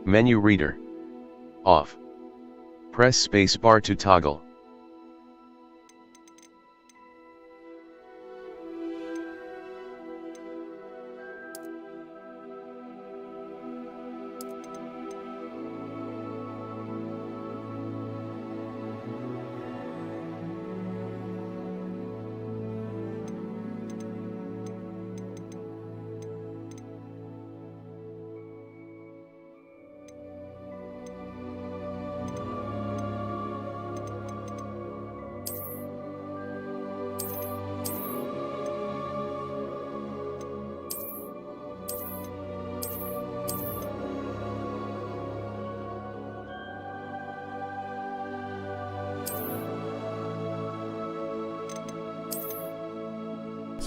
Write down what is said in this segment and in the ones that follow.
Menu reader. Off. Press space bar to toggle.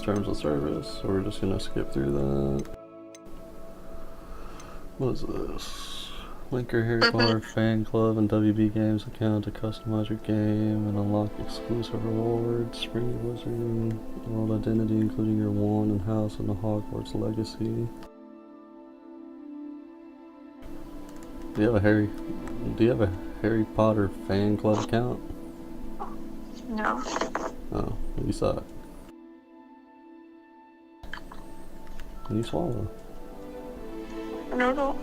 Terms of service, so we're just gonna skip through that. What is this? Link your Harry Potter fan club and WB Games account to customize your game and unlock exclusive rewards. Bring your wizarding world identity, including your wand and house, and the Hogwarts legacy. Do you have a Harry Potter fan club account? No. Oh, you suck. Can you swallow? No.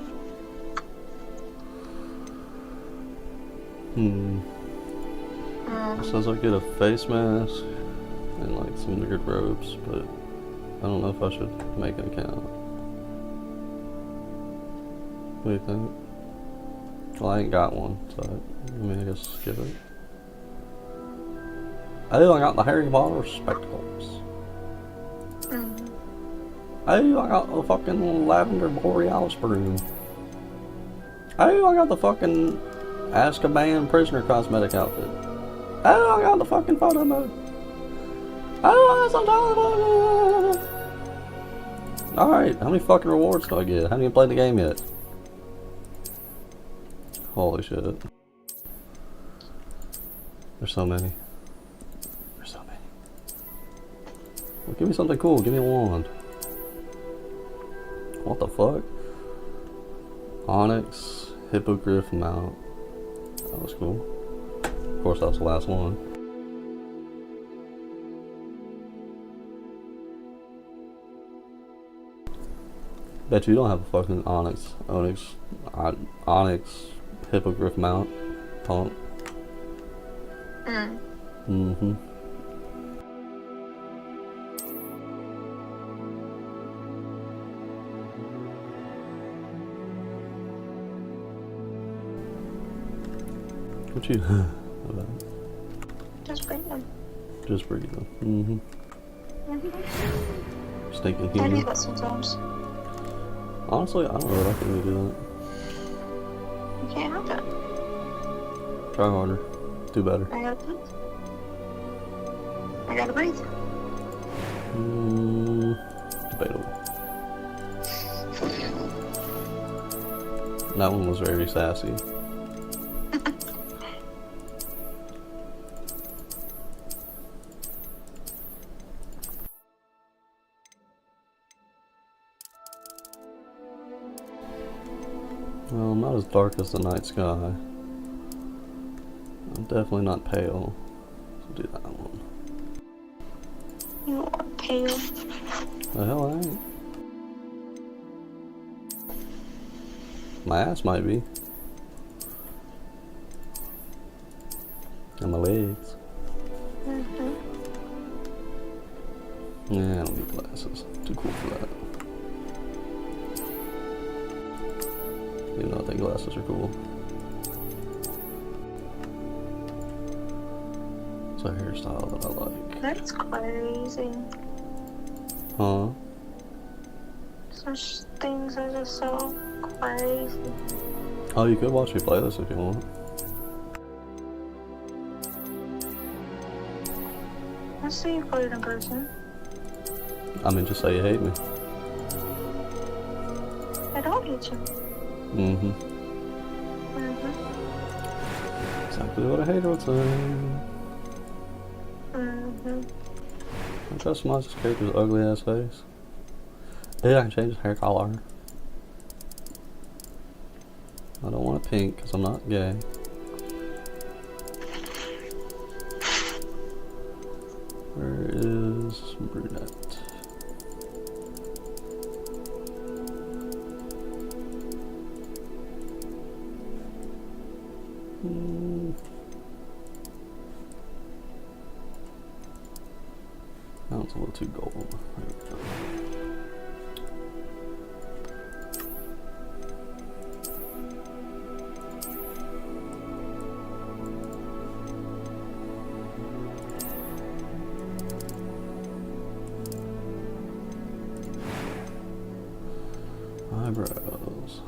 It says I get a face mask and like some weird robes, but I don't know if I should make an account. What do you think? Well, I ain't got one, so I guess skip it. Oh, I got the Harry Potter spectacles. Oh, I got the fucking Lavender Borealis broom. Oh, I got the fucking Azkaban prisoner cosmetic outfit. Oh, I got the fucking photo mode. Oh, that's some. Alright, how many fucking rewards do I get? I haven't even played the game yet. Holy shit. There's so many. There's so many. Well, give me something cool. Give me a wand. What the fuck? Onyx Hippogriff mount. That was cool. Of course, that was the last one. Bet you don't have a fucking Onyx Hippogriff mount, pump. Mm-hmm. What you about? Just bring them. Just bring them. Stinking I do human. that sometimes. Honestly, I don't know if I can really do You can't help it. that. Try harder. Do better. I gotta breathe. I gotta breathe. Debatable. That one was very sassy. Well, I'm not as dark as the night sky. I'm definitely not pale. So do that one. You are pale. The hell I ain't. My ass might be. And my legs. Yeah, I don't need glasses. Too cool for that. Even though I think glasses are cool. It's a hairstyle that I like. That's crazy. Huh? Such things are just so crazy. Oh, you could watch me play this if you want. I see you play it in person. I mean, just say you hate me. I don't hate you. Mm-hmm. Exactly what a hater would say. I customize this character's ugly ass face. Dude, I can change his hair color. I don't want a pink because I'm not gay. Where is brunette? That one's a little too gold. There we go. Eyebrows.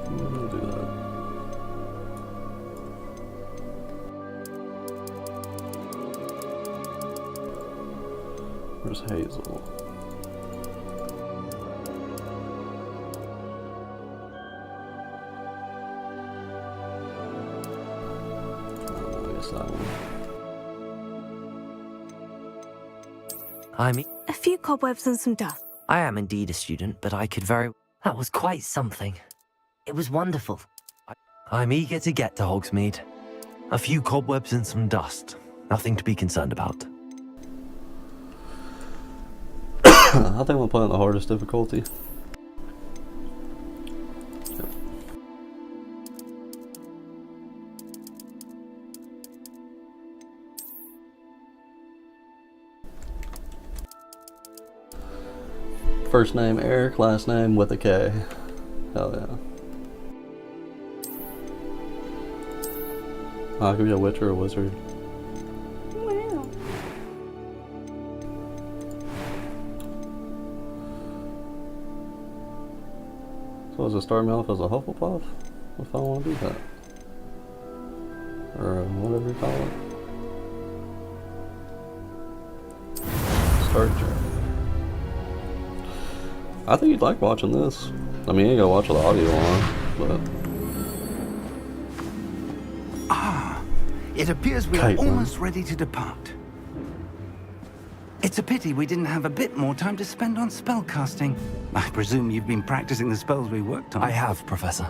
I'm gonna do that. Where's Hazel? I guess that one. A few cobwebs and some dust. I am indeed a student, but I could very... That was quite something. It was wonderful. I'm eager to get to Hogsmeade. A few cobwebs and some dust. Nothing to be concerned about. I think we'll play on the hardest difficulty. Yep. First name Eric, last name with a K. Hell yeah. I could be a witch or a wizard. Wow. So does it start me off as a Hufflepuff? If I want to do that. Or whatever you call it. Start journey. I think you'd like watching this. I mean, you ain't gotta watch the audio on, but... It appears we are Caitlin. almost ready to depart. It's a pity we didn't have a bit more time to spend on spellcasting. I presume you've been practicing the spells we worked on. I have, Professor.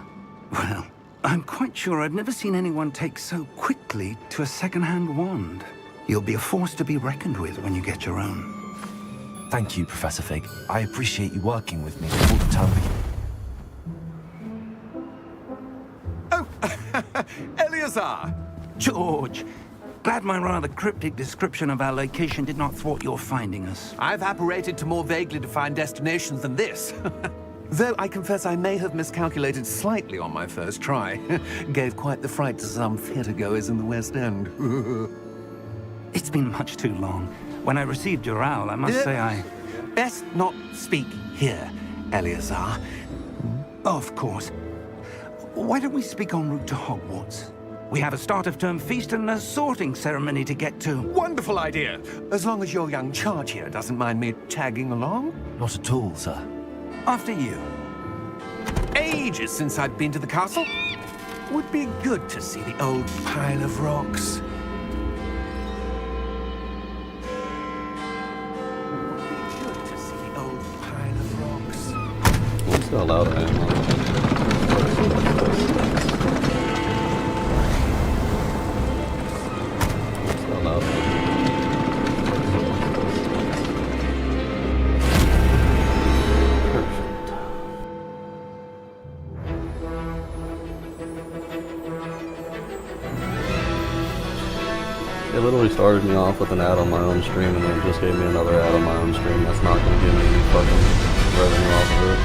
Well, I'm quite sure I've never seen anyone take so quickly to a second-hand wand. You'll be a force to be reckoned with when you get your own. Thank you, Professor Fig. I appreciate you working with me all the time. Oh, Eleazar! George, glad my rather cryptic description of our location did not thwart your finding us. I've apparated to more vaguely defined destinations than this. Though I confess I may have miscalculated slightly on my first try. Gave quite the fright to some theatre-goers in the West End. It's been much too long. When I received your owl, I must say I... Best not speak here, Eleazar. Of course. Why don't we speak en route to Hogwarts? We have a start-of-term feast and a sorting ceremony to get to. Wonderful idea! As long as your young charge here doesn't mind me tagging along. Not at all, sir. After you. Ages since I've been to the castle. Would be good to see the old pile of rocks. Let's go loud I am. Let's go loud I am. Perfect. It literally started me off with an ad on my own stream and then it just gave me another ad on my own stream. That's not going to give me any fucking revenue off of it.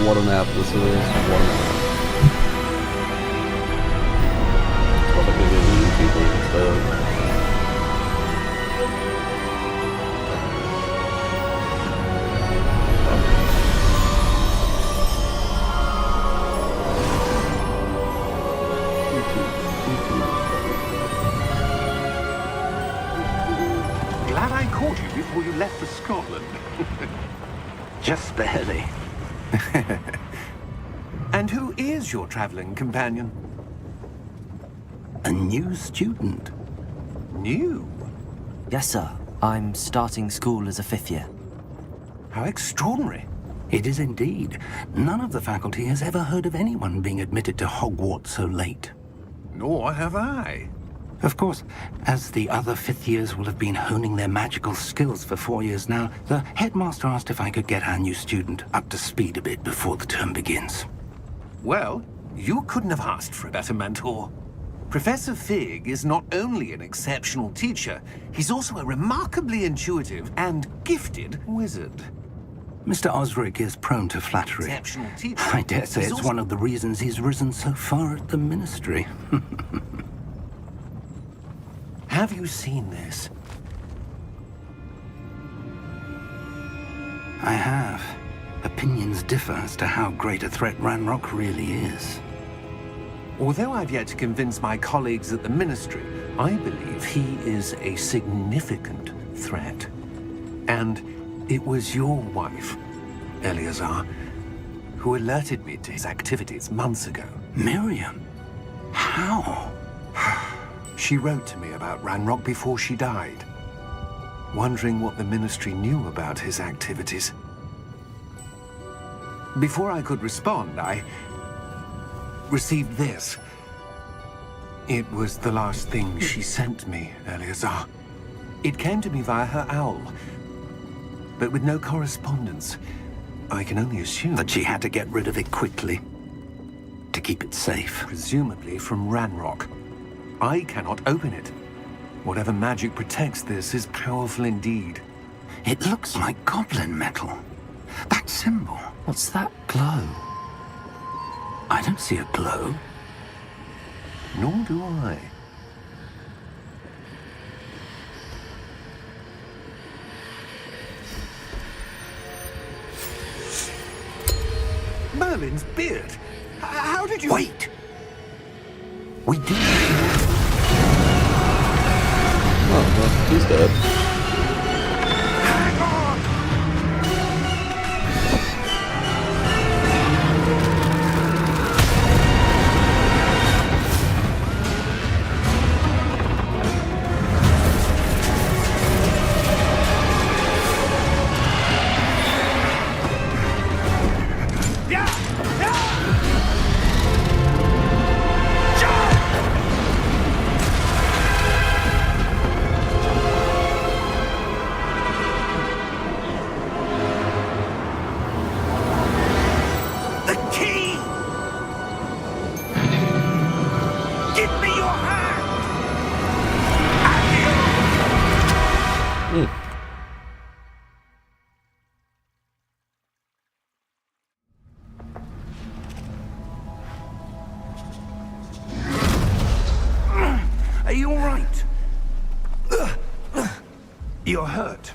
What an app this is. What an app. What a good video people instead. Glad I caught you before you left for Scotland. Just barely. And who is your traveling companion? A new student. New? Yes, sir. I'm starting school as a 5th year. How extraordinary. It is indeed. None of the faculty has ever heard of anyone being admitted to Hogwarts so late. Nor have I. Of course, as the other 5th years will have been honing their magical skills for 4 years now, the headmaster asked if I could get our new student up to speed a bit before the term begins. Well, you couldn't have asked for a better mentor. Professor Fig is not only an exceptional teacher, he's also a remarkably intuitive and gifted wizard. Mr. Osric is prone to flattery. Exceptional teacher. I dare say it's one of the reasons he's risen so far at the ministry. Have you seen this? I have. Opinions differ as to how great a threat Ranrock really is. Although I've yet to convince my colleagues at the Ministry, I believe he is a significant threat. And it was your wife, Eleazar, who alerted me to his activities months ago. Miriam? How? She wrote to me about Ranrock before she died, wondering what the Ministry knew about his activities. Before I could respond, I received this. It was the last thing she sent me, Eleazar. It came to me via her owl, but with no correspondence. I can only assume That she had to get rid of it quickly, to keep it safe. presumably from Ranrock. I cannot open it. Whatever magic protects this is powerful indeed. It looks like goblin metal. That symbol. What's that glow? I don't see a glow. Nor do I. Merlin's beard. How did you... Wait! We do. Oh, well, he's dead. Hang on! The key! Give me your hand! Are you all right? You're hurt.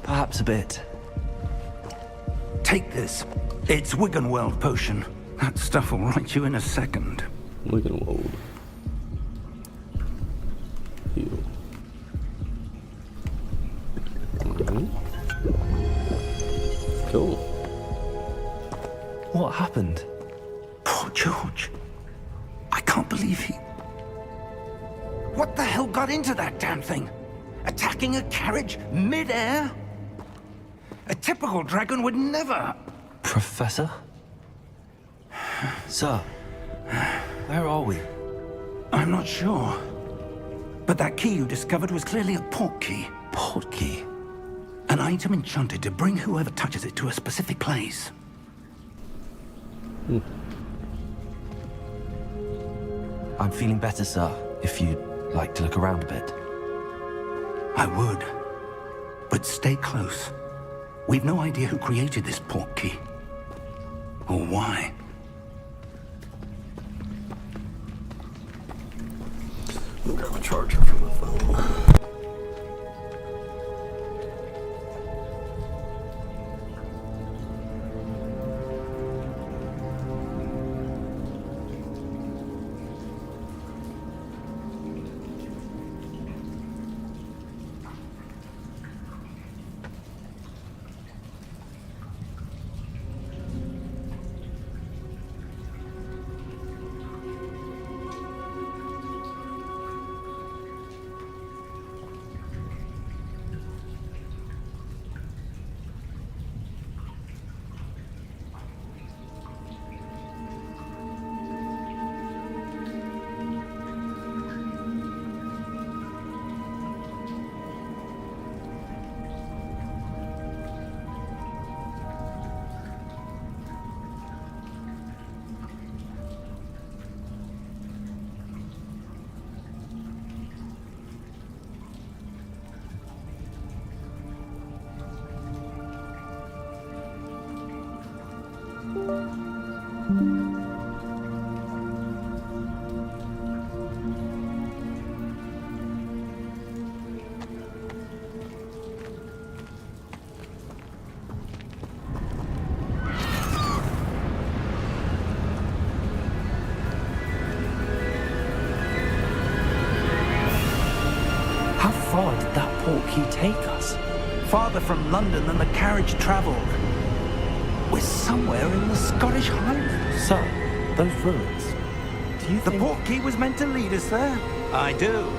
Perhaps a bit. Take this. It's Wiggenweld potion. That stuff will right you in a second. Wiggenweld. Heal. Alright. Cool. What happened? Poor George. I can't believe he... What the hell got into that damn thing? Attacking a carriage mid-air? A typical dragon would never... Professor? Sir, where are we? I'm not sure. But that key you discovered was clearly a port key. Port key? An item enchanted to bring whoever touches it to a specific place. I'm feeling better, sir, if you'd like to look around a bit. I would. But stay close. We've no idea who created this port key. Or why. I'll grab a charger for my phone. How far did that portkey take us? Farther from London than the carriage travelled. We're somewhere in the Scottish Highlands. Sir, those ruins. Do you The think... portkey was meant to lead us there? I do.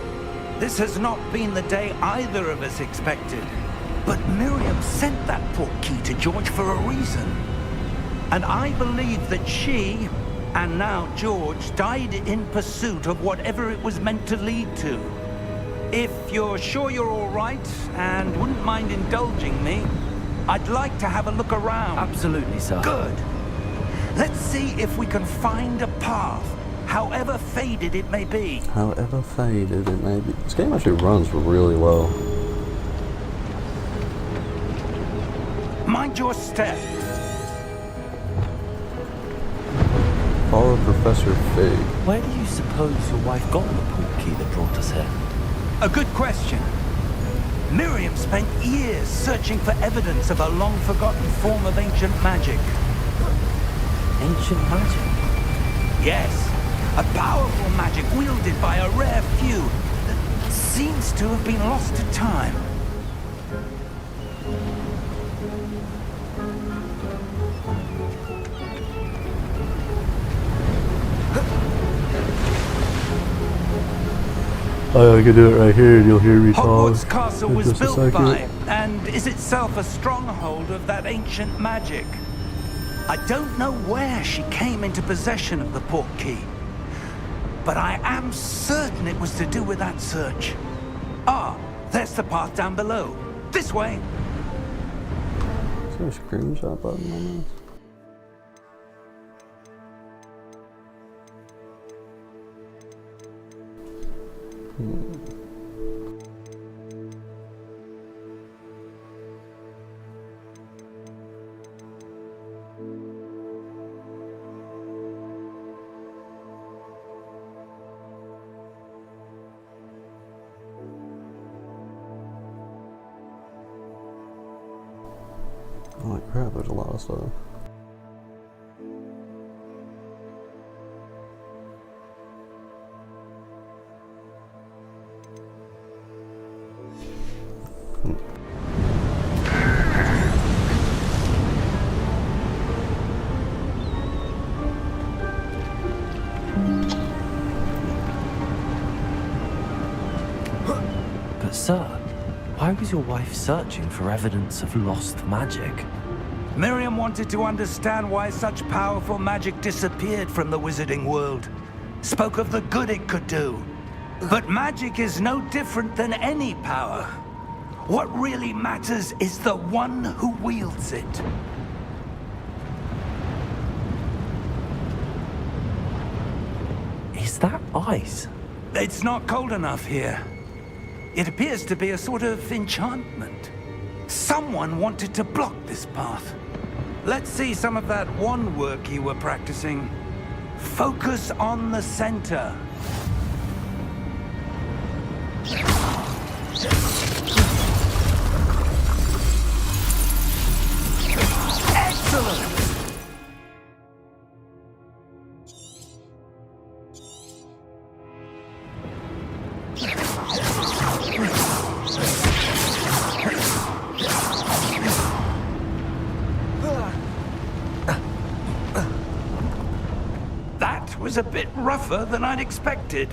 This has not been the day either of us expected. But Miriam sent that portkey to George for a reason. And I believe that she, and now George, died in pursuit of whatever it was meant to lead to. If you're sure you're all right, and wouldn't mind indulging me, I'd like to have a look around. Absolutely, sir. Good. Let's see if we can find a path, however faded it may be. However faded it may be. This game actually runs really well. Mind your step. Follow Professor Fig. Where do you suppose your wife got the portkey that brought us here? A good question. Miriam spent years searching for evidence of a long-forgotten form of ancient magic. Ancient magic? Yes, a powerful magic wielded by a rare few that seems to have been lost to time. Oh, I can do it right here and you'll hear me talk. HogWarts Castle in was just a built second. by, and is itself a stronghold of that ancient magic. I don't know where she came into possession of the portkey, but I am certain it was to do with that search. Ah, there's the path down below. This way. Is there a screenshot button on this? Holy crap, there's a lot of stuff. But sir, why was your wife searching for evidence of lost magic? Miriam wanted to understand why such powerful magic disappeared from the wizarding world. Spoke of the good it could do. But magic is no different than any power. What really matters is the one who wields it. Is that ice? It's not cold enough here. It appears to be a sort of enchantment. Someone wanted to block this path. Let's see some of that wand work you were practicing. Focus on the center. Excellent! That was a bit rougher than I'd expected.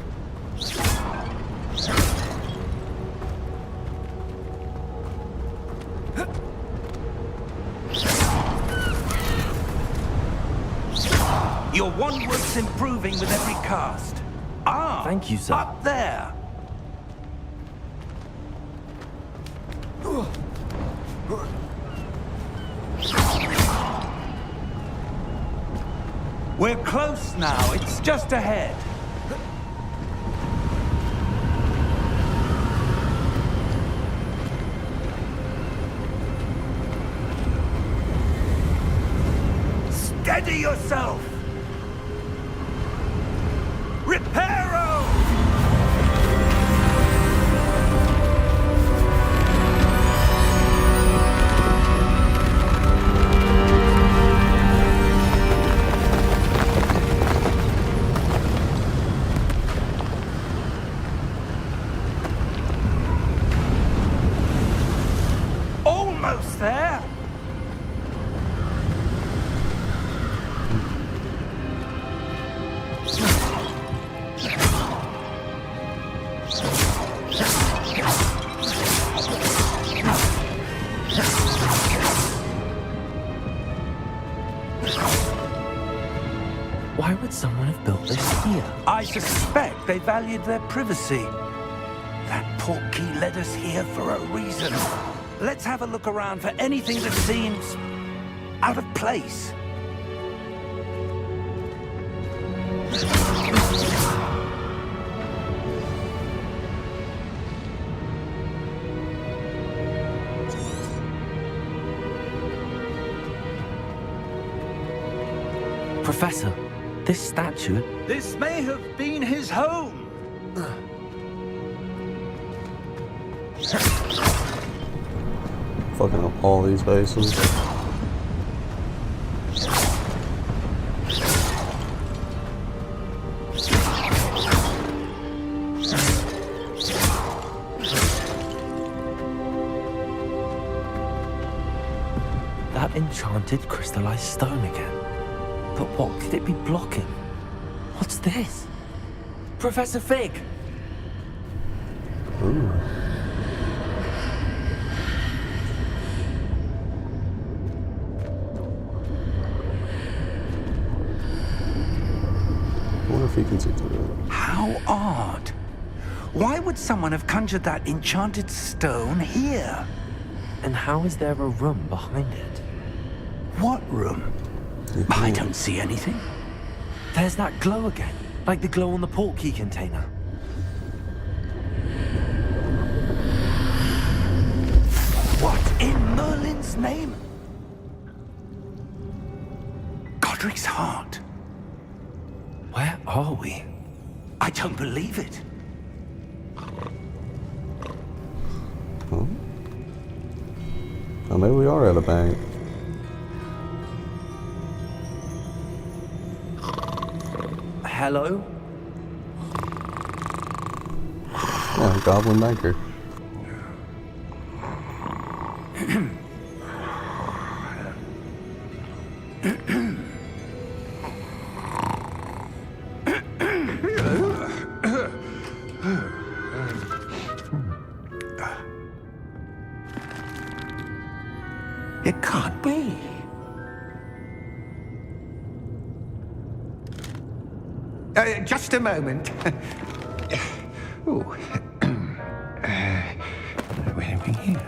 Your wand work's improving with every cast. Ah, Thank you, sir. Up there. We're close now. It's just ahead. Steady yourself! Reparo! Almost there! Why would someone have built this here? I suspect they valued their privacy. That portkey led us here for a reason. Let's have a look around for anything that seems out of place. Professor, this statue... This may have been his home. Fucking up all these bases. That enchanted crystallized stone again. But what could it be blocking? What's this? Professor Fig! Ooh. I wonder if he can see through it. How odd. Why would someone have conjured that enchanted stone here? And how is there a room behind it? What room? I don't see anything. There's that glow again, like the glow on the portkey container. What in Merlin's name? Godric's heart. Where are we? I don't believe it. Huh? Oh, maybe we are at a bank. Hello? Yeah, Goblin Banker. It can't be. Just a moment. Ooh. Where are we here?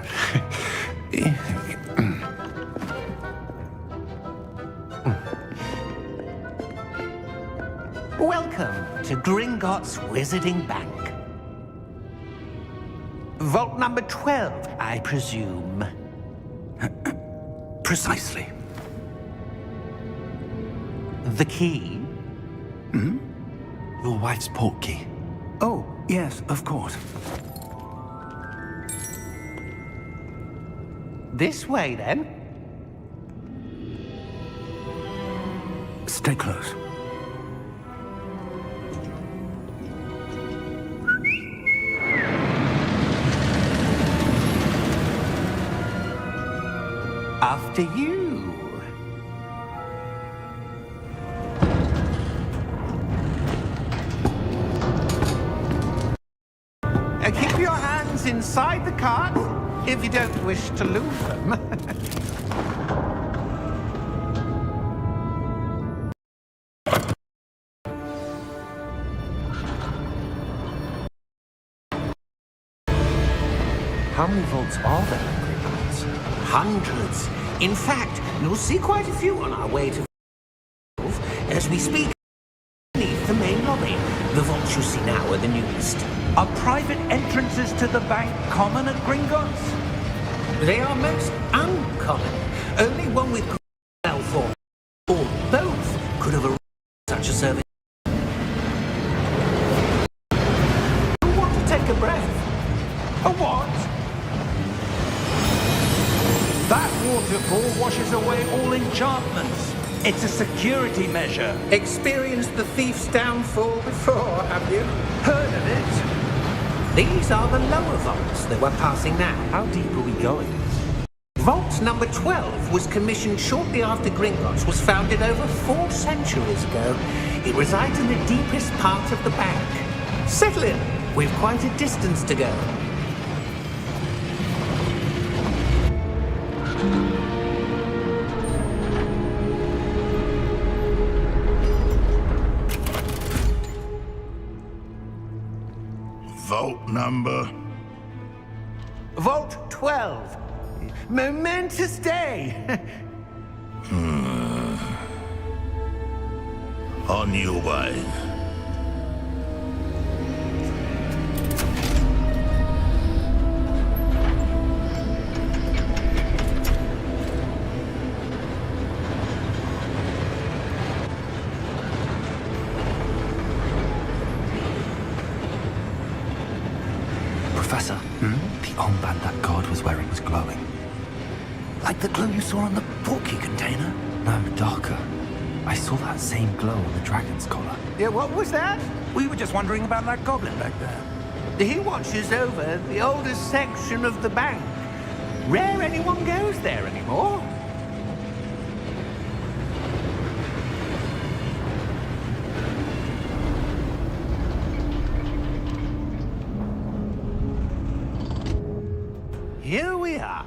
Welcome to Gringotts Wizarding Bank. Vault number 12, I presume. Precisely. The key? Hmm? Your wife's portkey. Oh, yes, of course. This way, then. Stay close. After you. Keep your hands inside the cart if you don't wish to lose them. How many vaults are there in Gringotts? Hundreds. In fact, you'll see quite a few on our way to as we speak beneath the main lobby. The vaults you see now are the newest. Are private entrances to the bank common at Gringotts? They are most uncommon. Only one with Elthorpe or both waterfall washes away all enchantments. It's a security measure. Experienced the thief's downfall before, have you? Heard of it? These are the lower vaults that we're passing now. How deep are we going? Vault number 12 was commissioned shortly after Gringotts was founded over 4 centuries ago. It resides in the deepest part of the bank. Settle in. We've quite a distance to go. Vault number? Vault 12. Momentous day. On your way. Professor, the armband that guard was wearing was glowing. Like the glow you saw on the porky container? No, darker. I saw that same glow on the dragon's collar. Yeah, what was that? We were just wondering about that goblin back there. He watches over the oldest section of the bank. Rare anyone goes there anymore. Here we are.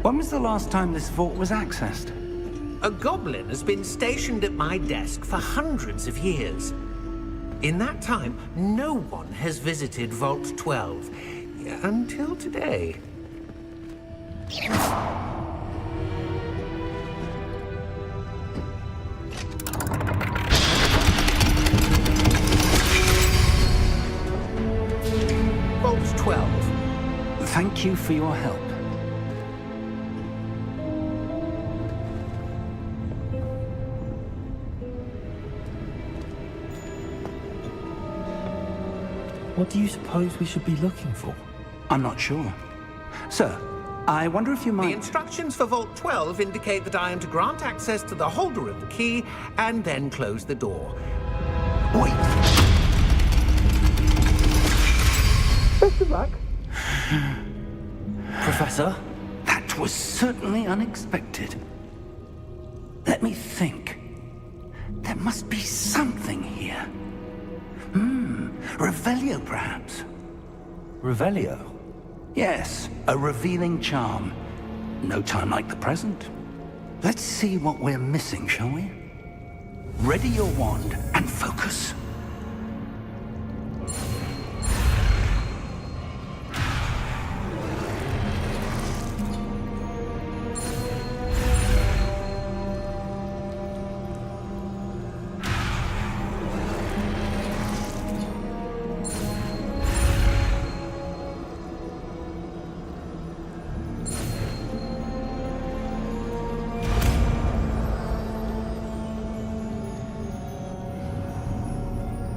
When was the last time this vault was accessed? A goblin has been stationed at my desk for hundreds of years. In that time, no one has visited Vault 12. Until today. Vault 12. Thank you for your help. What do you suppose we should be looking for? I'm not sure. Sir, I wonder if you The might... instructions for Vault 12 indicate that I am to grant access to the holder of the key and then close the door. Wait! Best of luck. Professor? That was certainly unexpected. Let me think. There must be something here. Revelio, perhaps? Revelio? Yes, a revealing charm. No time like the present. Let's see what we're missing, shall we? Ready your wand and focus.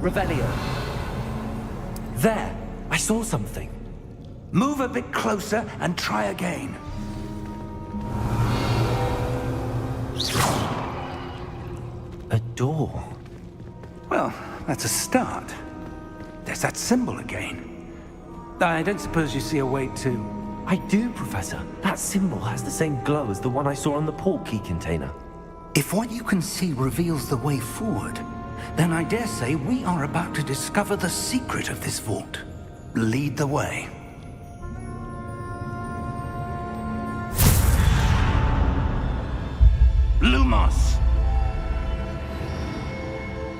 Revelio. There! I saw something. Move a bit closer and try again. A door. Well, that's a start. There's that symbol again. I don't suppose you see a way to... I do, Professor. That symbol has the same glow as the one I saw on the port key container. If what you can see reveals the way forward, then I dare say we are about to discover the secret of this vault. Lead the way. Lumos!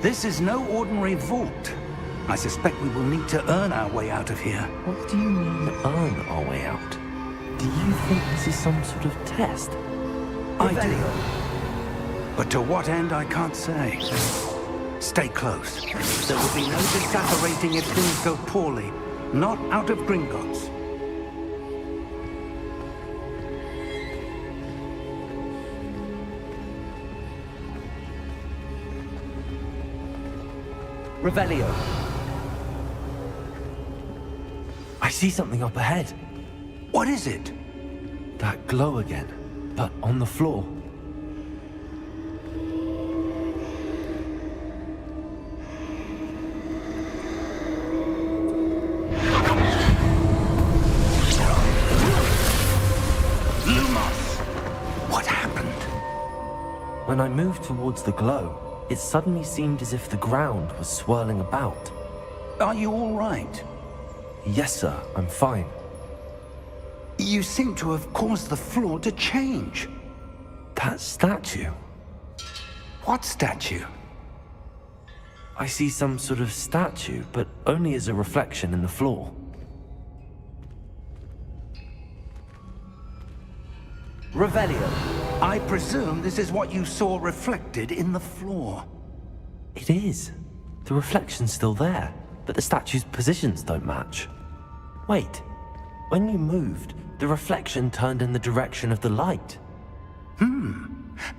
This is no ordinary vault. I suspect we will need to earn our way out of here. What do you mean, earn our way out? Do you think this is some sort of test? I do. But to what end, I can't say. Stay close. There will be no disapparating if things go poorly. Not out of Gringotts. Revelio. I see something up ahead. What is it? That glow again, but on the floor. What happened? When I moved towards the glow, it suddenly seemed as if the ground was swirling about. Are you all right? Yes, sir, I'm fine. You seem to have caused the floor to change. That statue. What statue? I see some sort of statue, but only as a reflection in the floor. Revelio. I presume this is what you saw reflected in the floor. It is. The reflection's still there, but the statue's positions don't match. Wait. When you moved, the reflection turned in the direction of the light.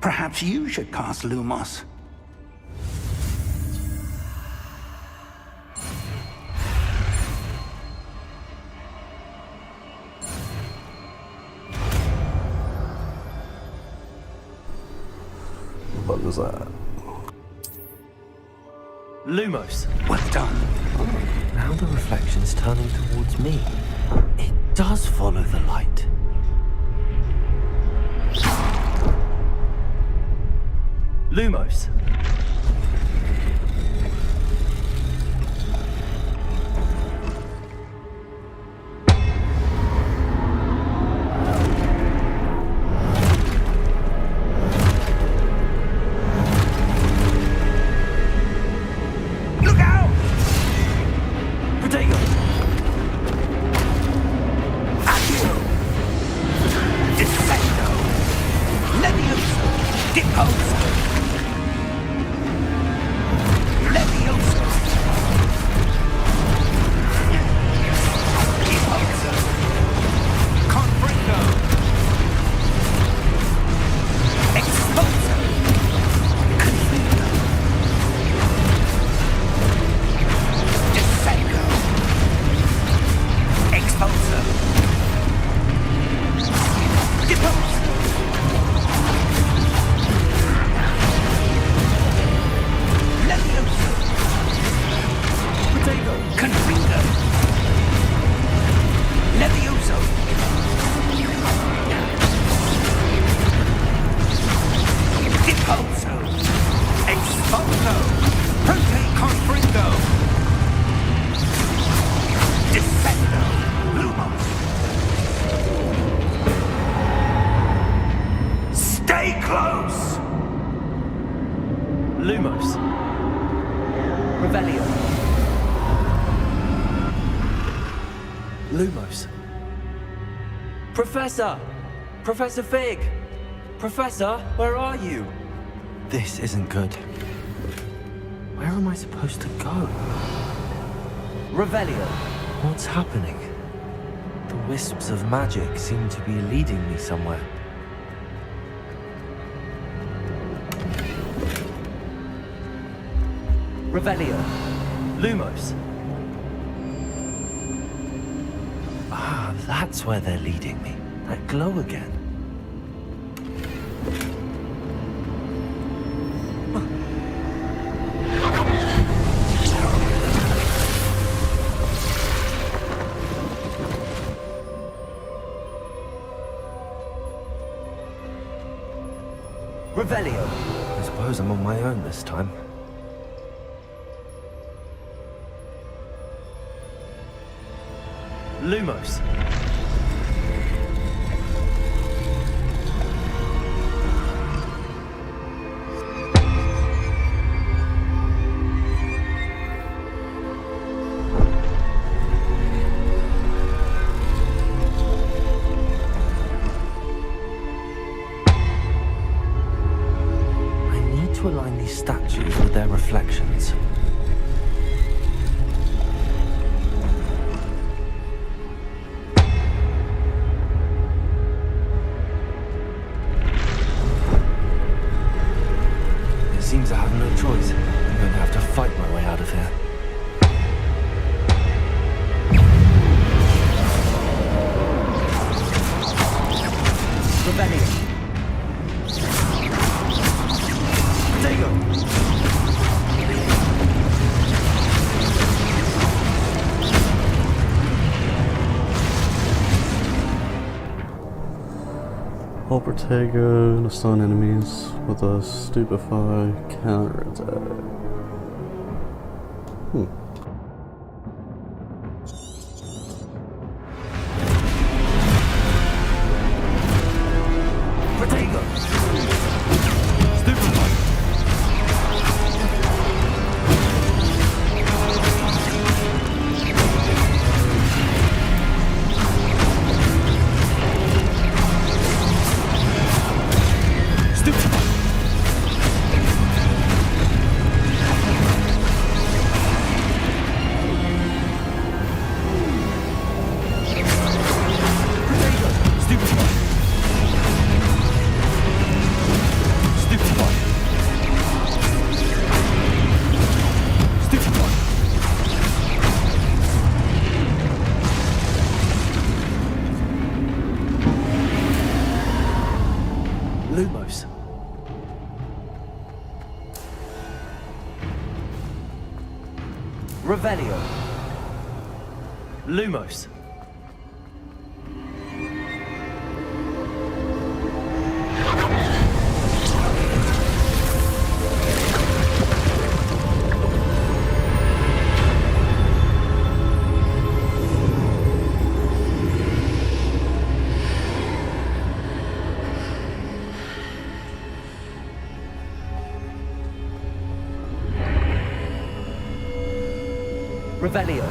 Perhaps you should cast Lumos. What was that? Lumos. Well done. Now the reflection's turning towards me. It does follow the light. Lumos. Look out! Protego. Accio! Defendo! Levioso! Deposo! Levioso! Deposo! Confringo! Exposo! Confringo! Defendo! Exposo! Deposo! Levioso! Protego. Confringo! Levioso! Deposo! Exposo! Prote Confringo! Defendo! Lumos! Stay close! Lumos. Revelio. Lumos. Professor! Professor Fig! Professor, where are you? This isn't good. Where am I supposed to go? Revelio. What's happening? The wisps of magic seem to be leading me somewhere. Revelio. Lumos. Ah, that's where they're leading me. That glow again. Revelio. I suppose I'm on my own this time. Lumos. I need to align these statues with their reflections. Seems I have no choice. I'm going to have to fight my way out of here. Hold Protego and stun enemies with a Stupefy counterattack. Lumos. Revelio. Lumos. Revelio.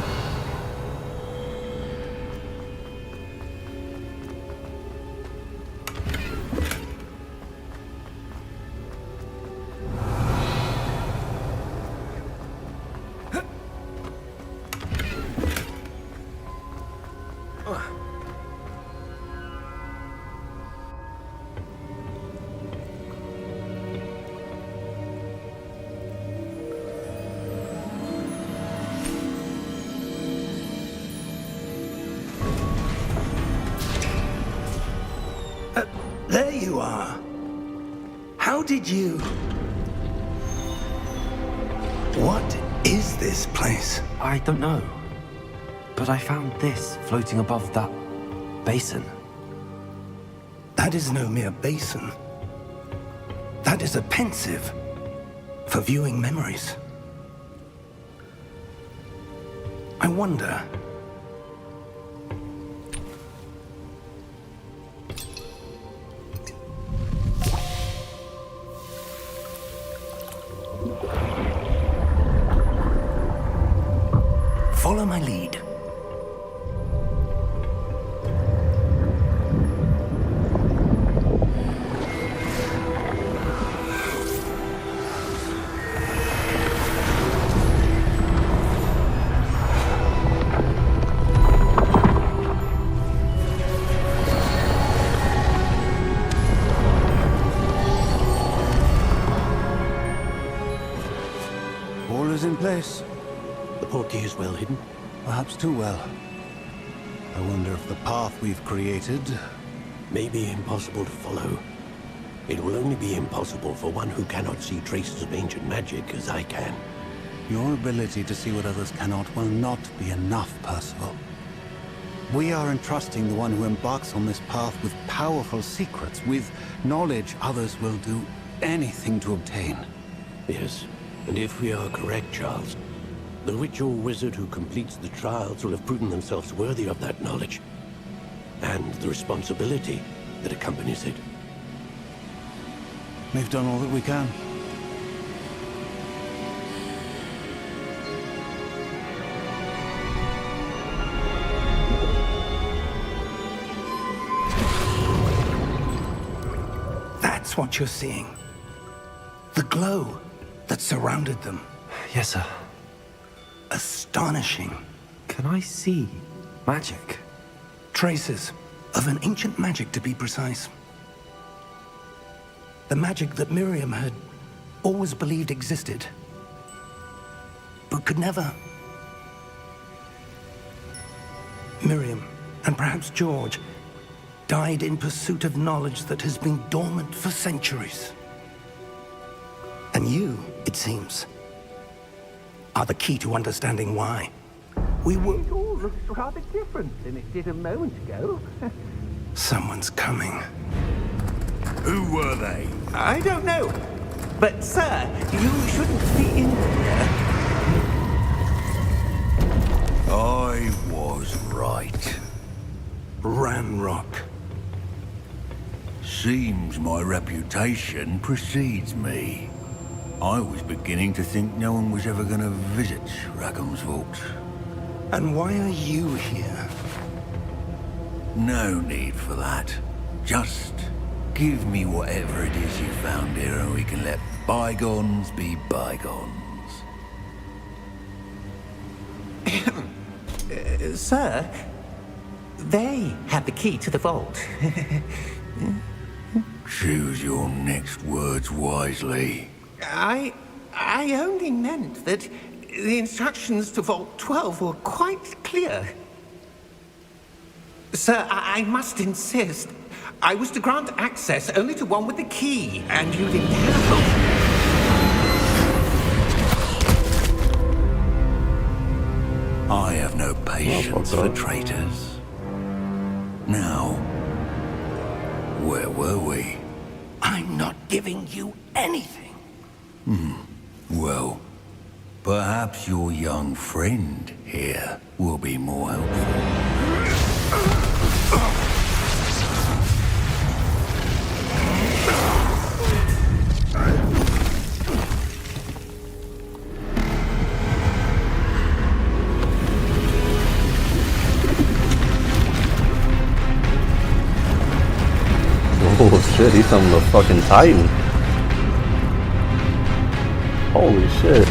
There you are. How did you... What is this place? I don't know. But I found this floating above that basin. That is no mere basin. That is a pensive for viewing memories. I wonder... Follow my lead. All is in place. The portkey is well hidden. Perhaps too well. I wonder if the path we've created... May be impossible to follow. It will only be impossible for one who cannot see traces of ancient magic as I can. Your ability to see what others cannot will not be enough, Percival. We are entrusting the one who embarks on this path with powerful secrets, with knowledge others will do anything to obtain. Yes, and if we are correct, Charles, the witch or wizard who completes the trials will have proven themselves worthy of that knowledge, and the responsibility that accompanies it. We've done all that we can. That's what you're seeing. The glow that surrounded them. Yes, sir. Astonishing. Can I see magic? Traces of an ancient magic, to be precise. The magic that Miriam had always believed existed, but could never. Miriam, and perhaps George, died in pursuit of knowledge that has been dormant for centuries. And you, it seems, are the key to understanding why. We were... It all looks rather different than it did a moment ago. Someone's coming. Who were they? I don't know. But, sir, you shouldn't be in here. I was right. Ranrock. Seems my reputation precedes me. I was beginning to think no one was ever going to visit Rackham's vault. And why are you here? No need for that. Just give me whatever it is you found here and we can let bygones be bygones. Sir, they have the key to the vault. Choose your next words wisely. I only meant that the instructions to Vault 12 were quite clear. Sir, I must insist. I was to grant access only to one with the key, and you didn't have. I have no patience for traitors. Now, where were we? I'm not giving you anything. Well, perhaps your young friend here will be more helpful. Oh shit, he's summoned a fucking Titan. Holy shit.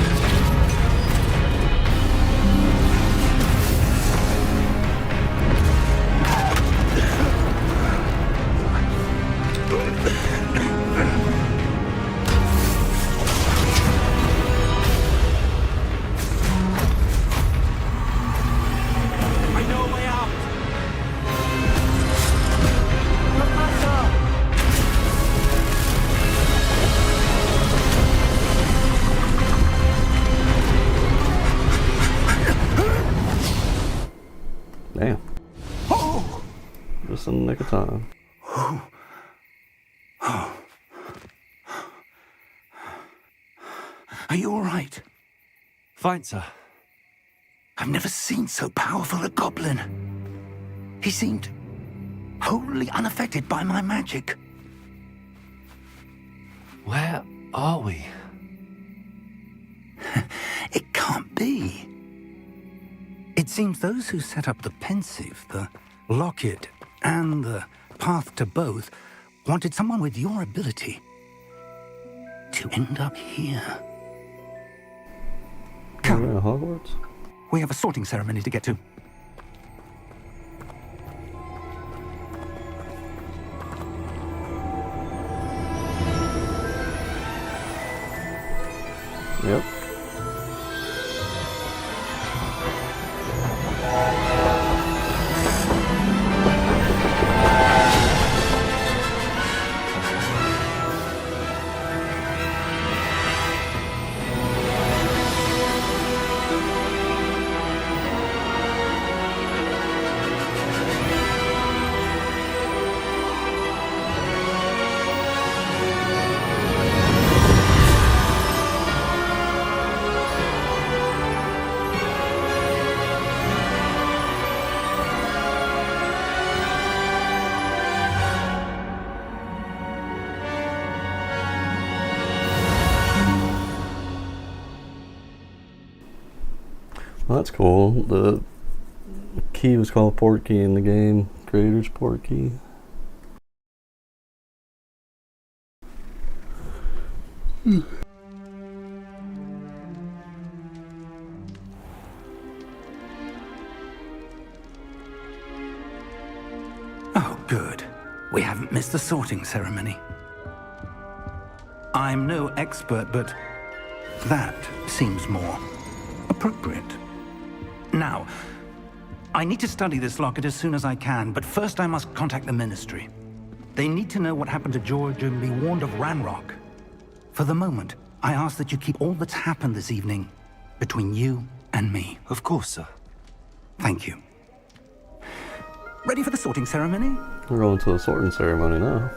Damn. Just in the nick of time. Are you all right? Fine, sir. I've never seen so powerful a goblin. He seemed wholly unaffected by my magic. Where are we? It can't be. It seems those who set up the pensive, the locket, and the path to both wanted someone with your ability to end up here. Come. Oh, yeah, HogWarts? We have a sorting ceremony to get to. Yep. Well, that's cool. The key was called Portkey in the game. Creator's Portkey. Oh, good. We haven't missed the sorting ceremony. I'm no expert, but that seems more appropriate. Now, I need to study this locket as soon as I can, but first I must contact the Ministry. They need to know what happened to George and be warned of Ranrock. For the moment, I ask that you keep all that's happened this evening between you and me. Of course, sir. Thank you. Ready for the sorting ceremony? We're going to the sorting ceremony now.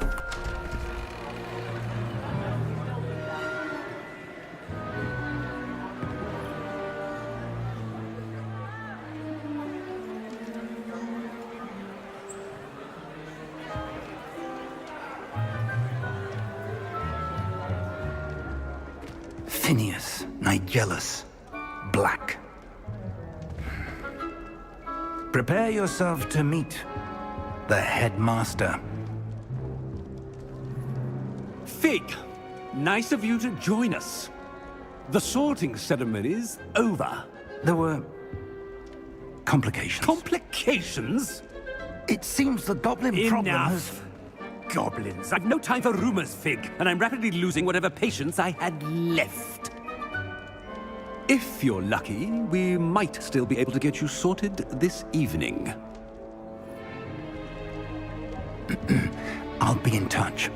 Phineas, Nigellus, Black. Prepare yourself to meet the headmaster. Fig, nice of you to join us. The sorting ceremony's over. There were complications. Complications? It seems the goblin problem has... Enough. Goblins. I've no time for rumors, Fig, and I'm rapidly losing whatever patience I had left. If you're lucky, we might still be able to get you sorted this evening. I'll be in touch.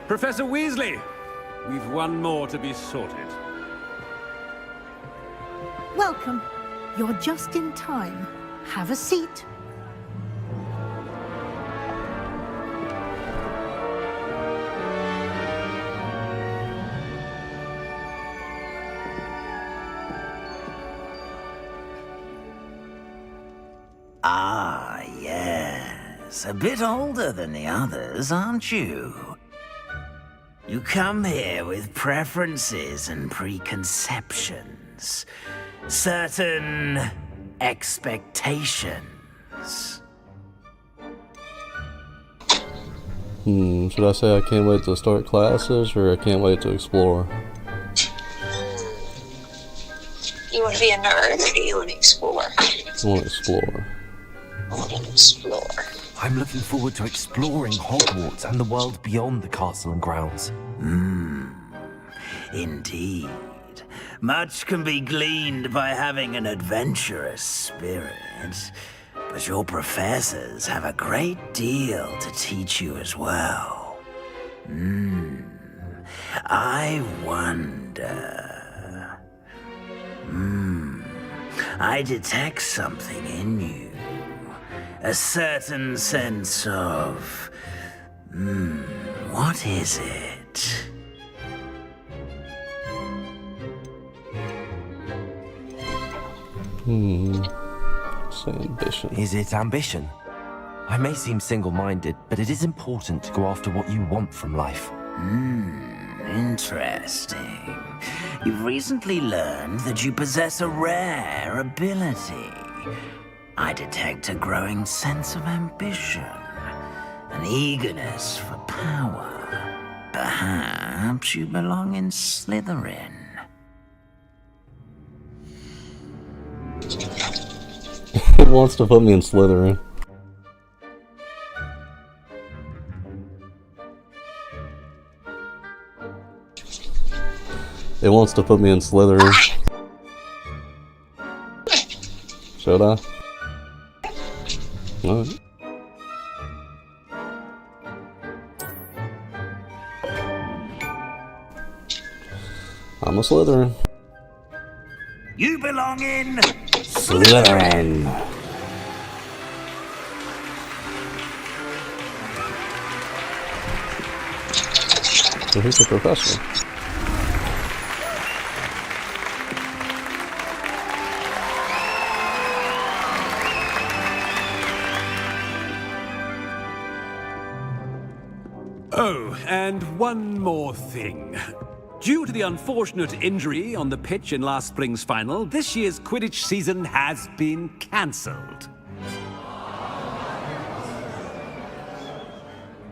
Professor Weasley, we've one more to be sorted. Welcome. You're just in time. Have a seat. Ah, yes. A bit older than the others, aren't you? You come here with preferences and preconceptions. Certain expectations. Should I say I can't wait to start classes, or I can't wait to explore? You want to be a nerd, or do you want to explore? I want to explore. I want to explore. I'm looking forward to exploring Hogwarts and the world beyond the castle and grounds. Indeed. Much can be gleaned by having an adventurous spirit, but your professors have a great deal to teach you as well. I wonder... I detect something in you. A certain sense of... what is it? Say ambition. Is it ambition? I may seem single-minded, but it is important to go after what you want from life. Interesting. You've recently learned that you possess a rare ability. I detect a growing sense of ambition, an eagerness for power. Perhaps you belong in Slytherin. It wants to put me in Slytherin. It wants to put me in Slytherin. Should I? Alright. I'm a Slytherin. You belong in Slytherin. So who's the professor? Oh, and one more thing. Due to the unfortunate injury on the pitch in last spring's final, this year's Quidditch season has been cancelled.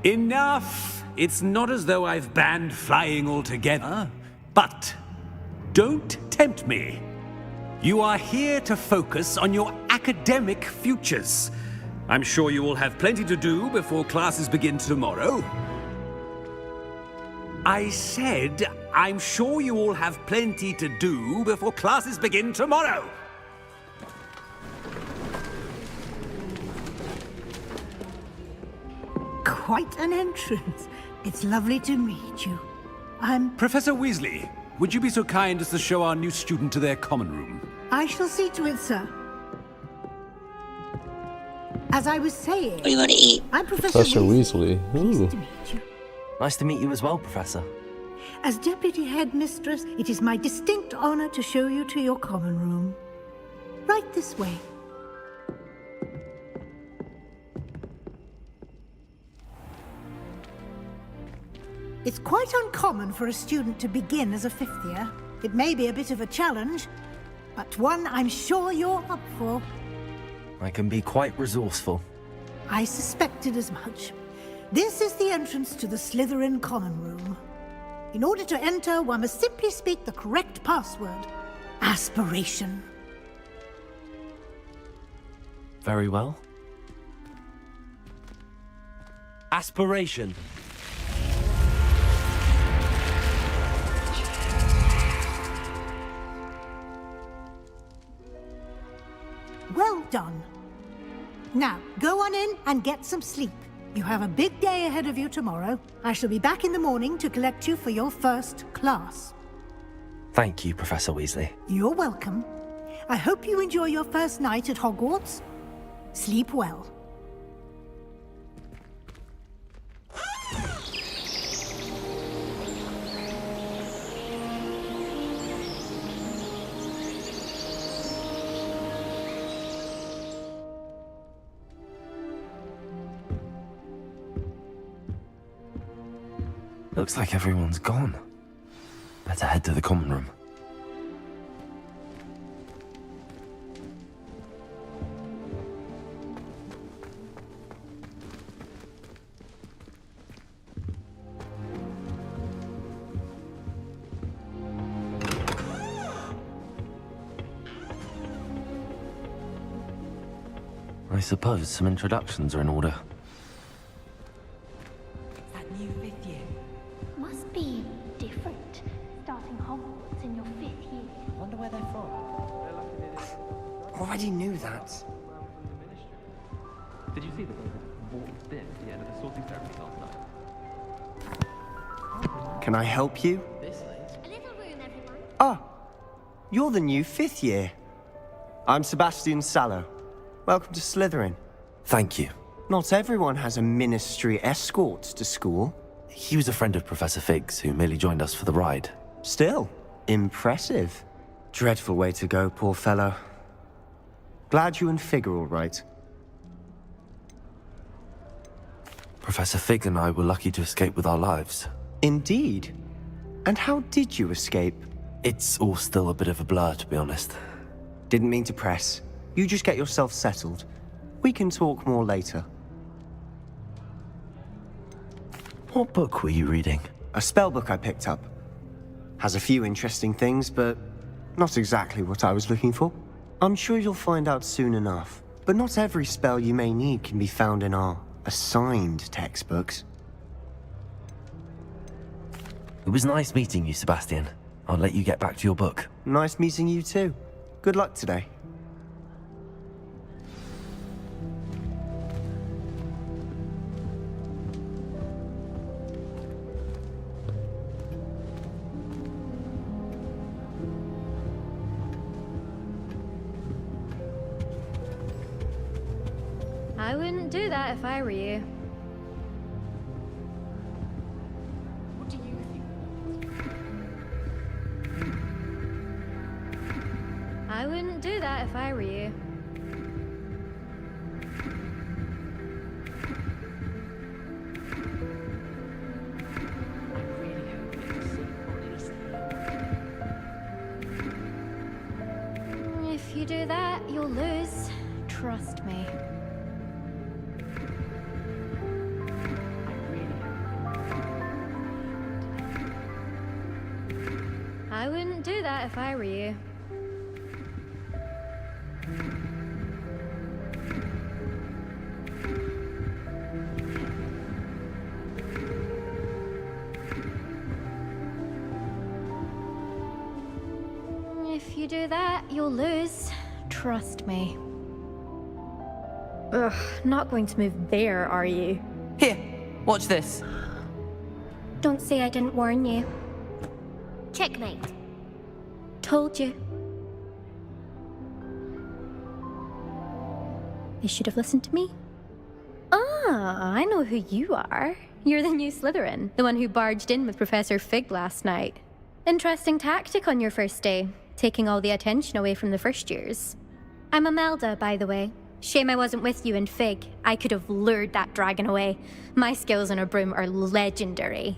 Enough! It's not as though I've banned flying altogether, but don't tempt me. You are here to focus on your academic futures. I'm sure you will have plenty to do before classes begin tomorrow. I said, I'm sure you all have plenty to do before classes begin tomorrow. Quite an entrance. It's lovely to meet you. Professor Weasley, would you be so kind as to show our new student to their common room? I shall see to it, sir. As I was saying... What do you want to eat? I'm Professor Weasley. Ooh. Pleased to meet you. Nice to meet you as well, Professor. As Deputy Headmistress, it is my distinct honor to show you to your common room. Right this way. It's quite uncommon for a student to begin as a fifth year. It may be a bit of a challenge, but one I'm sure you're up for. I can be quite resourceful. I suspected as much. This is the entrance to the Slytherin common room. In order to enter, one must simply speak the correct password. Aspiration. Very well. Aspiration. Well done. Now, go on in and get some sleep. You have a big day ahead of you tomorrow. I shall be back in the morning to collect you for your first class. Thank you, Professor Weasley. You're welcome. I hope you enjoy your first night at Hogwarts. Sleep well. Looks like everyone's gone. Better head to the common room. I suppose some introductions are in order. That new fifth year. Must be different. Starting Hogwarts in your fifth year. I wonder where they're from. Already knew that. Did you see that they walked in at the end of the sorting ceremony last night? Can I help you? This way. A little room, everyone. Ah, you're the new fifth year. I'm Sebastian Sallow. Welcome to Slytherin. Thank you. Not everyone has a ministry escort to school. He was a friend of Professor Fig's, who merely joined us for the ride. Still, impressive. Dreadful way to go, poor fellow. Glad you and Fig are all right. Professor Fig and I were lucky to escape with our lives. Indeed. And how did you escape? It's all still a bit of a blur, to be honest. Didn't mean to press. You just get yourself settled. We can talk more later. What book were you reading? A spell book I picked up. Has a few interesting things, but not exactly what I was looking for. I'm sure you'll find out soon enough. But not every spell you may need can be found in our assigned textbooks. It was nice meeting you, Sebastian. I'll let you get back to your book. Nice meeting you too. Good luck today. I wouldn't do that if I were you. What do you think? I wouldn't do that if I were you. If you do that, you'll lose. Trust me. I wouldn't do that if I were you. If you do that, you'll lose. Trust me. Ugh, not going to move there, are you? Here, watch this. Don't say I didn't warn you. Checkmate. Told you. You should have listened to me. Ah, I know who you are. You're the new Slytherin, the one who barged in with Professor Fig last night. Interesting tactic on your first day, taking all the attention away from the first years. I'm Imelda, by the way. Shame I wasn't with you in Fig. I could have lured that dragon away. My skills on a broom are legendary.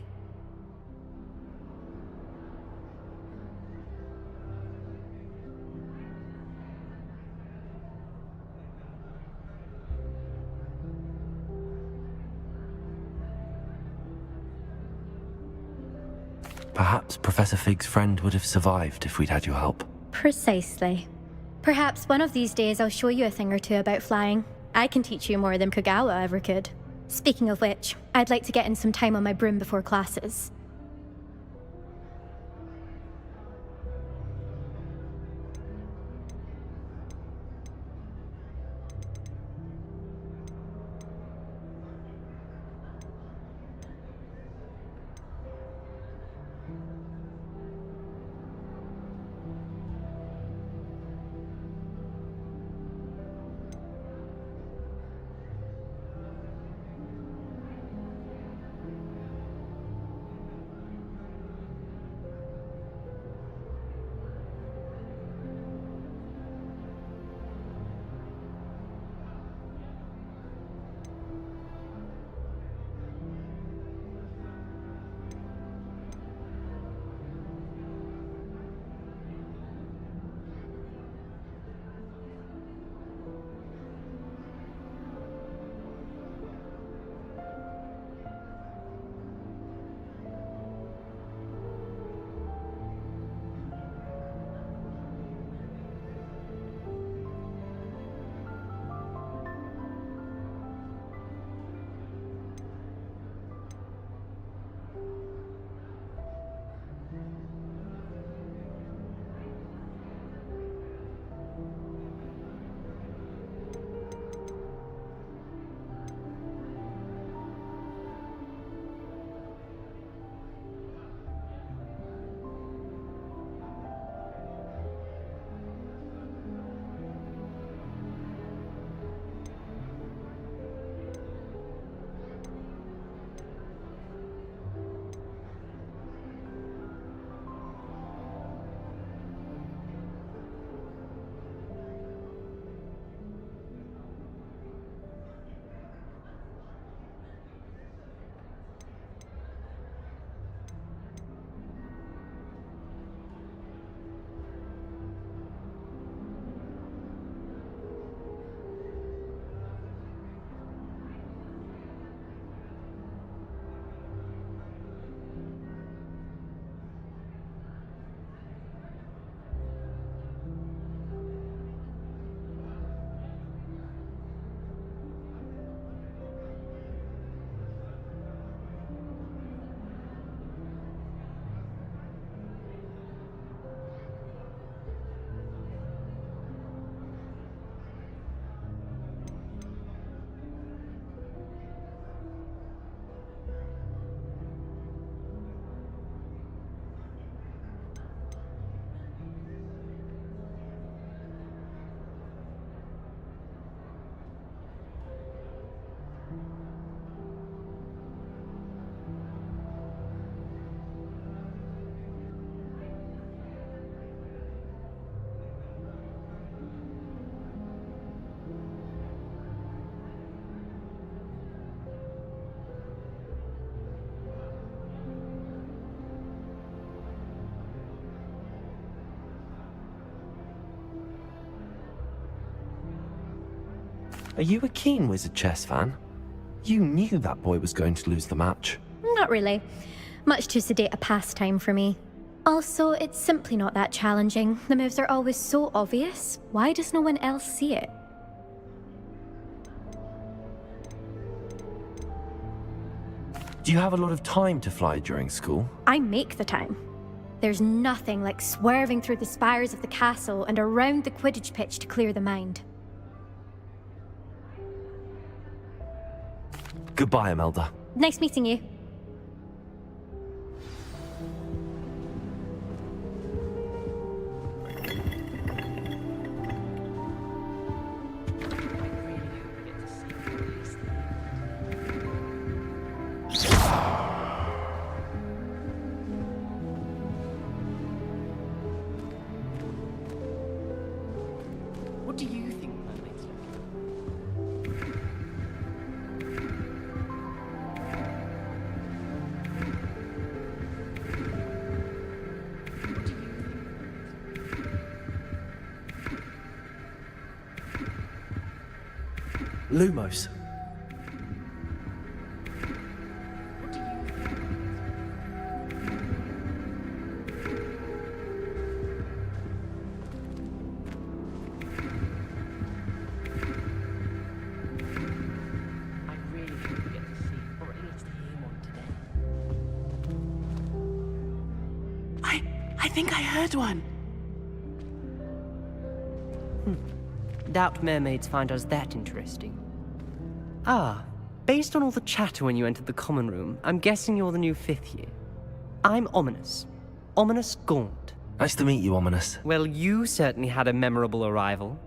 Perhaps Professor Fig's friend would have survived if we'd had your help. Precisely. Perhaps one of these days I'll show you a thing or two about flying. I can teach you more than Kagawa ever could. Speaking of which, I'd like to get in some time on my broom before classes. Are you a keen Wizard chess fan? You knew that boy was going to lose the match. Not really. Much too sedate a pastime for me. Also, it's simply not that challenging. The moves are always so obvious. Why does no one else see it? Do you have a lot of time to fly during school? I make the time. There's nothing like swerving through the spires of the castle and around the Quidditch pitch to clear the mind. Goodbye, Imelda. Nice meeting you. What do you think mermaids look like? Lumos. I think I heard one. Doubt mermaids find us that interesting. Ah, based on all the chatter when you entered the common room, I'm guessing you're the new 5th year. I'm Ominous. Ominous Gaunt. Nice to meet you, Ominous. Well, you certainly had a memorable arrival.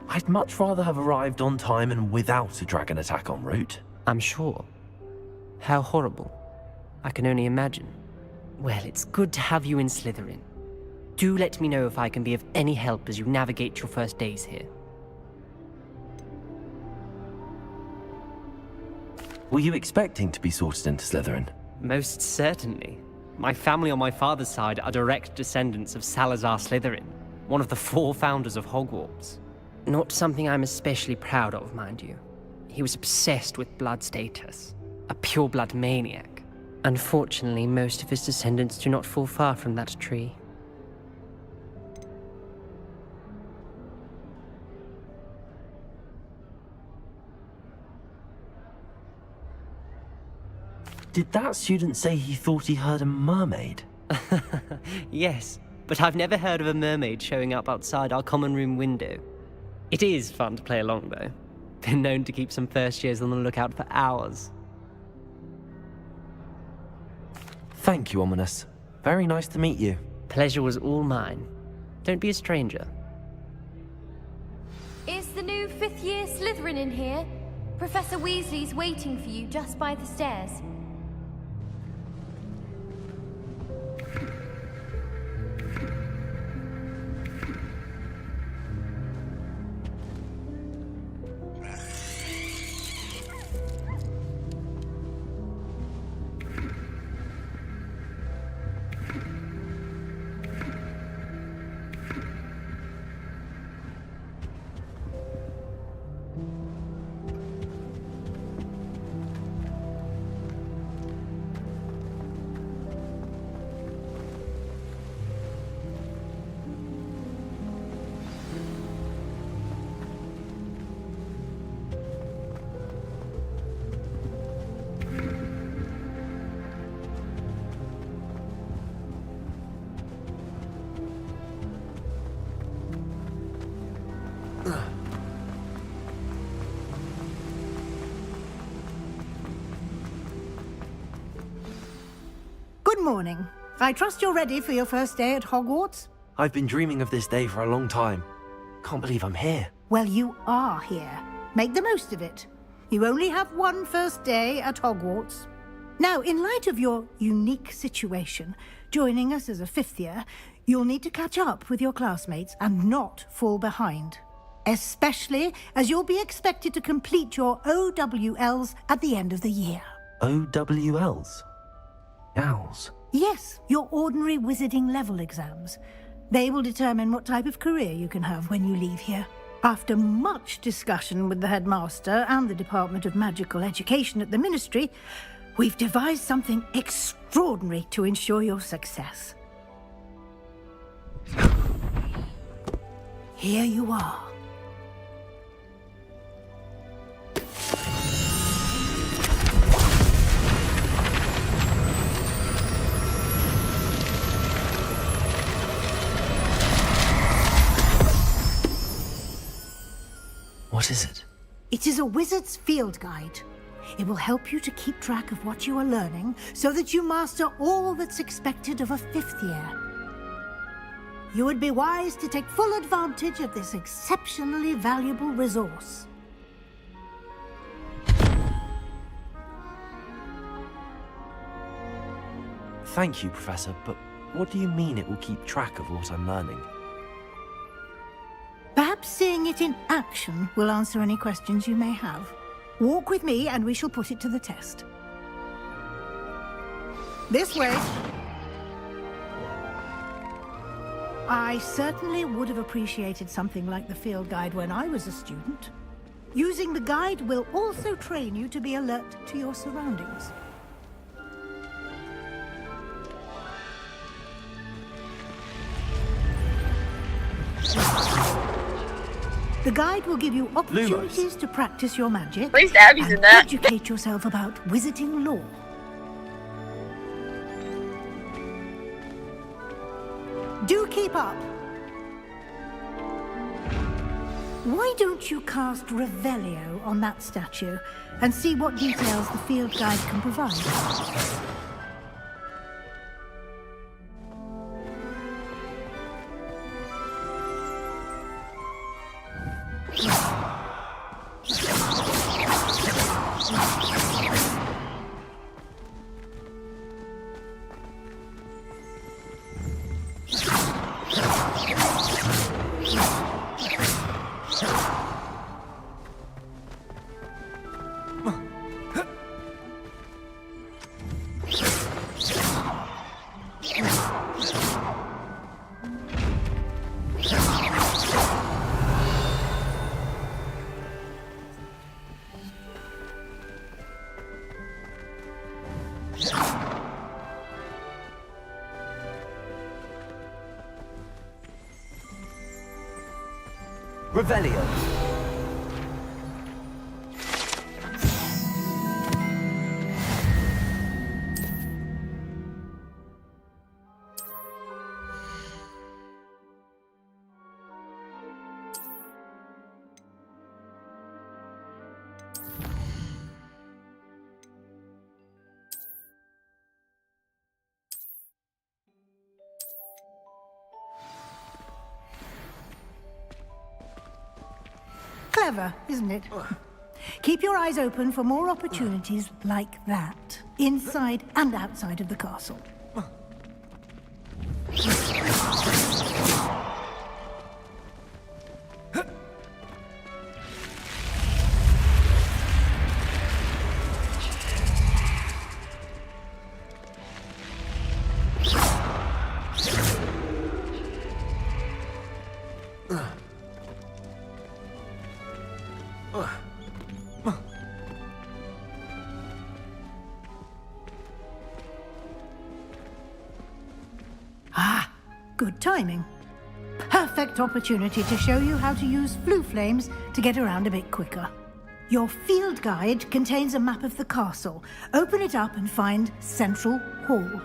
I'd much rather have arrived on time and without a dragon attack en route. I'm sure. How horrible. I can only imagine. Well, it's good to have you in Slytherin. Do let me know if I can be of any help as you navigate your first days here. Were you expecting to be sorted into Slytherin? Most certainly. My family on my father's side are direct descendants of Salazar Slytherin, one of the 4 founders of Hogwarts. Not something I'm especially proud of, mind you. He was obsessed with blood status, a pure-blood maniac. Unfortunately, most of his descendants do not fall far from that tree. Did that student say he thought he heard a mermaid? Yes, but I've never heard of a mermaid showing up outside our common room window. It is fun to play along, though. Been known to keep some first years on the lookout for hours. Thank you, Ominous. Very nice to meet you. Pleasure was all mine. Don't be a stranger. Is the new 5th year Slytherin in here? Professor Weasley's waiting for you just by the stairs. Good morning. I trust you're ready for your first day at Hogwarts? I've been dreaming of this day for a long time. Can't believe I'm here. Well, you are here. Make the most of it. You only have one first day at Hogwarts. Now, in light of your unique situation, joining us as a 5th year, you'll need to catch up with your classmates and not fall behind. Especially as you'll be expected to complete your OWLs at the end of the year. OWLs? Owls? Yes, your ordinary wizarding level exams. They will determine what type of career you can have when you leave here. After much discussion with the headmaster and the Department of Magical Education at the Ministry, we've devised something extraordinary to ensure your success. Here you are. What is it? It is a wizard's field guide. It will help you to keep track of what you are learning so that you master all that's expected of a 5th year. You would be wise to take full advantage of this exceptionally valuable resource. Thank you, Professor, but what do you mean it will keep track of what I'm learning? Perhaps seeing it in action will answer any questions you may have. Walk with me and we shall put it to the test. This way. I certainly would have appreciated something like the field guide when I was a student. Using the guide will also train you to be alert to your surroundings. The guide will give you opportunities to practice your magic and educate yourself about wizarding lore. Do keep up. Why don't you cast Revelio on that statue and see what details the field guide can provide? Revelio. Clever, isn't it? Keep your eyes open for more opportunities like that, inside and outside of the castle. Ah, good timing. Perfect opportunity to show you how to use flue flames to get around a bit quicker. Your field guide contains a map of the castle. Open it up and find Central Hall.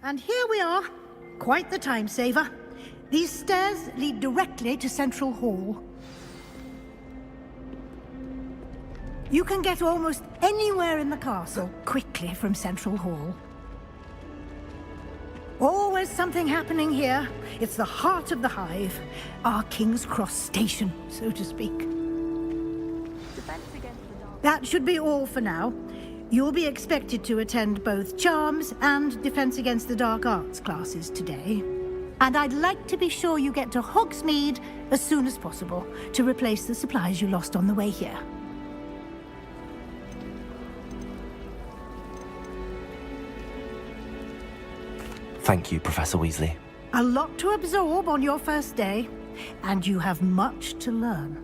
And here we are. Quite the time saver. These stairs lead directly to Central Hall. You can get almost anywhere in the castle quickly from Central Hall. Always something happening here. It's the heart of the hive. Our King's Cross station, so to speak. That should be all for now. You'll be expected to attend both Charms and Defense Against the Dark Arts classes today. And I'd like to be sure you get to Hogsmeade as soon as possible to replace the supplies you lost on the way here. Thank you, Professor Weasley. A lot to absorb on your first day, and you have much to learn.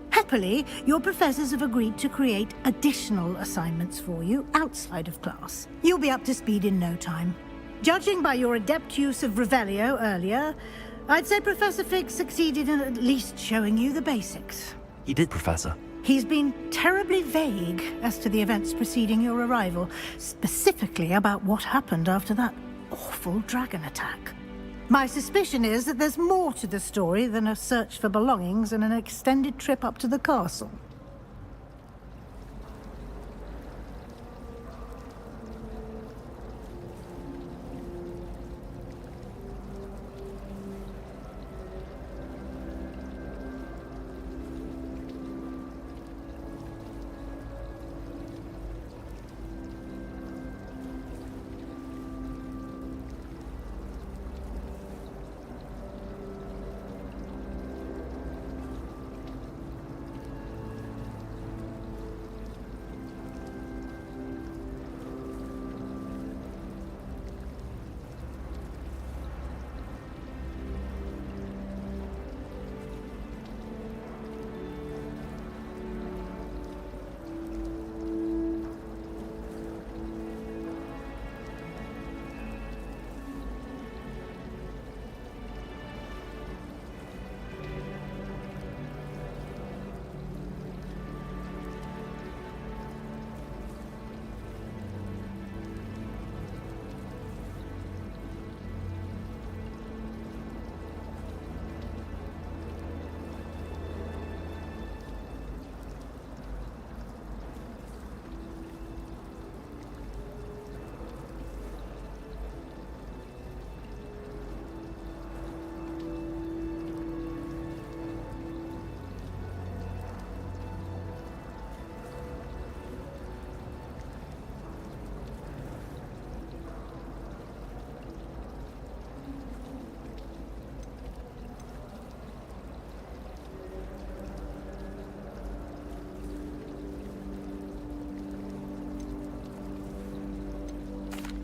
Happily, your professors have agreed to create additional assignments for you outside of class. You'll be up to speed in no time. Judging by your adept use of Revelio earlier, I'd say Professor Fig succeeded in at least showing you the basics. He did, Professor. He's been terribly vague as to the events preceding your arrival, specifically about what happened after that awful dragon attack. My suspicion is that there's more to the story than a search for belongings and an extended trip up to the castle.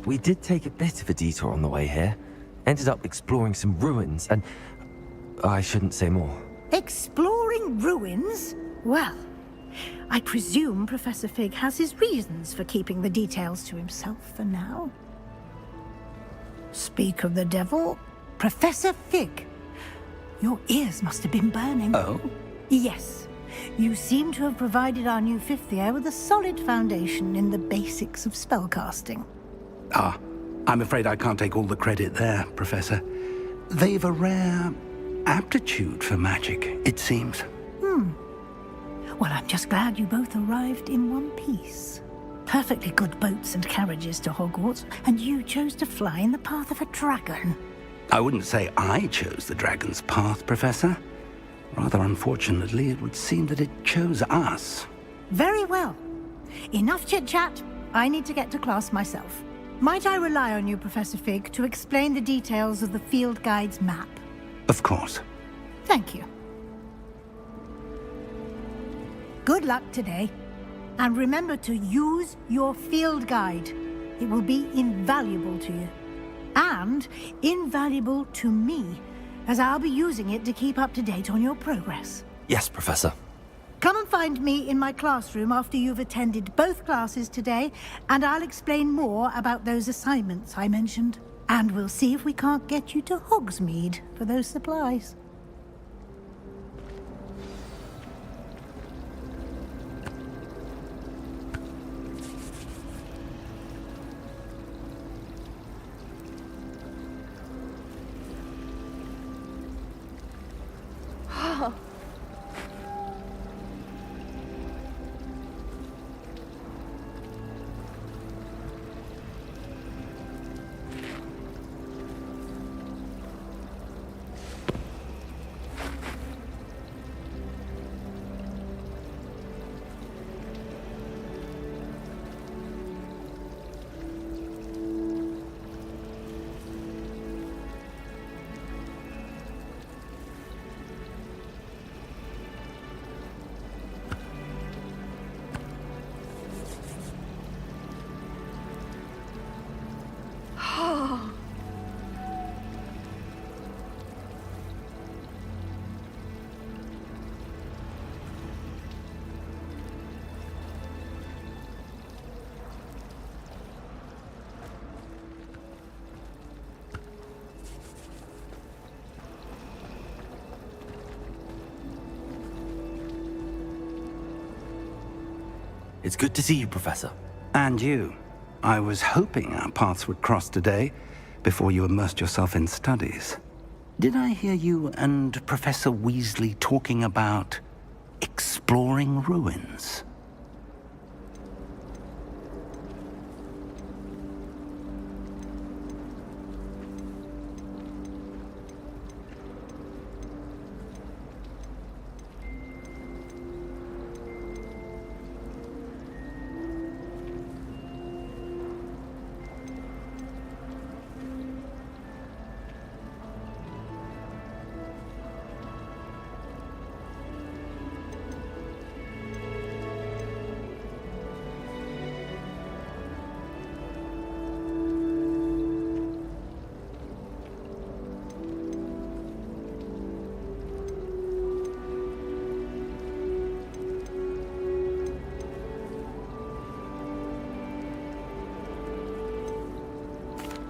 We did take a bit of a detour on the way here. Ended up exploring some ruins and... I shouldn't say more. Exploring ruins? Well, I presume Professor Fig has his reasons for keeping the details to himself for now. Speak of the devil, Professor Fig. Your ears must have been burning. Oh? Yes. You seem to have provided our new fifth year with a solid foundation in the basics of spellcasting. Ah, I'm afraid I can't take all the credit there, Professor. They've a rare aptitude for magic, it seems. Well, I'm just glad you both arrived in one piece. Perfectly good boats and carriages to Hogwarts, and you chose to fly in the path of a dragon. I wouldn't say I chose the dragon's path, Professor. Rather unfortunately, it would seem that it chose us. Very well. Enough chit-chat. I need to get to class myself. Might I rely on you, Professor Fig, to explain the details of the field guide's map? Of course. Thank you. Good luck today. And remember to use your field guide. It will be invaluable to you. And invaluable to me, as I'll be using it to keep up to date on your progress. Yes, Professor. Come and find me in my classroom after you've attended both classes today, and I'll explain more about those assignments I mentioned. And we'll see if we can't get you to Hogsmeade for those supplies. Oh. It's good to see you, Professor. And you. I was hoping our paths would cross today, before you immersed yourself in studies. Did I hear you and Professor Weasley talking about exploring ruins?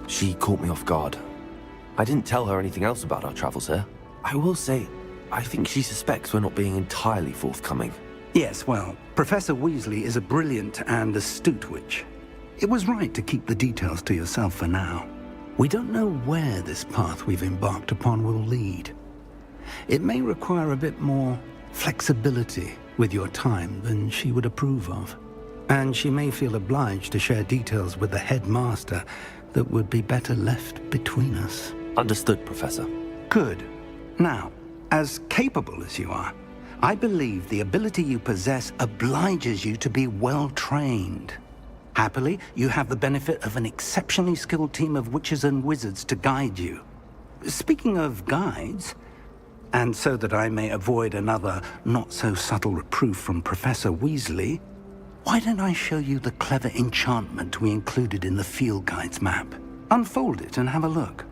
She caught me off guard. I didn't tell her anything else about our travels here. I will say, I think she suspects we're not being entirely forthcoming. Yes, well, Professor Weasley is a brilliant and astute witch. It was right to keep the details to yourself for now. We don't know where this path we've embarked upon will lead. It may require a bit more flexibility with your time than she would approve of. And she may feel obliged to share details with the headmaster that would be better left between us. Understood, Professor. Good. Now, as capable as you are, I believe the ability you possess obliges you to be well-trained. Happily, you have the benefit of an exceptionally skilled team of witches and wizards to guide you. Speaking of guides, and so that I may avoid another not-so-subtle reproof from Professor Weasley, why don't I show you the clever enchantment we included in the field guide's map? Unfold it and have a look.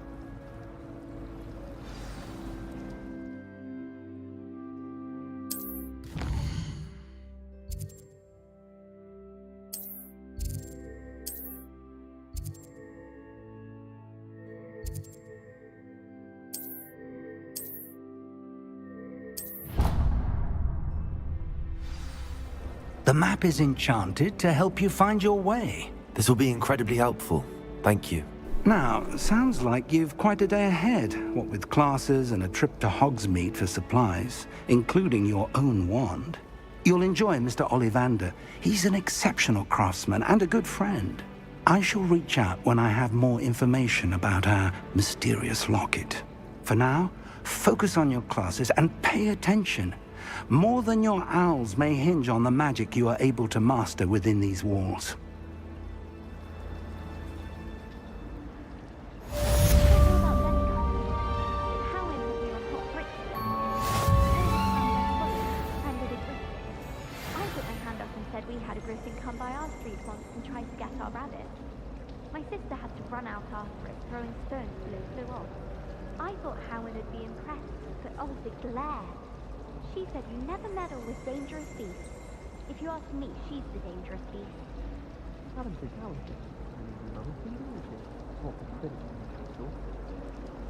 The map is enchanted to help you find your way. This will be incredibly helpful. Thank you. Now, sounds like you've quite a day ahead, what with classes and a trip to Hogsmeade for supplies, including your own wand. You'll enjoy Mr. Ollivander. He's an exceptional craftsman and a good friend. I shall reach out when I have more information about our mysterious locket. For now, focus on your classes and pay attention. More than your owls may hinge on the magic you are able to master within these walls. We had a griffin come by our street once and tried to get our rabbit. My sister had to run out after it, throwing stones till it flew off. I thought Howard would be impressed, but the glare. She said you never meddle with dangerous beasts. If you ask me, she's the dangerous beast.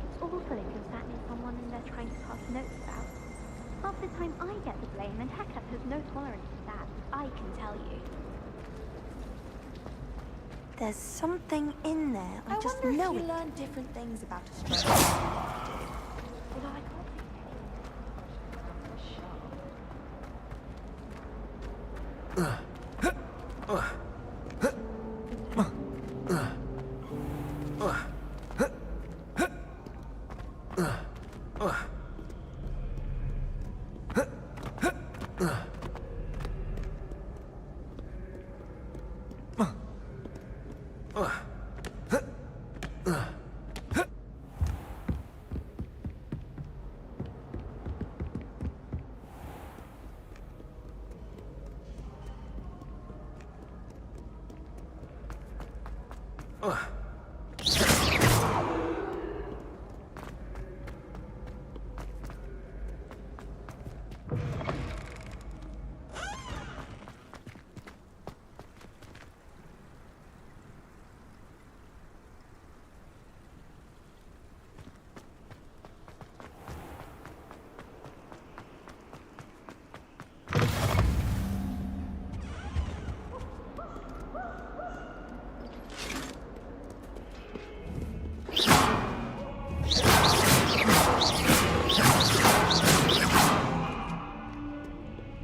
It's awful if you're sat near someone and they're trying to pass notes about. Half the time I get the blame, and Hector has no tolerance for that, I can tell you. There's something in there. I just wonder know if it. you learn different things about astrology. Although I can't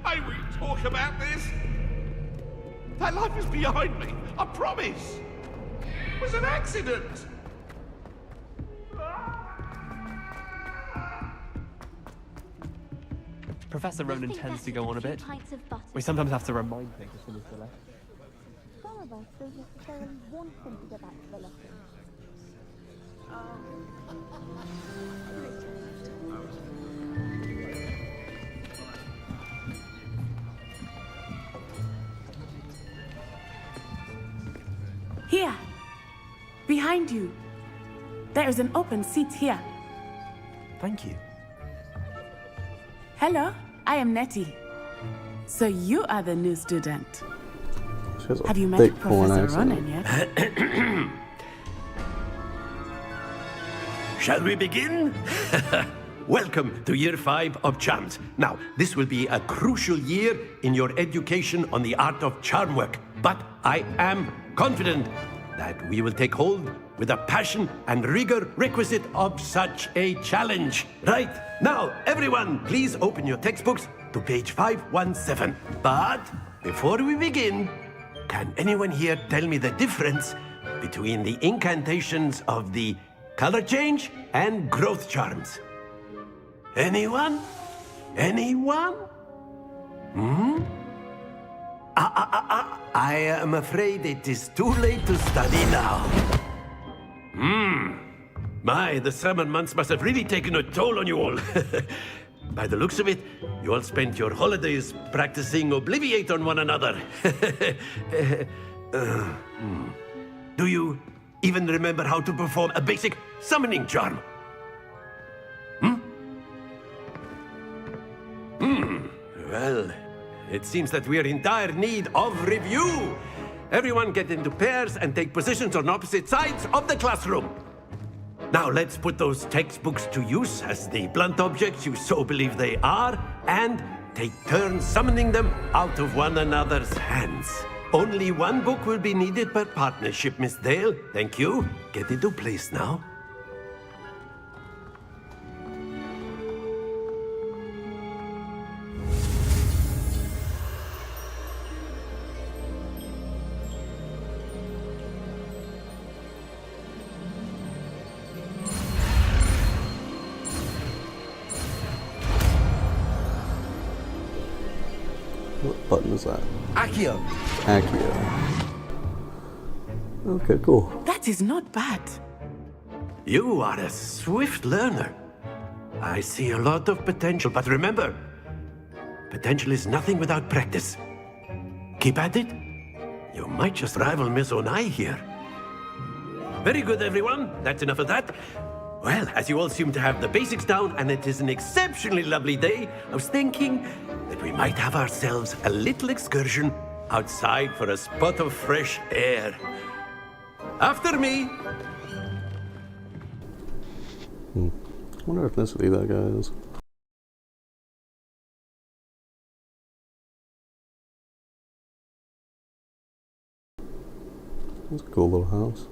May we talk about this? That life is behind me, I promise. It was an accident. Professor Ronan tends to go on a bit. We sometimes have to remind things as soon as they're left. Some of us don't necessarily want him to go back to the lesson. Here, behind you. There is an open seat here. Thank you. Hello, I am Nettie. So you are the new student. Have you met Professor Ronan yet? Shall we begin? Welcome to Year 5 of Charms. Now, this will be a crucial year in your education on the art of charm work. But I am confident that we will take hold with the passion and rigor requisite of such a challenge. Right, now, everyone, please open your textbooks to page 517. But before we begin, can anyone here tell me the difference between the incantations of the color change and growth charms? Anyone? Anyone? I am afraid it is too late to study now. My, the summer months must have really taken a toll on you all. By the looks of it, you all spent your holidays practicing Obliviate on one another. Do you even remember how to perform a basic summoning charm? Well, it seems that we are in dire need of review. Everyone get into pairs and take positions on opposite sides of the classroom. Now let's put those textbooks to use as the blunt objects you so believe they are, and take turns summoning them out of one another's hands. Only one book will be needed per partnership, Miss Dale. Thank you. Get into place now. What button is that? Accio. Accio. Okay, cool. That is not bad. You are a swift learner. I see a lot of potential, but remember, potential is nothing without practice. Keep at it. You might just rival Miss Onai here. Very good, everyone. That's enough of that. Well, as you all seem to have the basics down, and it is an exceptionally lovely day, I was thinking that we might have ourselves a little excursion outside for a spot of fresh air. After me! I wonder what ethnicity that guy is. It's a cool little house.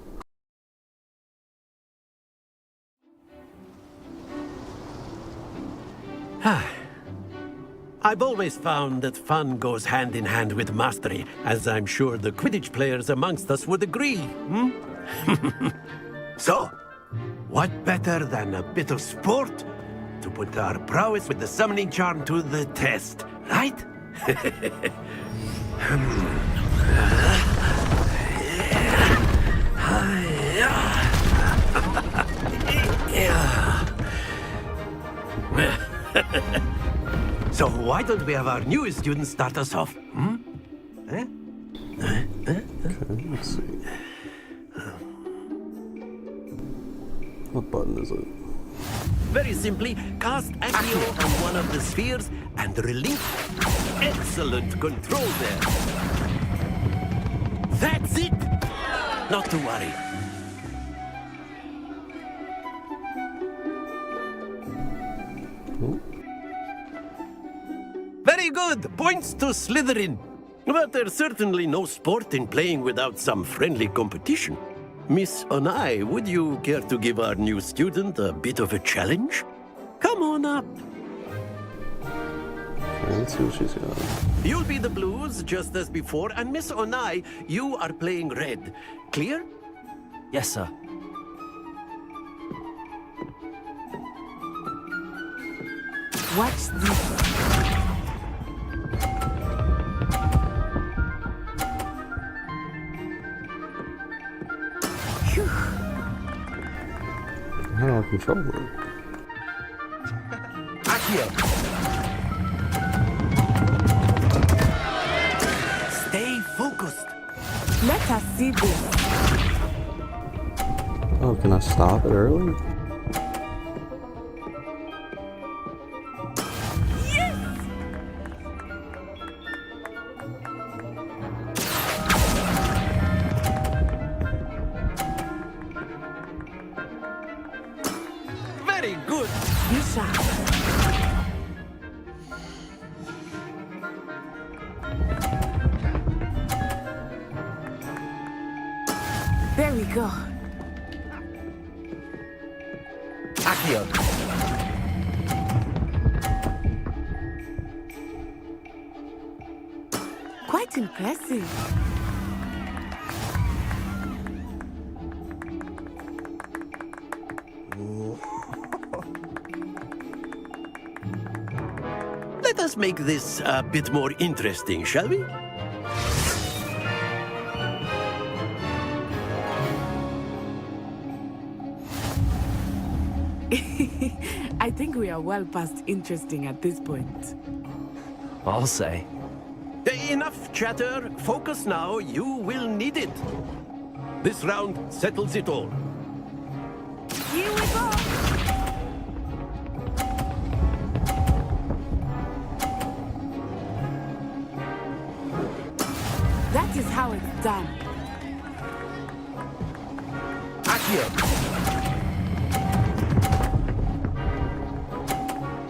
I've always found that fun goes hand in hand with mastery, as I'm sure the Quidditch players amongst us would agree, hmm? So, what better than a bit of sport to put our prowess with the summoning charm to the test, right? So why don't we have our newest student start us off? Hmm? Eh? Okay, let's see. What button is it? Very simply, cast Accio on one of the spheres and release. Excellent control there. That's it! Not to worry. Very good! Points to Slytherin. But there's certainly no sport in playing without some friendly competition. Miss Onai, would you care to give our new student a bit of a challenge? Come on up. Okay, let's see what she's got. You'll be the blues, just as before, and Miss Onai, you are playing red. Clear? Yes, sir. Watch this. How do I control it? Accio. Stay focused. Let us see this. Oh, can I stop it early? Very good. Be sharp. There we go. Accio. Quite impressive. Let us make this a bit more interesting, shall we? I think we are well past interesting at this point. I'll say. Enough chatter. Focus now. You will need it. This round settles it all. Here we go. That is how it's done. Accio.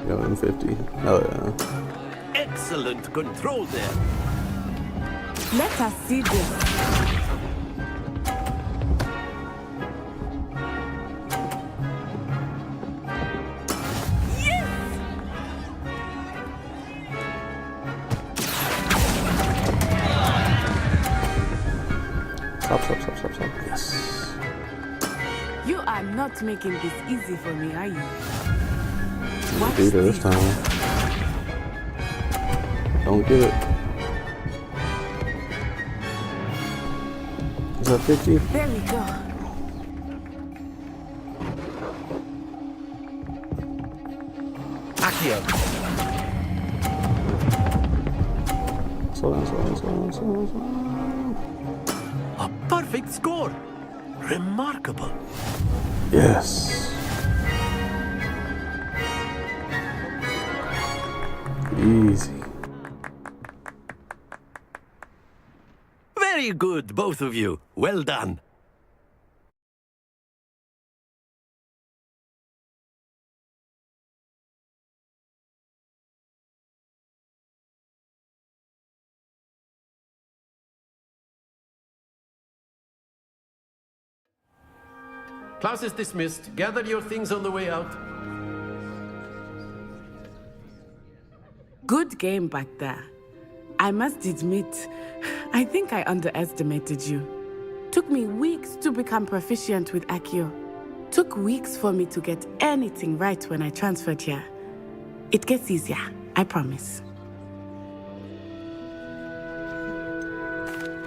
Going 50. Oh yeah. Excellent control there. Let us see this. Stop. Yes. You are not making this easy for me, are you? Watch Beat her this time. Don't get it. Is that 50? There we go. Accio. Slow down. A perfect score. Remarkable. Yes. Easy. Very good, both of you. Well done. Class is dismissed. Gather your things on the way out. Good game back there. I must admit, I think I underestimated you. Took me weeks to become proficient with Accio. Took weeks for me to get anything right when I transferred here. It gets easier, I promise.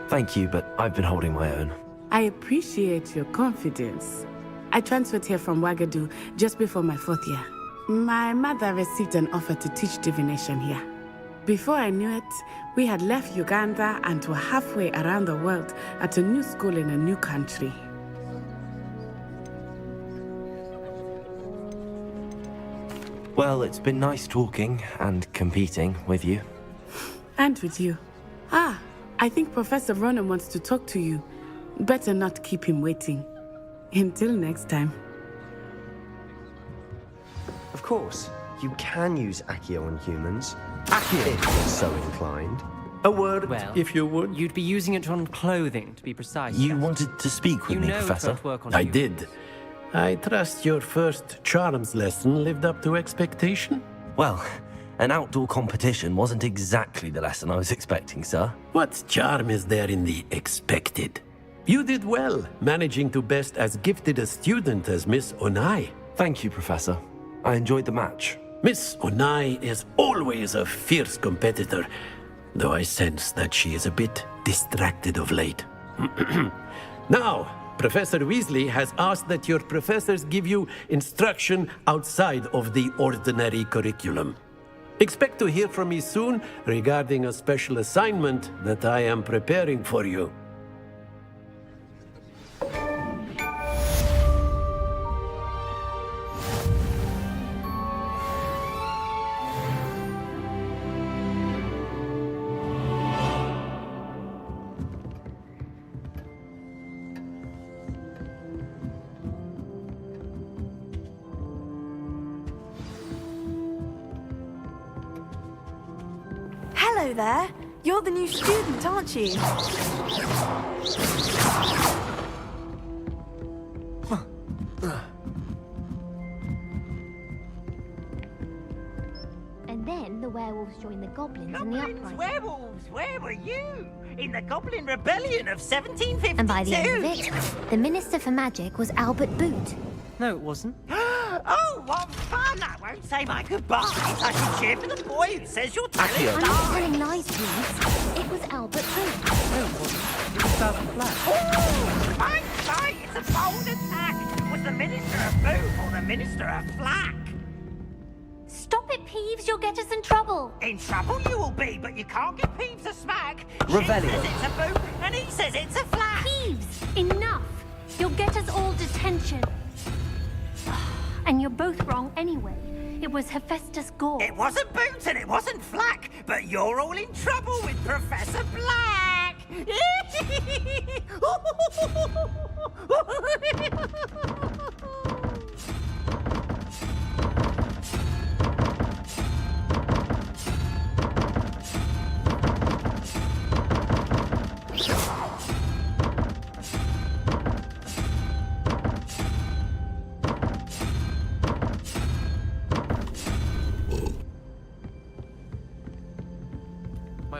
Thank you, but I've been holding my own. I appreciate your confidence. I transferred here from Wagadu just before my 4th year. My mother received an offer to teach divination here. Before I knew it, we had left Uganda and were halfway around the world at a new school in a new country. Well, it's been nice talking and competing with you. And with you. Ah, I think Professor Ronan wants to talk to you. Better not keep him waiting. Until next time. Of course, you can use Accio on humans. Accio, if you're so inclined. A word, Well, if you would. You'd be using it on clothing, to be precise. You wanted to speak with me, Professor? it won't work on I you. did. I trust your first charms lesson lived up to expectation? Well, an outdoor competition wasn't exactly the lesson I was expecting, sir. What charm is there in the expected? You did well, managing to best as gifted a student as Miss Onai. Thank you, Professor. I enjoyed the match. Miss Onai is always a fierce competitor, though I sense that she is a bit distracted of late. Now, Professor Weasley has asked that your professors give you instruction outside of the ordinary curriculum. Expect to hear from me soon regarding a special assignment that I am preparing for you. Hello there. You're the new student, aren't you? And then the werewolves joined the goblins in the uprising. Werewolves, where were you? In the Goblin Rebellion of 1752? And by the end of it, the Minister for Magic was Albert Boot. No, it wasn't. Oh, what fun! I won't say my goodbyes. I can cheer for the boy who says you're telling I'm not telling lies, please. It was Albert Boot. No, it wasn't. It was Falcon Flash. Oh, fight! It's a bold attack! Was the Minister of Boot or the Minister of Flack? Stop it, Peeves. You'll get us in trouble. In trouble you will be, but you can't give Peeves a smack. Rebellion. She says it's a boot, and he says it's a flack. Peeves, enough. You'll get us all detention. And you're both wrong anyway. It was Hephaestus Gore. It wasn't Boot and it wasn't Flack, but you're all in trouble with Professor Black.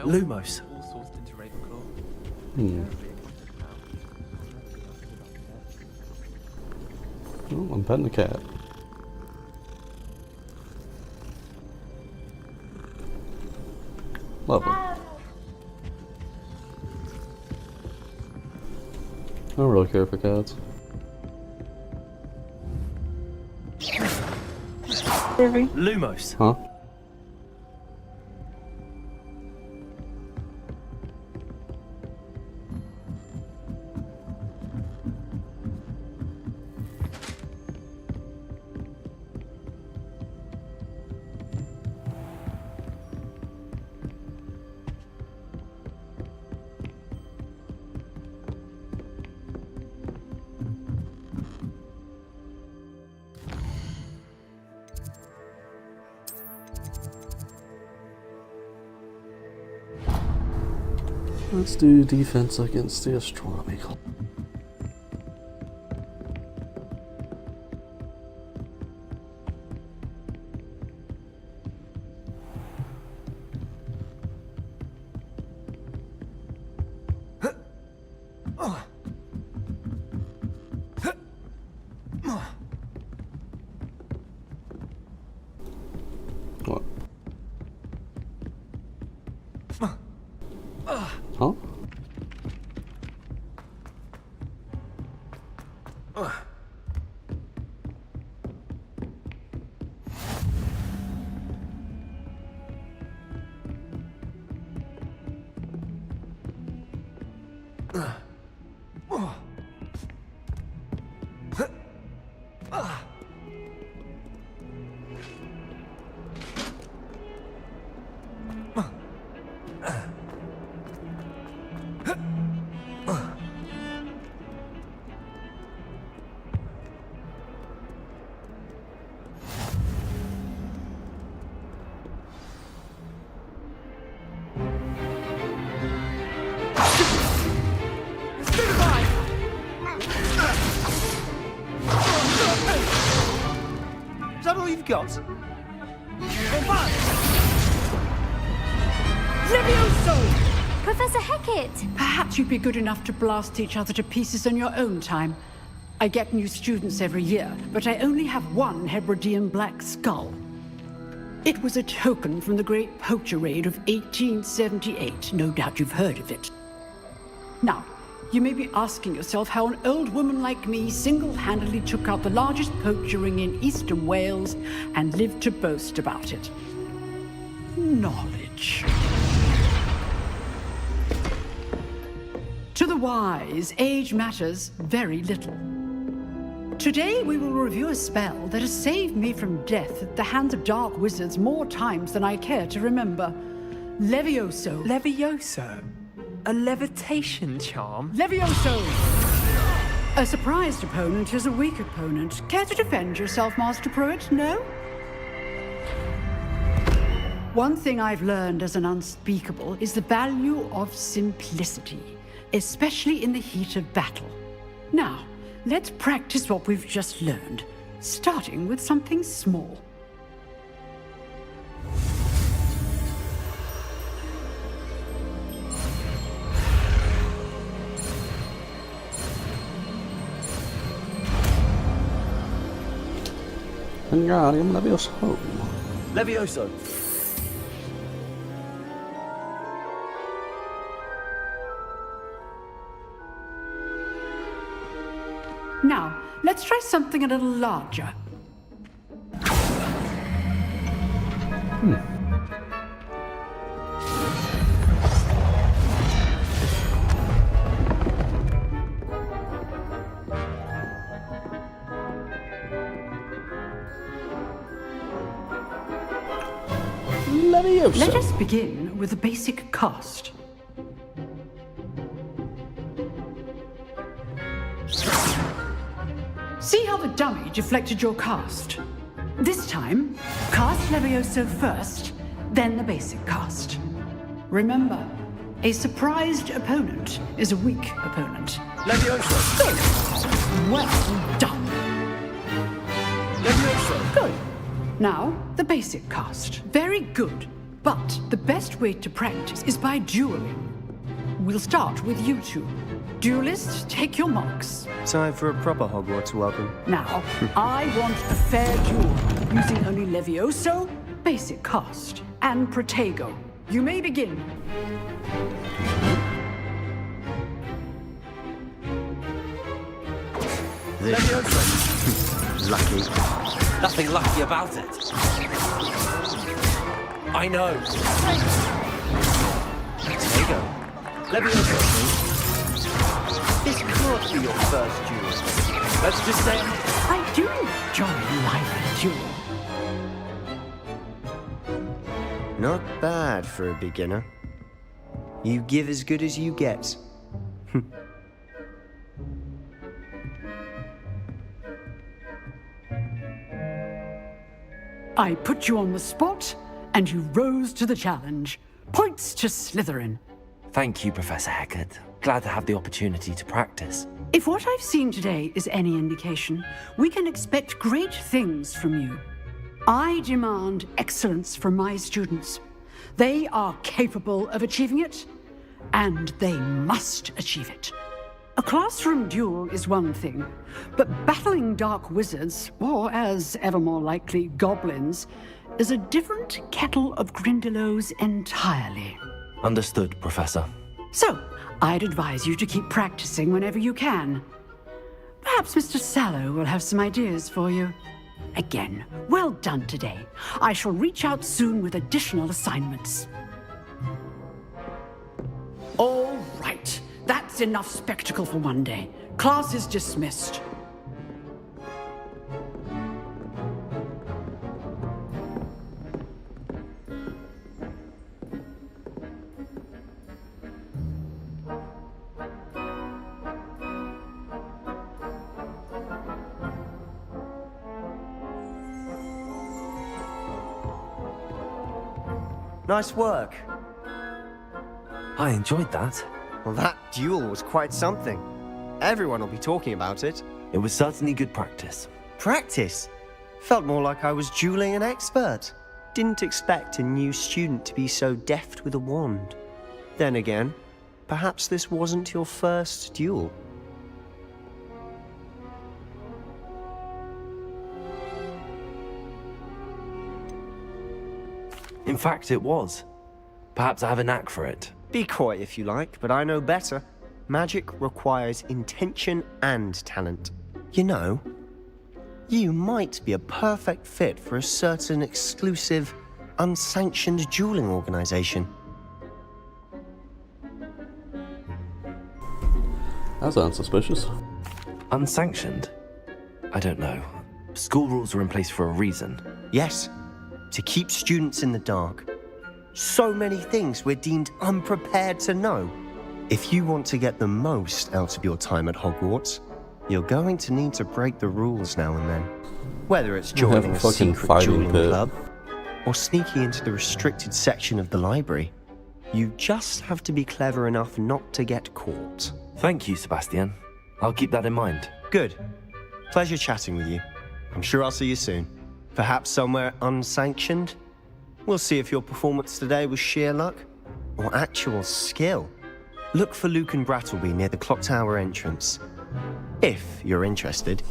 Lumos. Oh, I'm petting the cat. Lovely. I don't really care for cats. Lumos. Huh? Let's do defense against the astronomy club. Huh? Is that all you've got? Levioso! Professor Hecat! Perhaps you'd be good enough to blast each other to pieces on your own time. I get new students every year, but I only have one Hebridean black skull. It was a token from the Great Poacher Raid of 1878. No doubt you've heard of it. Now, you may be asking yourself how an old woman like me single-handedly took out the largest poacher ring in eastern Wales and lived to boast about it. Knowledge. To the wise, age matters very little. Today we will review a spell that has saved me from death at the hands of dark wizards more times than I care to remember. Levioso. Levioso? A levitation charm? Levioso! A surprised opponent is a weak opponent. Care to defend yourself, Master Pruitt? No? One thing I've learned as an unspeakable is the value of simplicity, especially in the heat of battle. Now, let's practice what we've just learned, starting with something small. Wingardium Levioso. Levioso. Now, let's try something a little larger. Levioso. Let us begin with the basic cast. See how the dummy deflected your cast? This time, cast Levioso first, then the basic cast. Remember, a surprised opponent is a weak opponent. Levioso. Good. Well done. Levioso. Good. Now, the basic cast. Very good. But the best way to practice is by dueling. We'll start with you two. Duelists, take your marks. Time for a proper Hogwarts welcome. Now, I want a fair duel, using only Levioso, basic cast, and Protego. You may begin. Lucky. Nothing lucky about it. I know. Protego. Levioso. This can't be your first duel. Let's just say I do enjoy life duel. Not bad for a beginner. You give as good as you get. I put you on the spot, and you rose to the challenge. Points to Slytherin. Thank you, Professor Hecat. Glad to have the opportunity to practice. If what I've seen today is any indication, we can expect great things from you. I demand excellence from my students. They are capable of achieving it, and they must achieve it. A classroom duel is one thing, but battling dark wizards, or as ever more likely, goblins, is a different kettle of Grindylows entirely. Understood, Professor. So, I'd advise you to keep practicing whenever you can. Perhaps Mr. Sallow will have some ideas for you. Again, well done today. I shall reach out soon with additional assignments. All right. That's enough spectacle for one day. Class is dismissed. Nice work. I enjoyed that. Well, that duel was quite something. Everyone will be talking about it. It was certainly good practice. Practice? Felt more like I was dueling an expert. Didn't expect a new student to be so deft with a wand. Then again, perhaps this wasn't your first duel. In fact, it was. Perhaps I have a knack for it. Be coy if you like, but I know better. Magic requires intention and talent. You know, you might be a perfect fit for a certain exclusive, unsanctioned dueling organization. That sounds suspicious. Unsanctioned? I don't know. School rules are in place for a reason. Yes, to keep students in the dark. So many things we're deemed unprepared to know. If you want to get the most out of your time at Hogwarts, you're going to need to break the rules now and then. Whether it's joining a secret dueling club, or sneaking into the restricted section of the library, you just have to be clever enough not to get caught. Thank you, Sebastian. I'll keep that in mind. Good. Pleasure chatting with you. I'm sure I'll see you soon. Perhaps somewhere unsanctioned? We'll see if your performance today was sheer luck or actual skill. Look for Luke and Brattleby near the clock tower entrance, if you're interested.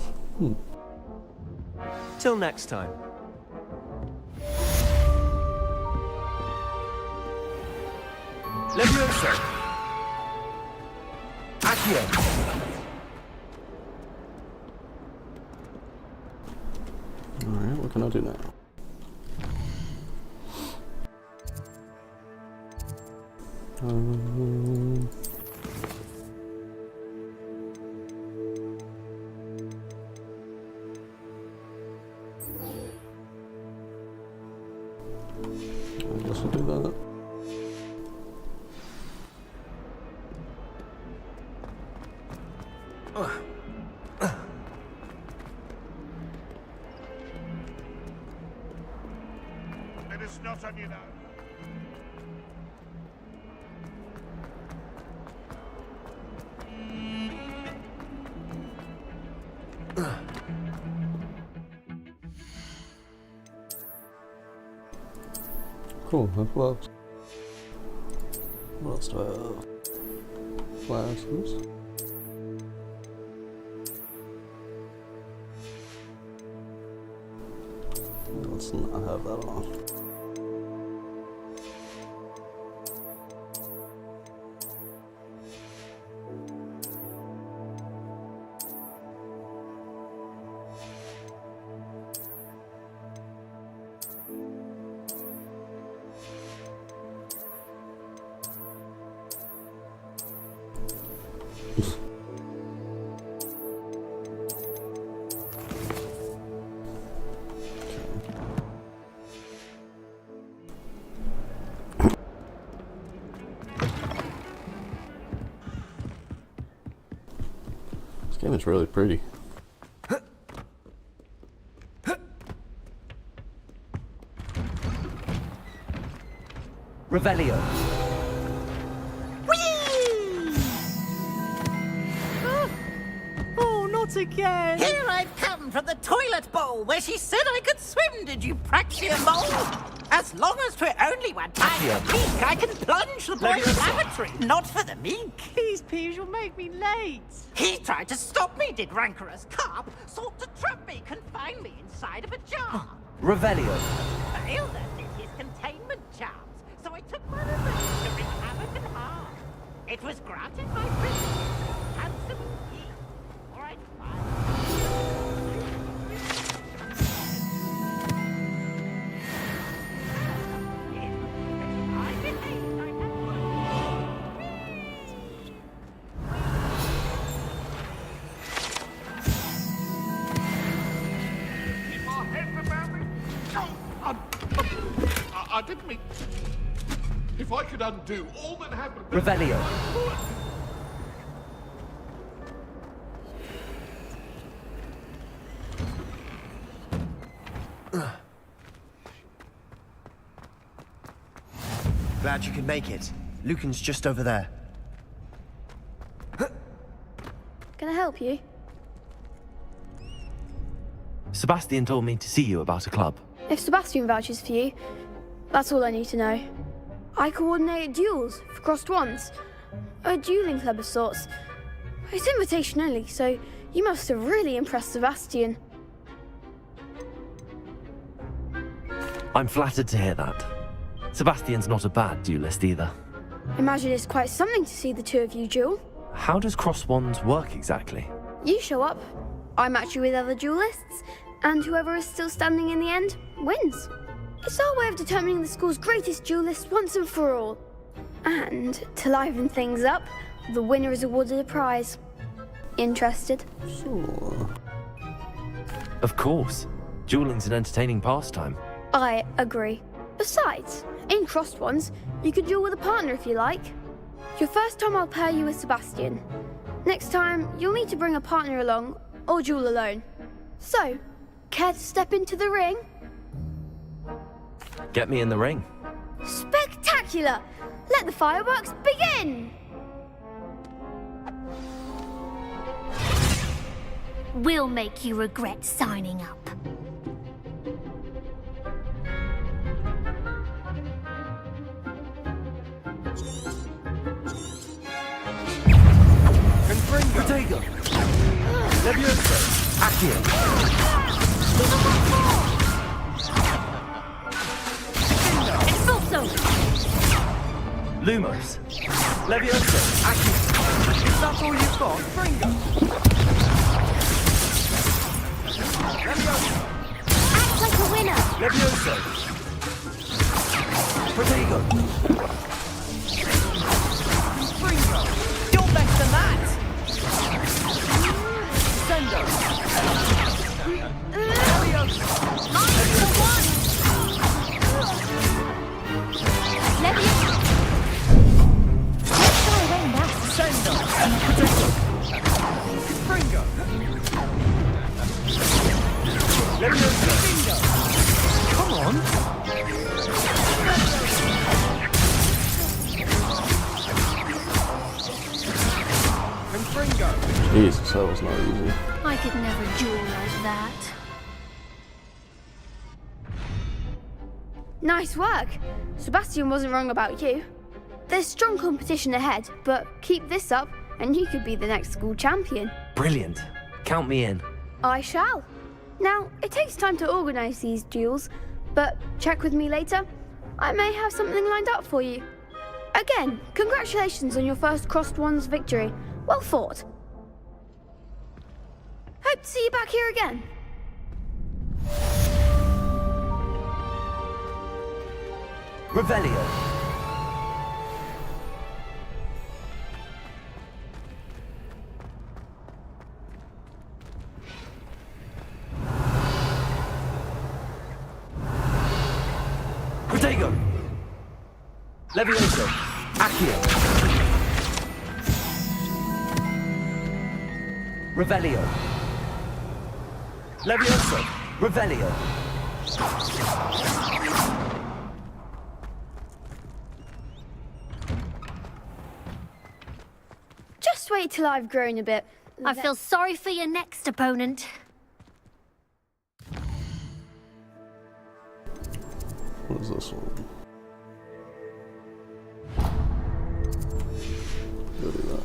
Till next time. Leviosa! Accio! Alright, what can I do now? I guess I'll do that. It is not on you now. Cool, that works. What else do I have? Glasses. Let's not have that on. This game is really pretty. Revelio. Oh, not again! Here I've come from the toilet bowl where she said I could swim, did you praxian mole? As long as for only one time a week, I can plunge the boy's lavatory, not for the meek. Please, Peeves, you'll make me late. He tried to stop me, did rancorous carp, sought to trap me, confine me inside of a jar. Revelio. Failed at his containment charms, so I took my revenge to wreak havoc It was granted by privilege. Handsome ye. All right, I didn't mean... If I could undo all that happened... Revelio. Glad you could make it. Lucan's just over there. Can I help you? Sebastian told me to see you about a club. If Sebastian vouches for you, that's all I need to know. I coordinate duels for crossed ones. A dueling club of sorts. It's invitation only, so you must have really impressed Sebastian. I'm flattered to hear that. Sebastian's not a bad duelist either. Imagine it's quite something to see the two of you duel. How does cross wands work exactly? You show up, I match you with other duelists, and whoever is still standing in the end wins. It's our way of determining the school's greatest duelist once and for all. And to liven things up, the winner is awarded a prize. Interested? Sure. Of course. Dueling's an entertaining pastime. I agree. Besides, in crossed ones, you could duel with a partner if you like. Your first time I'll pair you with Sebastian. Next time, you'll need to bring a partner along, or duel alone. So, care to step into the ring? Get me in the ring. Spectacular! Let the fireworks begin! We'll make you regret signing up. Protego! Levioso! Accio! Expulso! Lumos! Levioso! Accio! Is that all you've got? Fringo! Levioso! Act like a winner! Levioso! Protego! Fringo! You're less than that! Sendo! Levioso! Mine for one! Levioso! Let's go away now. Sendo! Protego! Fringo! Levioso! Bingo! Come on! Fringo! Jesus, that was not easy. I could never duel like that. Nice work! Sebastian wasn't wrong about you. There's strong competition ahead, but keep this up and you could be the next school champion. Brilliant. Count me in. I shall. Now, it takes time to organise these duels, but check with me later. I may have something lined up for you. Again, congratulations on your first crossed ones victory. Well fought. Hope to see you back here again. Revelio! Protego! Levioso! Accio! Revelio! Levioso! Revelio! Just wait till I've grown a bit. I feel sorry for your next opponent. What is this one? Go do that.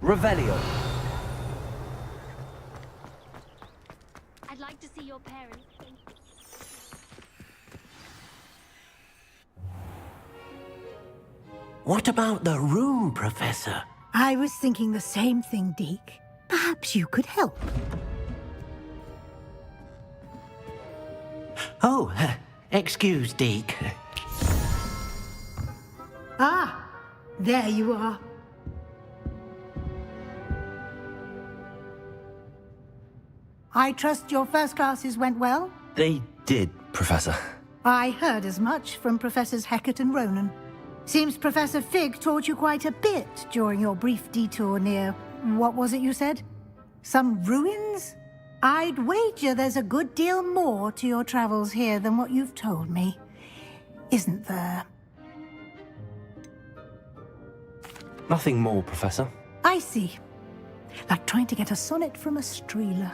Revelio. I'd like to see your parents. What about the room, Professor? I was thinking the same thing, Deke. Perhaps you could help. Oh, excuse, Deke. Ah, there you are. I trust your first classes went well? They did, Professor. I heard as much from Professors Hecat and Ronan. Seems Professor Fig taught you quite a bit during your brief detour near... what was it you said? Some ruins? I'd wager there's a good deal more to your travels here than what you've told me. Isn't there? Nothing more, Professor. I see. Like trying to get a sonnet from a streeler.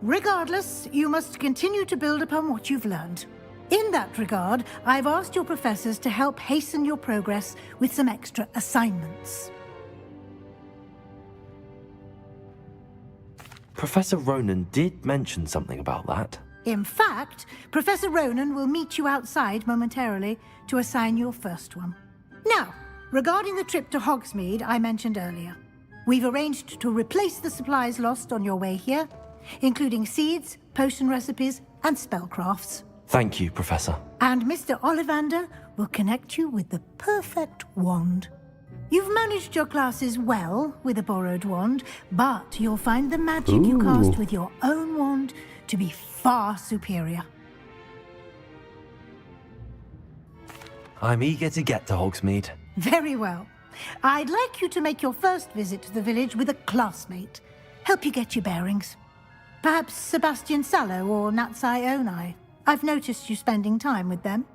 Regardless, you must continue to build upon what you've learned. In that regard, I've asked your professors to help hasten your progress with some extra assignments. Professor Ronan did mention something about that. In fact, Professor Ronan will meet you outside momentarily to assign your first one. Now, regarding the trip to Hogsmeade I mentioned earlier, we've arranged to replace the supplies lost on your way here, including seeds, potion recipes, and spellcrafts. Thank you, Professor. And Mr. Ollivander will connect you with the perfect wand. You've managed your classes well with a borrowed wand, but you'll find the magic you cast with your own wand to be far superior. I'm eager to get to Hogsmeade. Very well. I'd like you to make your first visit to the village with a classmate. Help you get your bearings. Perhaps Sebastian Sallow or Natsai Onai. I've noticed you spending time with them.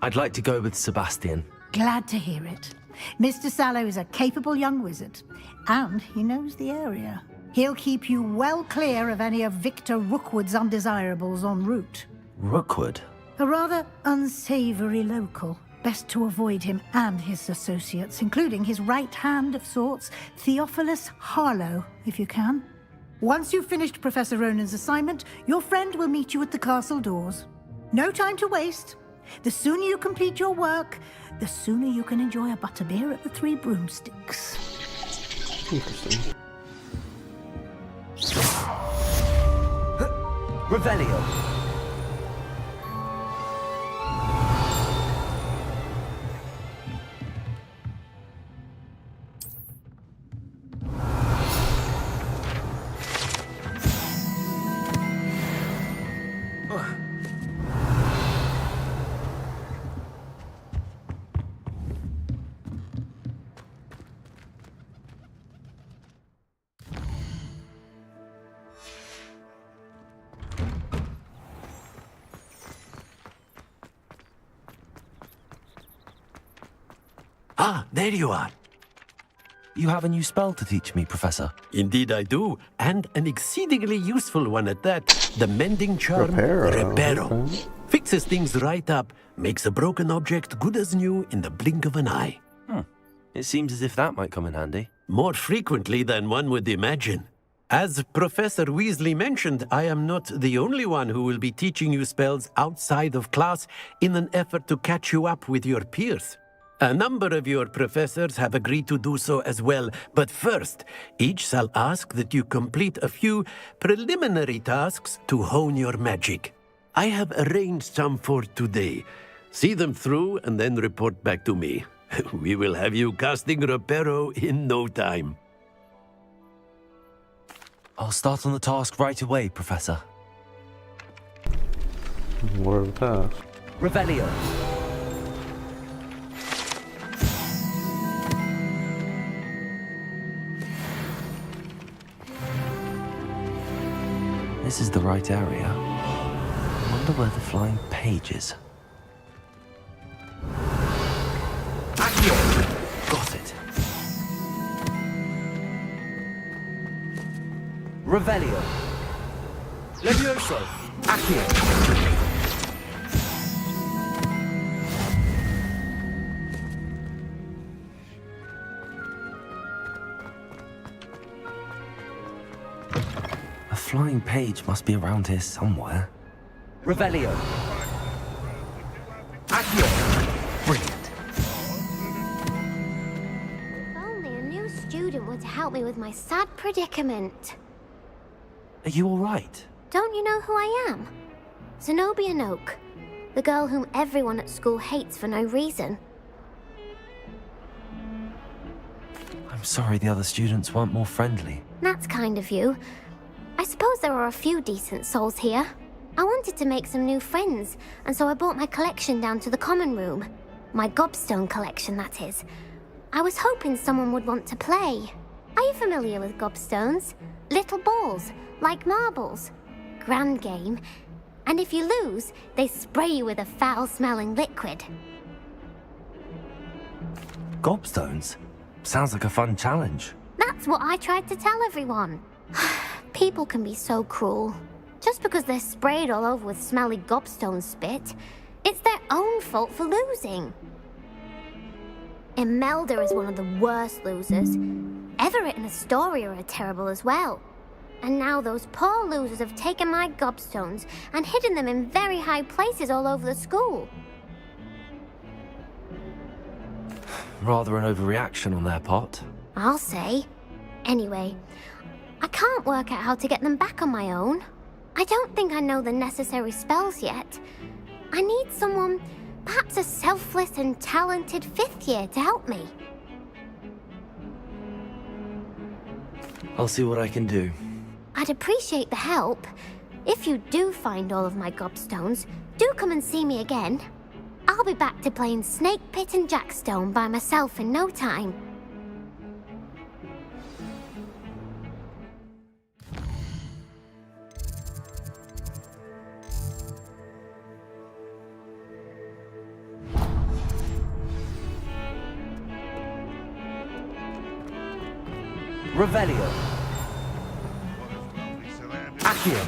I'd like to go with Sebastian. Glad to hear it. Mr. Sallow is a capable young wizard, and he knows the area. He'll keep you well clear of any of Victor Rookwood's undesirables en route. Rookwood? A rather unsavory local. Best to avoid him and his associates, including his right hand of sorts, Theophilus Harlow, if you can. Once you've finished Professor Ronan's assignment, your friend will meet you at the castle doors. No time to waste. The sooner you complete your work, the sooner you can enjoy a butterbeer at the Three Broomsticks. Interesting. Revelio. Ah, there you are. You have a new spell to teach me, Professor. Indeed I do, and an exceedingly useful one at that. The mending charm, Reparo. Okay. Fixes things right up, makes a broken object good as new in the blink of an eye. It seems as if that might come in handy. More frequently than one would imagine. As Professor Weasley mentioned, I am not the only one who will be teaching you spells outside of class in an effort to catch you up with your peers. A number of your professors have agreed to do so as well, but first, each shall ask that you complete a few preliminary tasks to hone your magic. I have arranged some for today. See them through and then report back to me. We will have you casting Reparo in no time. I'll start on the task right away, Professor. What are the tasks? Revelio. This is the right area. I wonder where the flying page is. Got it. Revelio. Levioso. Accio. A flying page must be around here somewhere. Revelio. Accio. Brilliant. If only a new student would help me with my sad predicament. Are you all right? Don't you know who I am? Zenobia Noak, the girl whom everyone at school hates for no reason. I'm sorry the other students weren't more friendly. That's kind of you. I suppose there are a few decent souls here. I wanted to make some new friends, and so I brought my collection down to the common room. My gobstone collection, that is. I was hoping someone would want to play. Are you familiar with gobstones? Little balls, like marbles. Grand game. And if you lose, they spray you with a foul-smelling liquid. Gobstones? Sounds like a fun challenge. That's what I tried to tell everyone. People can be so cruel. Just because they're sprayed all over with smelly gobstone spit, it's their own fault for losing. Imelda is one of the worst losers. Everett and Astoria are terrible as well. And now those poor losers have taken my gobstones and hidden them in very high places all over the school. Rather an overreaction on their part. I'll say. Anyway, I can't work out how to get them back on my own. I don't think I know the necessary spells yet. I need someone, perhaps a selfless and talented 5th year to help me. I'll see what I can do. I'd appreciate the help. If you do find all of my gobstones, do come and see me again. I'll be back to playing Snake Pit and Jackstone by myself in no time. Revelio. Accio.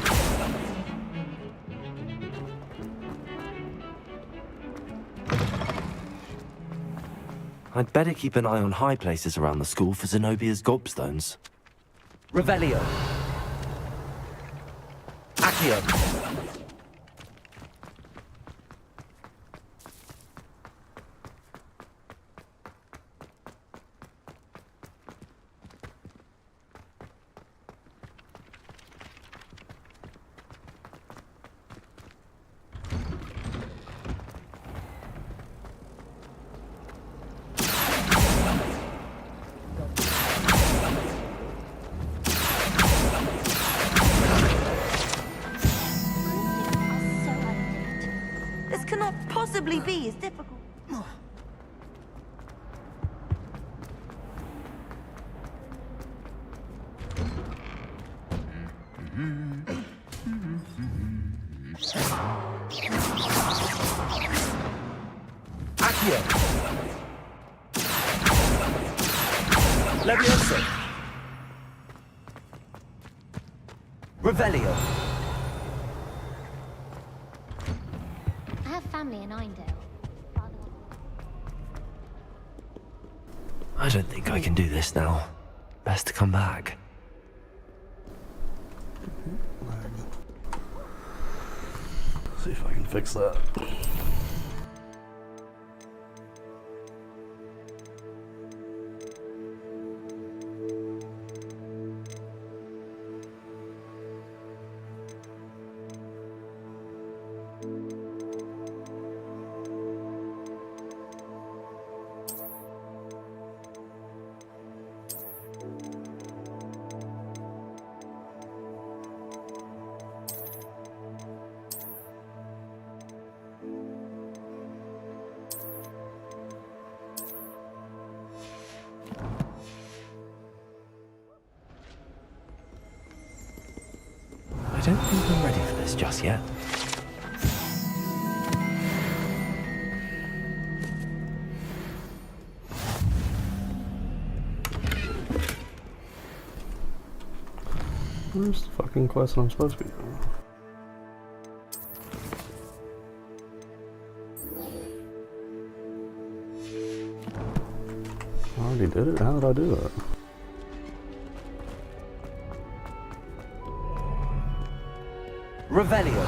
I'd better keep an eye on high places around the school for Zenobia's gobstones. Revelio. Accio. This cannot possibly be as difficult. Accio. Levioso. Revelio. I have family in Eindale. I don't think I can do this now. Best to come back. See if I can fix that. don't think I'm ready for this just yet. Where's the fucking quest I'm supposed to be doing? I already did it? How did I do that? Revelio.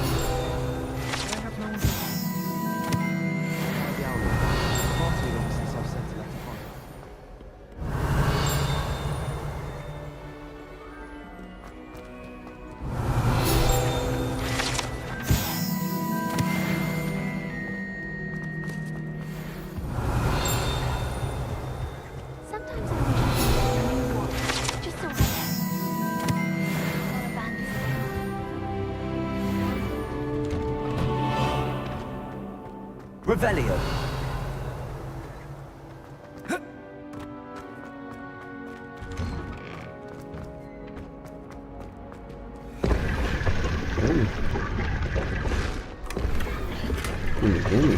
Revelio. Gimme.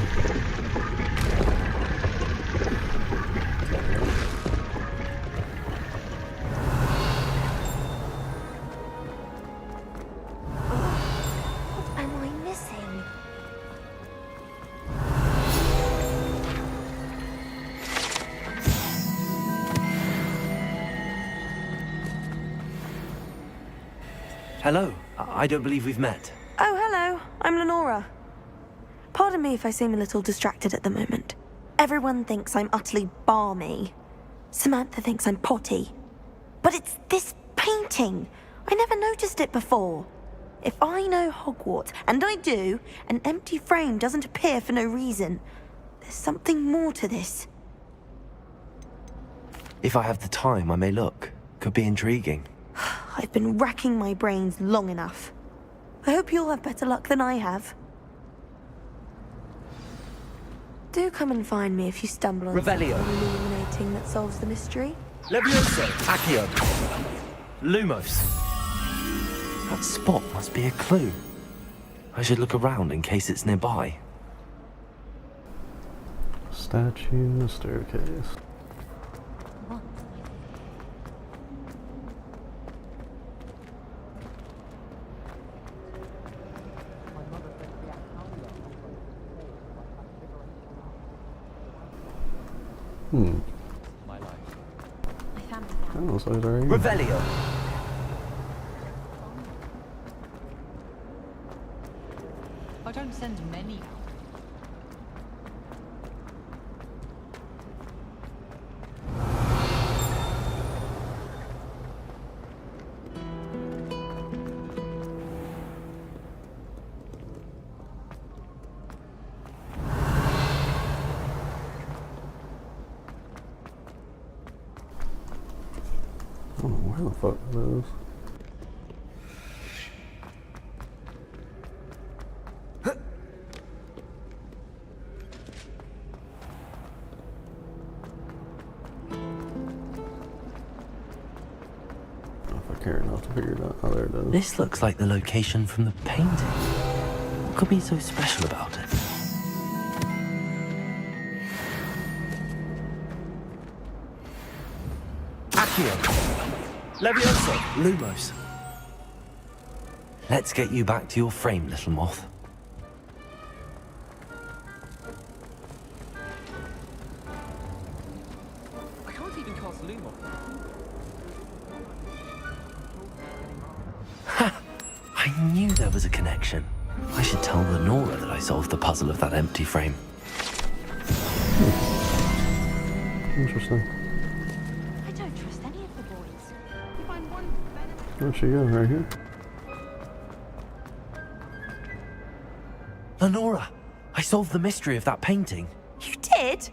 What am I missing? Hello. I don't believe we've met. Oh, hello. I'm Lenora. Pardon me if I seem a little distracted at the moment. Everyone thinks I'm utterly balmy. Samantha thinks I'm potty. But it's this painting. I never noticed it before. If I know Hogwarts, and I do, an empty frame doesn't appear for no reason. There's something more to this. If I have the time, I may look. Could be intriguing. I've been racking my brains long enough. I hope you'll have better luck than I have. Do come and find me if you stumble on Revelio. something illuminating that solves the mystery. Levioso. Accio. Lumos. That spot must be a clue. I should look around in case it's nearby. Statue in the staircase. My life. Oh, so it's already. Revelio. I don't send many out. I don't know where the fuck it is. If I care enough to figure it out. Oh, there it is. This looks like the location from the painting. What could be so special about it? Accio. Levioso. Lumos. Let's get you back to your frame, little moth. I can't even cast Lumos. Ha! I knew there was a connection. I should tell Lenora that I solved the puzzle of that empty frame. Interesting. I don't trust any of the boys. Find one Where'd she go? Right here? Lenora! I solved the mystery of that painting. You did?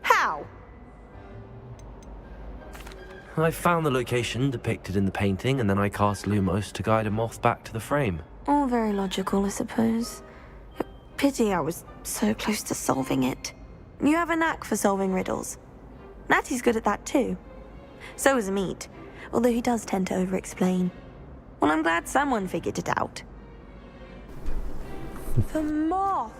How? I found the location depicted in the painting, and then I cast Lumos to guide a moth back to the frame. All very logical, I suppose. Pity I was so close to solving it. You have a knack for solving riddles. Natty's good at that too. So is Amit, although he does tend to over-explain. Well, I'm glad someone figured it out. The moth!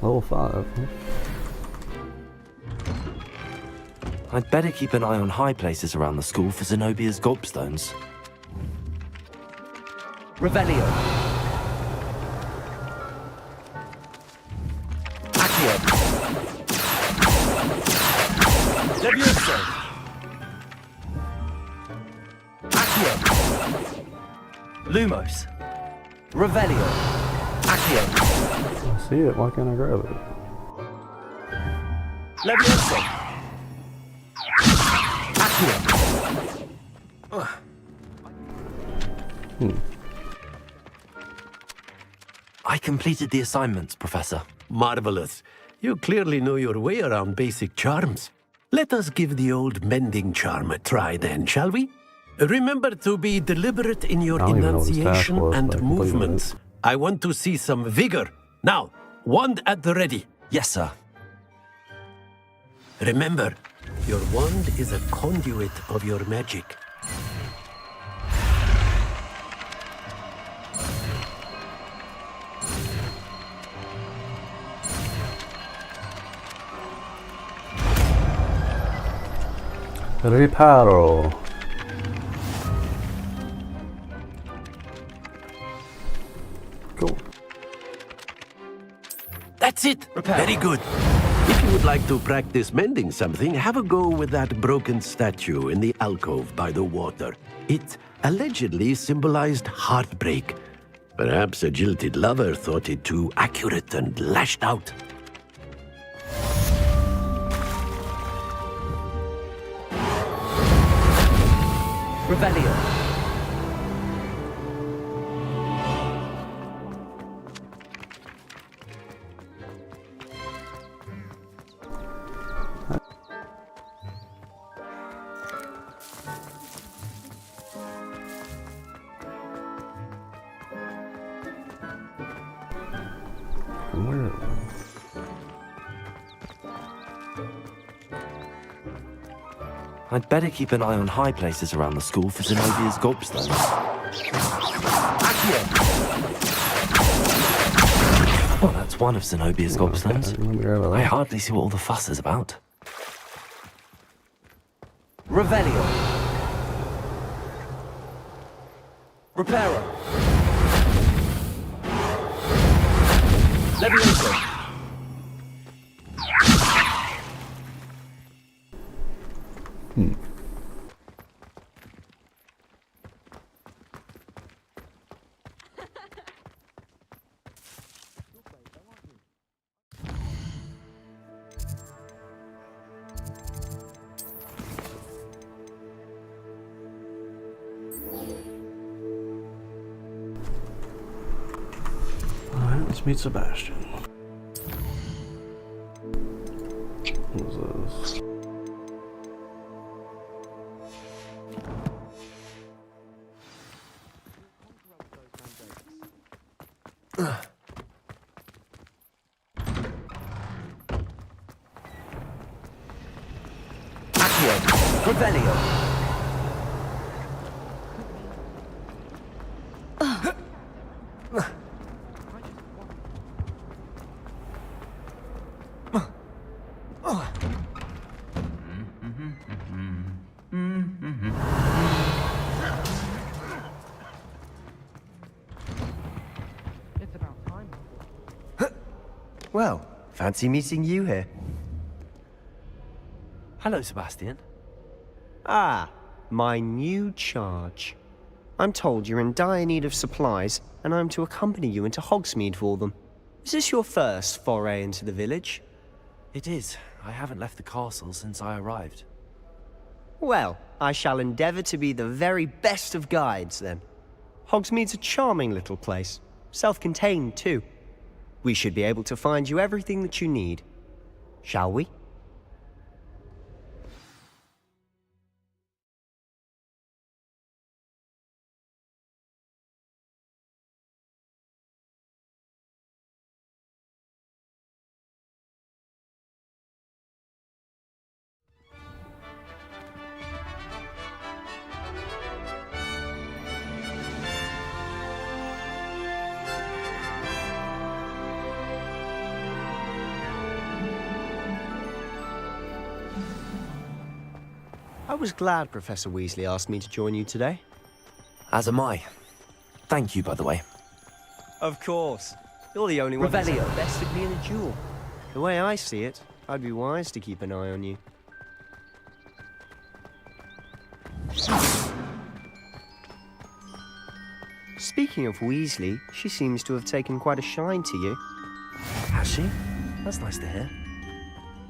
Level 5. I'd better keep an eye on high places around the school for Zenobia's gobstones. Revelio. Accio. Levioso. Accio. Lumos. Revelio. Accio. I see it, why can't I grab it? Levioso. I completed the assignments, Professor. Marvelous. You clearly know your way around basic charms. Let us give the old mending charm a try then, shall we? Remember to be deliberate in your enunciation and movements. I want to see some vigor. Now, wand at the ready. Yes, sir. Remember, your wand is a conduit of your magic. Reparo. Cool. That's it. Very good. If you would like to practice mending something, have a go with that broken statue in the alcove by the water. It allegedly symbolized heartbreak. Perhaps a jilted lover thought it too accurate and lashed out. Revelio. Where? I'd better keep an eye on high places around the school for Zenobia's gobstones. Well, that's one of Zenobia's gobstones. I hardly see what all the fuss is about. Revelio. Reparo. Levioso. Alright, let's meet Sebastian. What is this? Revelio. Well, fancy meeting you here. Hello, Sebastian. Ah, my new charge. I'm told you're in dire need of supplies, and I'm to accompany you into Hogsmeade for them. Is this your first foray into the village? It is. I haven't left the castle since I arrived. Well, I shall endeavour to be the very best of guides, then. Hogsmeade's a charming little place. Self-contained, too. We should be able to find you everything that you need. Shall we? was glad Professor Weasley asked me to join you today. As am I. Thank you, by the way. Of course. You're the only one Revelio. who's bested me in a duel. The way I see it, I'd be wise to keep an eye on you. Speaking of Weasley, she seems to have taken quite a shine to you. Has she? That's nice to hear.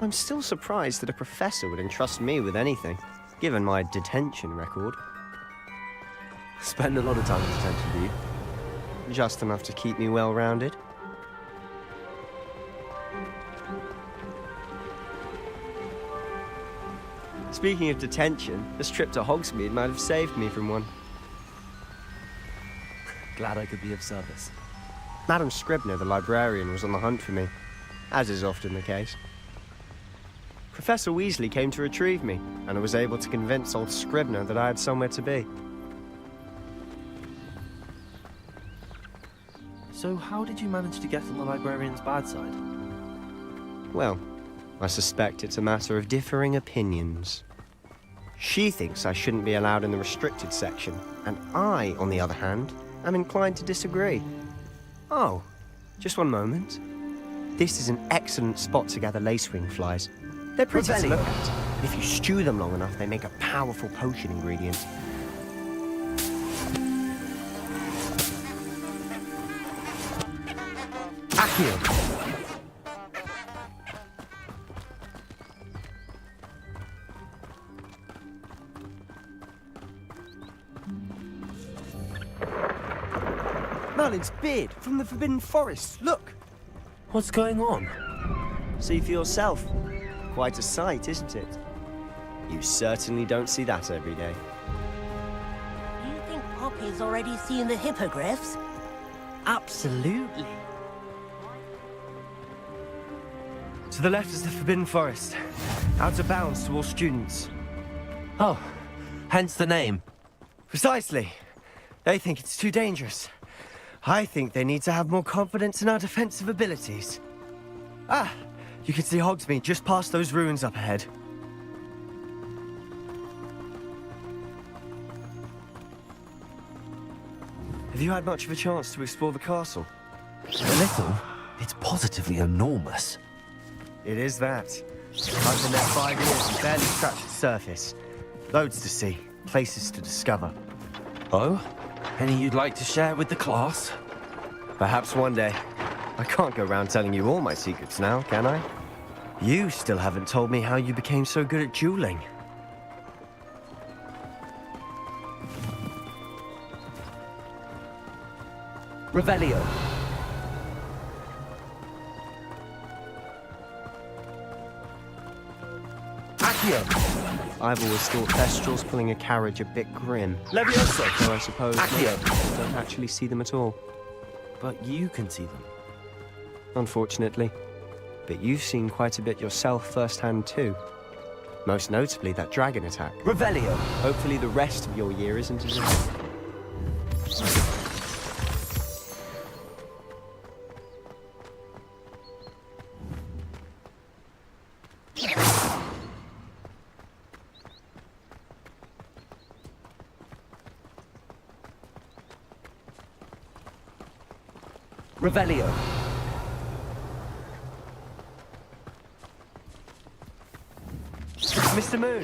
I'm still surprised that a professor would entrust me with anything, given my detention record. Spend a lot of time in detention, do you? Just enough to keep me well-rounded. Speaking of detention, this trip to Hogsmeade might have saved me from one. Glad I could be of service. Madam Scribner, the librarian, was on the hunt for me, as is often the case. Professor Weasley came to retrieve me, and I was able to convince old Scribner that I had somewhere to be. So how did you manage to get on the librarian's bad side? Well, I suspect it's a matter of differing opinions. She thinks I shouldn't be allowed in the restricted section, and I, on the other hand, am inclined to disagree. Oh, just one moment. This is an excellent spot to gather lacewing flies. They're pretty to look at. If you stew them long enough, they make a powerful potion ingredient. Accio! Merlin's beard from the Forbidden Forest. Look! What's going on? See for yourself. Quite a sight, isn't it? You certainly don't see that every day. Do you think Poppy's already seen the hippogriffs? Absolutely. To the left is the Forbidden Forest. Out of bounds to all students. Oh, hence the name. Precisely. They think it's too dangerous. I think they need to have more confidence in our defensive abilities. Ah, you can see Hogsmeade just past those ruins up ahead. Have you had much of a chance to explore the castle? A little. It's positively enormous. It is that. I've been there 5 years and barely scratched the surface. Loads to see, places to discover. Oh? Any you'd like to share with the class? Perhaps one day. I can't go around telling you all my secrets now, can I? You still haven't told me how you became so good at dueling. Revelio. Accio. I've always thought Thestrals pulling a carriage a bit grim. Levioso. Though I suppose Accio. most don't actually see them at all. But you can see them. Unfortunately. But you've seen quite a bit yourself firsthand too. Most notably that dragon attack. Revelio. Hopefully the rest of your year isn't as bad. Revelio. Mr. Moon!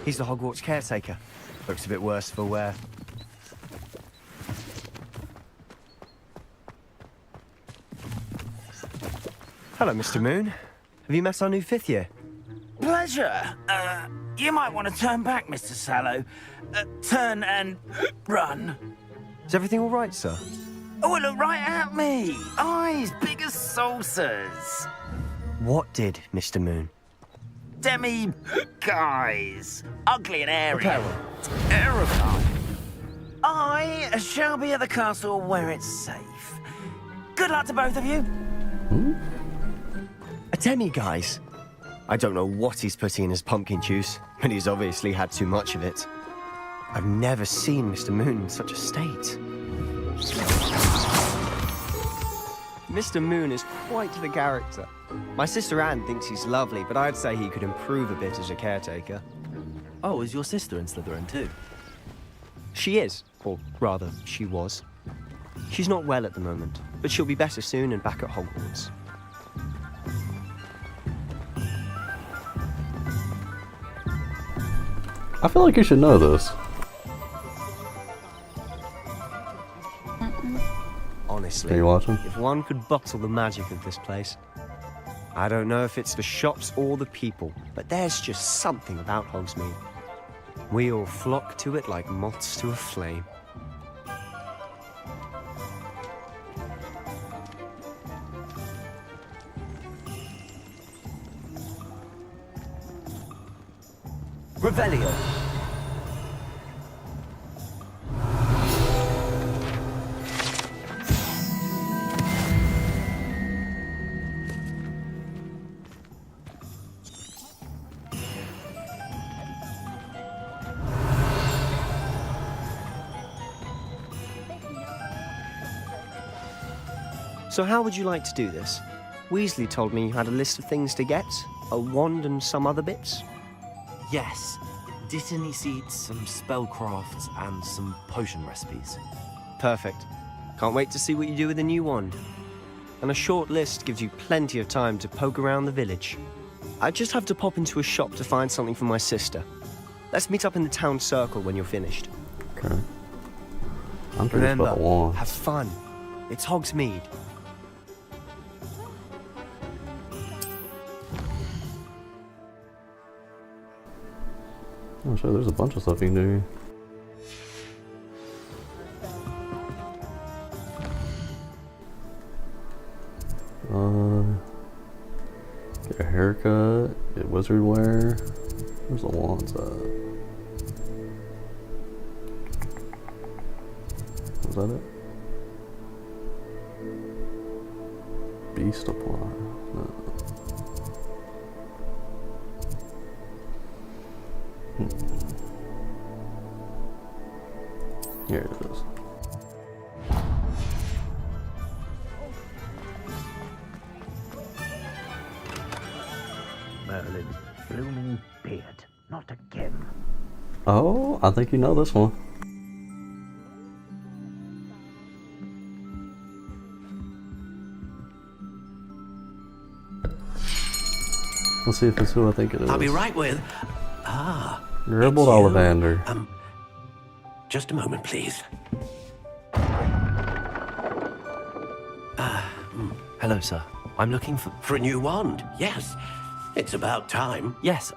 He's the Hogwarts caretaker. Looks a bit worse for wear. Hello, Mr. Moon. Have you met our new 5th year? Pleasure. You might want to turn back, Mr. Sallow. Turn and run. Is everything all right, sir? Oh, look right at me. Eyes big as saucers. What did, Mr. Moon? Guys. Ugly and airy. Terrifying. I shall be at the castle where it's safe. Good luck to both of you. A demi-guise? I don't know what he's putting in his pumpkin juice, but he's obviously had too much of it. I've never seen Mr. Moon in such a state. Mr. Moon is quite the character. My sister Anne thinks he's lovely, but I'd say he could improve a bit as a caretaker. Oh, is your sister in Slytherin too? She is, or rather, she was. She's not well at the moment, but she'll be better soon and back at Hogwarts. I feel like you should know this. Honestly, Are you watching? if one could bottle the magic of this place. I don't know if it's the shops or the people, but there's just something about Hogsmeade. We all flock to it like moths to a flame. Revelio. So how would you like to do this? Weasley told me you had a list of things to get, a wand and some other bits. Yes. Dittany seeds, some spellcrafts, and some potion recipes. Perfect. Can't wait to see what you do with the new wand. And a short list gives you plenty of time to poke around the village. I just have to pop into a shop to find something for my sister. Let's meet up in the town circle when you're finished. Okay. I'm curious about the wand. Have fun. It's Hogsmeade. Oh, sure, there's a bunch of stuff you can do. Get a haircut, get wizard wear. Where's the wands at? Was that it? Beast apply. No. Here it is. Merlin, blooming beard, not again. Oh, I think you know this one. Let's see if it's who I think it is. I'll be right with. Gribbled Ollivander. Just a moment, please. Hello, sir. I'm looking for a new wand. Yes, it's about time. Yes,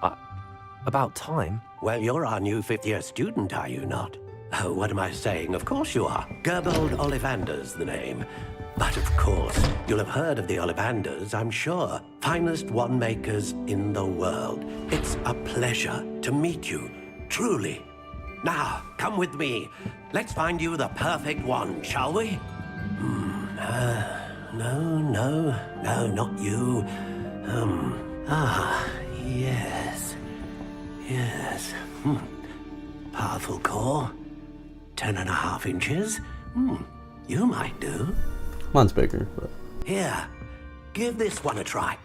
about time? Well, you're our new fifth-year student, are you not? Oh, what am I saying? Of course you are. Gerbold Ollivander's the name. But of course, you'll have heard of the Ollivanders, I'm sure. Finest wand makers in the world. It's a pleasure to meet you, truly. Now, come with me. Let's find you the perfect wand, shall we? No, not you. Yes. Powerful core. 10.5 inches. You might do. Mine's bigger, but... Here, give this one a try.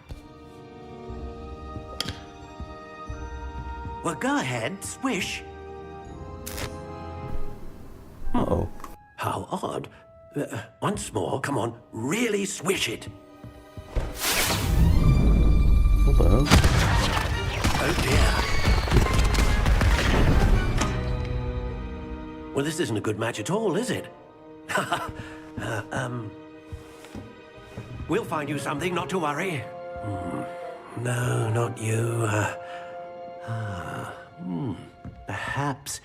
Well, go ahead, swish. Uh-oh. How odd. Once more, come on, really swish it. What the hell? Oh dear. Well, this isn't a good match at all, is it? We'll find you something, not to worry. No, not you. Perhaps.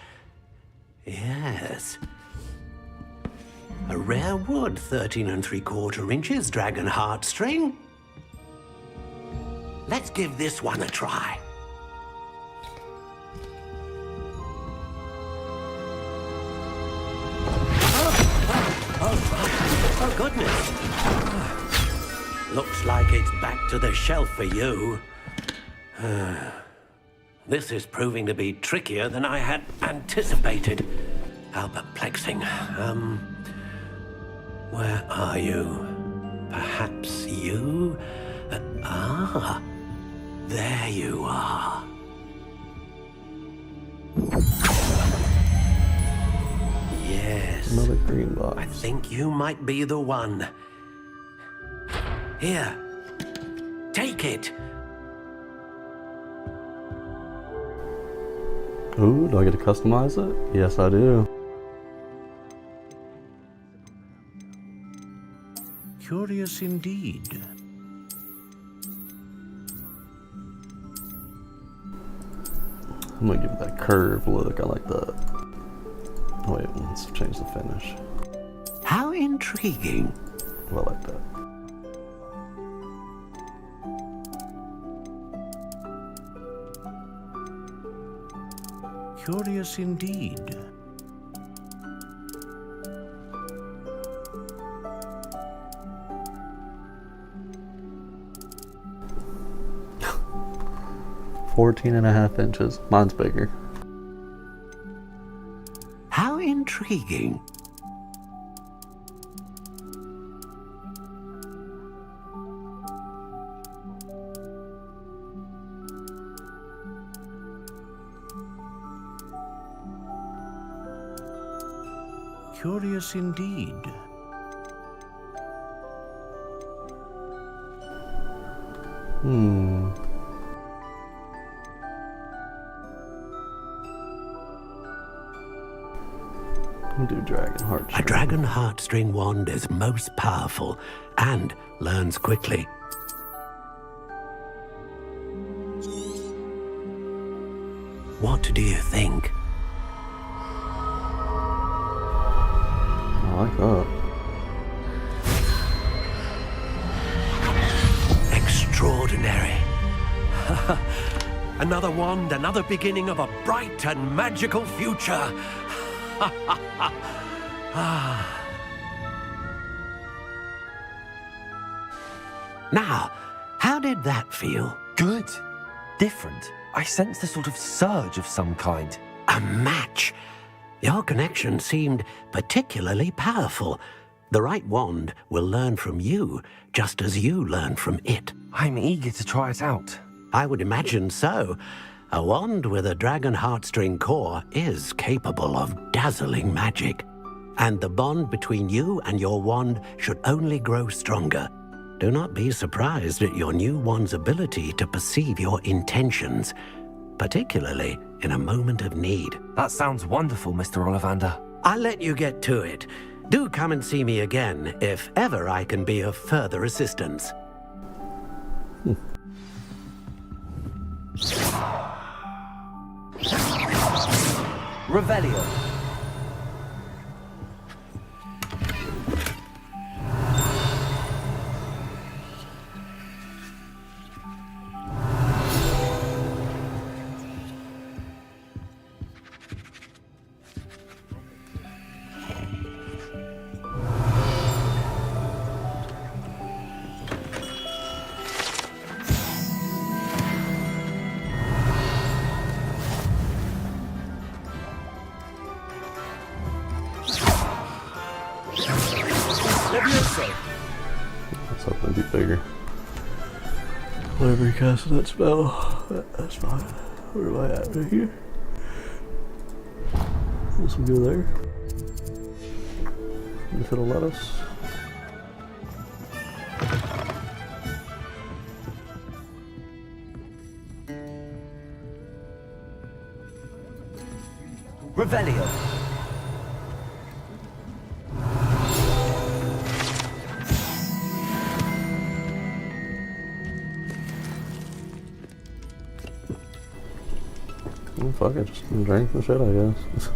Yes. A rare wood, 13 3/4 inches, dragon heartstring. Let's give this one a try. Oh, goodness. Looks like it's back to the shelf for you. This is proving to be trickier than I had anticipated. How perplexing. Where are you? Perhaps you? There you are. Another green box. I think you might be the one. Here. Take it. Ooh, do I get to customize it? Yes, I do. Curious indeed. I'm gonna give it that curved look. I like that. Oh, wait, let's change the finish. How intriguing. I like that. Curious indeed. $14.5 inches. Mine's bigger. How intriguing. Curious indeed. I'll do Dragon Heartstring. A Dragon Heartstring wand is most powerful and learns quickly. What do you think? I like that. Extraordinary. Another wand, another beginning of a bright and magical future. Now, how did that feel? Good. Different. I sensed a sort of surge of some kind. A match. Your connection seemed particularly powerful. The right wand will learn from you, just as you learn from it. I'm eager to try it out. I would imagine so. A wand with a Dragon Heartstring core is capable of dazzling magic. And the bond between you and your wand should only grow stronger. Do not be surprised at your new wand's ability to perceive your intentions, particularly in a moment of need. That sounds wonderful, Mr. Ollivander. I'll let you get to it. Do come and see me again if ever I can be of further assistance. Revelio. Let's hope it'll be bigger. Whatever you cast that spell, that's fine. Where am I at right here? This will go there. If it'll let us. Revelio. Fuck it, just drink the shit, I guess.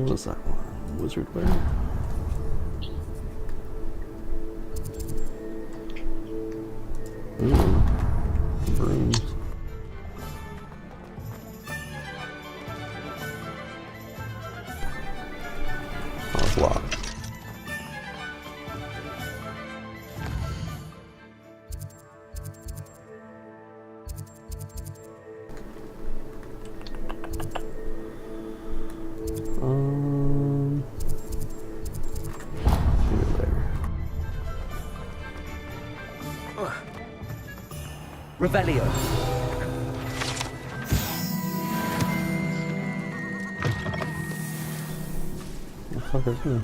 What's that one? Wizard wear? Ooh, brooms. Locked. Revelio. What the fuck is this?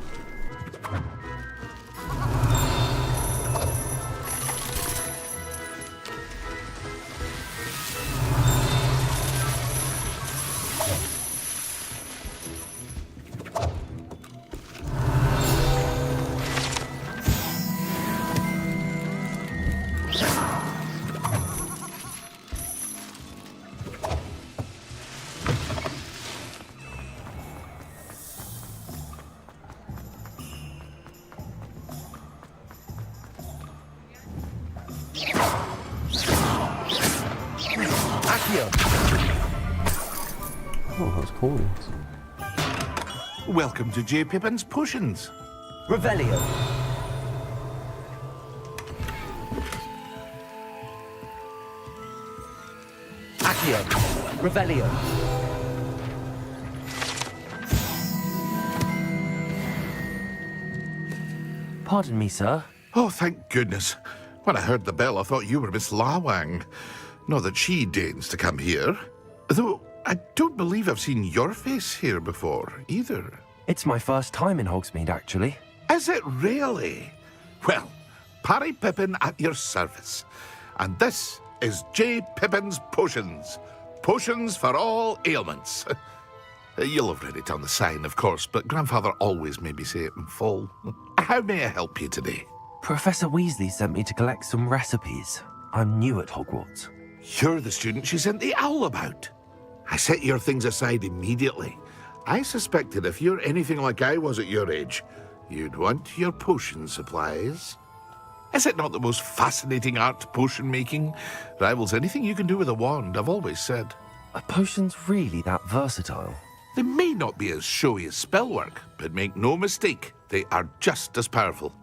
Oh, that's coins. Welcome to J. Pippin's Potions. Revelio. Accio. Revelio. Pardon me, sir. Oh, thank goodness. When I heard the bell, I thought you were Miss Lawang. Not that she deigns to come here. Though, I don't believe I've seen your face here before, either. It's my first time in Hogsmeade, actually. Is it really? Well, Parry Pippin at your service. And this is J. Pippin's Potions. Potions for all ailments. You'll have read it on the sign, of course, but Grandfather always made me say it in full. How may I help you today? Professor Weasley sent me to collect some recipes. I'm new at Hogwarts. You're the student she sent the owl about. I set your things aside immediately. I suspected if you're anything like I was at your age, you'd want your potion supplies. Is it not the most fascinating art, potion making? Rivals anything you can do with a wand, I've always said. Are potions really that versatile? They may not be as showy as spellwork, but make no mistake, they are just as powerful.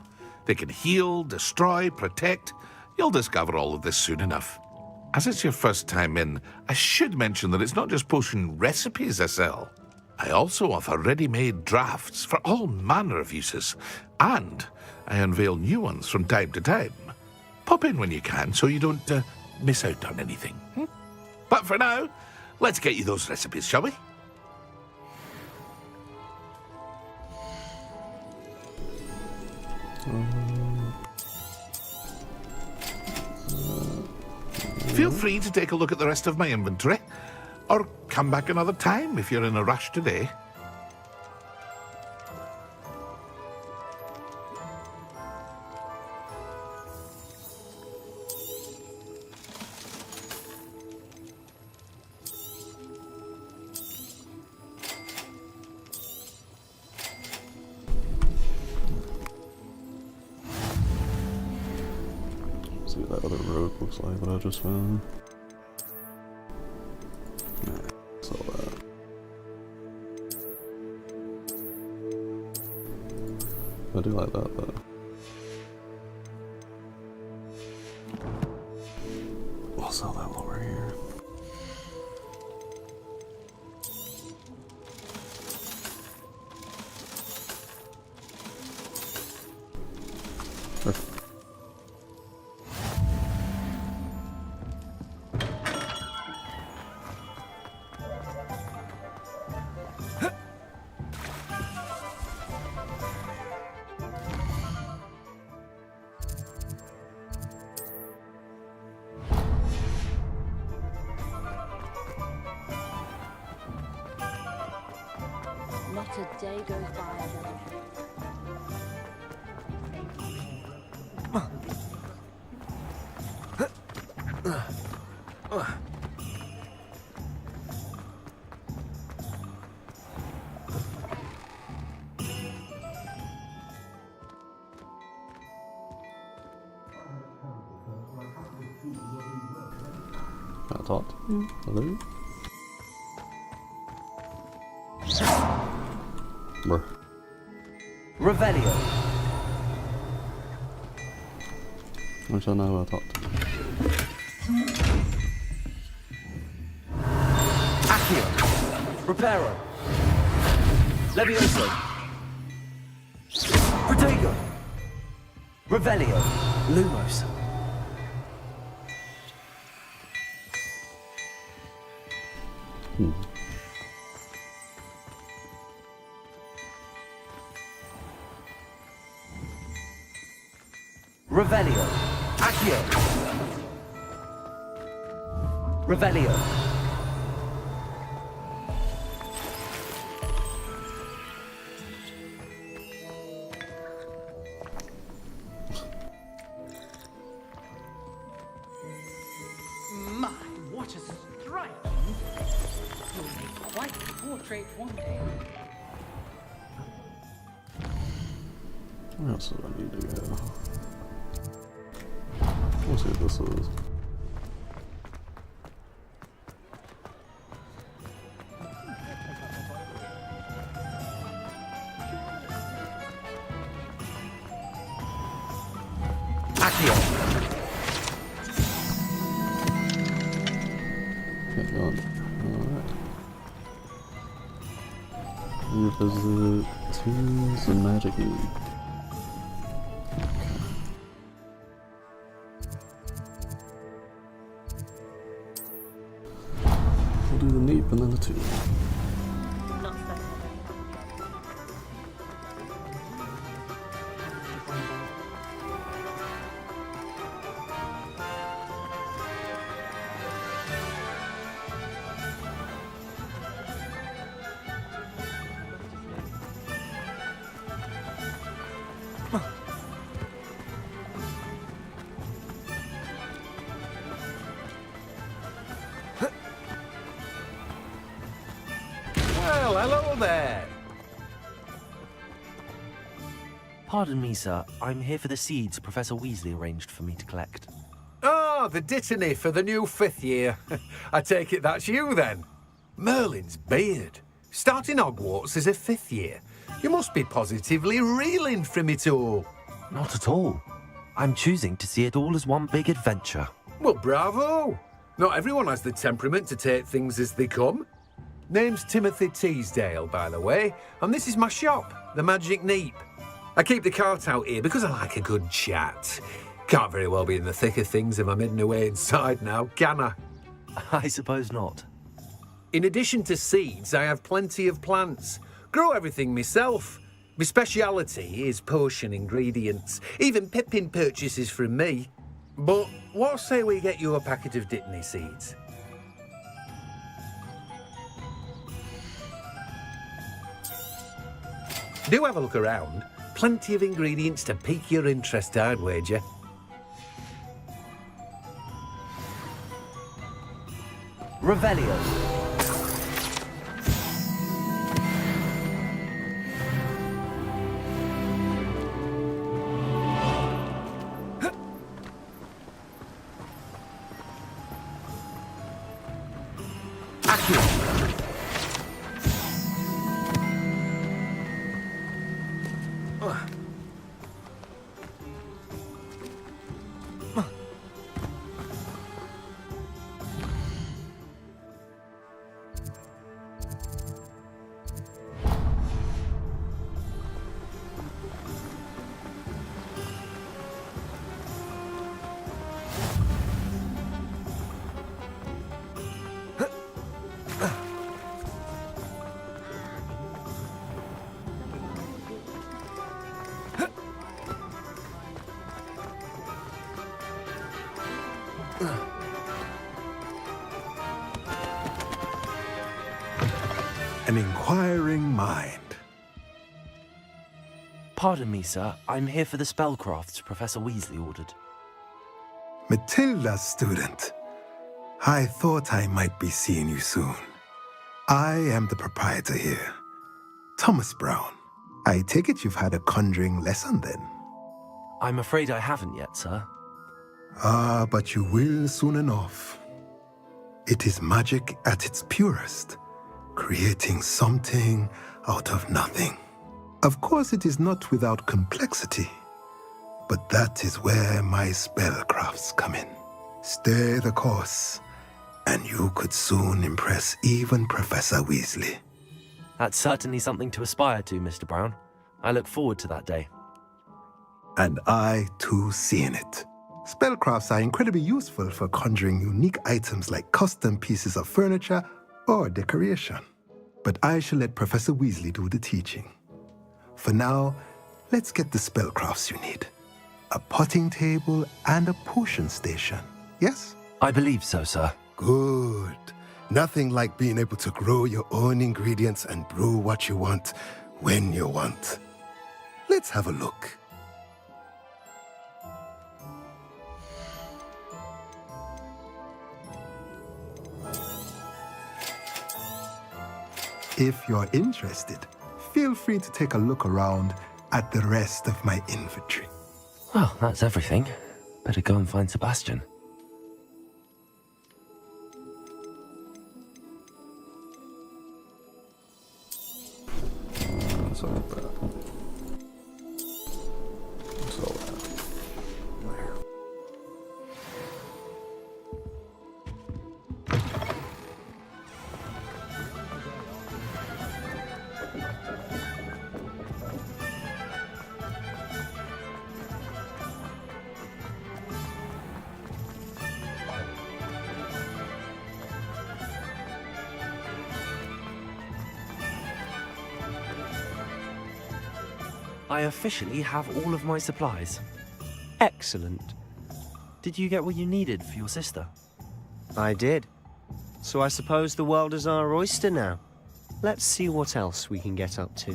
They can heal, destroy, protect. You'll discover all of this soon enough. As it's your first time in, I should mention that it's not just potion recipes I sell. I also offer ready-made drafts for all manner of uses, and I unveil new ones from time to time. Pop in when you can so you don't miss out on anything. But for now, let's get you those recipes, shall we? Feel free to take a look at the rest of my inventory, or come back another time if you're in a rush today. See what that other road looks like that I just found. Nah, saw that. I do like that though. I'll sell that while we're here. Not a day goes by Can I talk? Hello? Bruh. Revelio. I shall know who I talked to. Accio. Reparo. Levioso. Protego. Revelio. Lumos. Revelio. Accio. Revelio. My, what a striking! You'll make quite a portrait one day. Where else do I need to go? Let's see what this is. Hang on. Alright. Revisit Teams and Magic League. We'll do the Neep and then the 2. Well, hello there. Pardon me, sir. I'm here for the seeds Professor Weasley arranged for me to collect. Oh, the dittany for the new 5th year. I take it that's you, then. Merlin's beard. Starting HogWarts as a 5th year. You must be positively reeling from it all. Not at all. I'm choosing to see it all as one big adventure. Well, bravo. Not everyone has the temperament to take things as they come. Name's Timothy Teasdale, by the way, and this is my shop, the Magic Neep. I keep the cart out here because I like a good chat. Can't very well be in the thick of things if I'm hidden away inside now, can I? I suppose not. In addition to seeds, I have plenty of plants. Grow everything myself. My speciality is potion ingredients. Even Pippin purchases from me. But what say we get you a packet of Dittany seeds? Do have a look around. Plenty of ingredients to pique your interest, I'd wager. Revelio. An inquiring mind. Pardon me, sir. I'm here for the spellcrafts Professor Weasley ordered. Matilda's student. I thought I might be seeing you soon. I am the proprietor here, Thomas Brown. I take it you've had a conjuring lesson then? I'm afraid I haven't yet, sir. Ah, but you will soon enough. It is magic at its purest, creating something out of nothing. Of course, it is not without complexity, but that is where my spellcrafts come in. Stay the course, and you could soon impress even Professor Weasley. That's certainly something to aspire to, Mr. Brown. I look forward to that day. And I, too, see in it. Spellcrafts are incredibly useful for conjuring unique items like custom pieces of furniture or decoration. But I shall let Professor Weasley do the teaching. For now, let's get the spellcrafts you need. A potting table and a potion station, yes? I believe so, sir. Good. Nothing like being able to grow your own ingredients and brew what you want, when you want. Let's have a look. If you're interested, feel free to take a look around at the rest of my inventory. Well, that's everything. Better go and find Sebastian. What's all that? What's all that? I officially have all of my supplies. Excellent. Did you get what you needed for your sister? I did. So I suppose the world is our oyster now. Let's see what else we can get up to.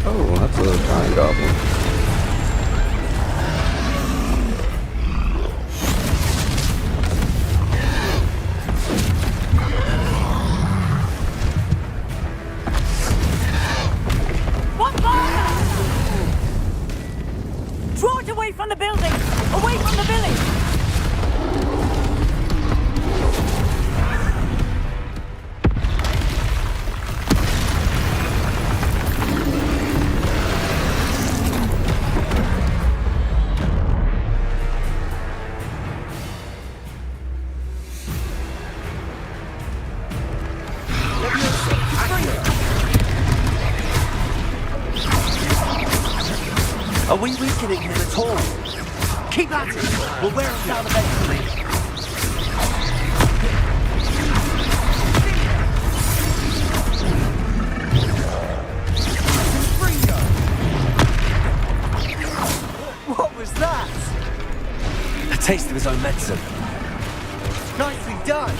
Oh, that's a giant goblin. Draw it away from the building! Away from the village! Are we weakening him at all? Keep at it! We'll wear him down eventually. What was that? A taste of his own medicine. Nicely done!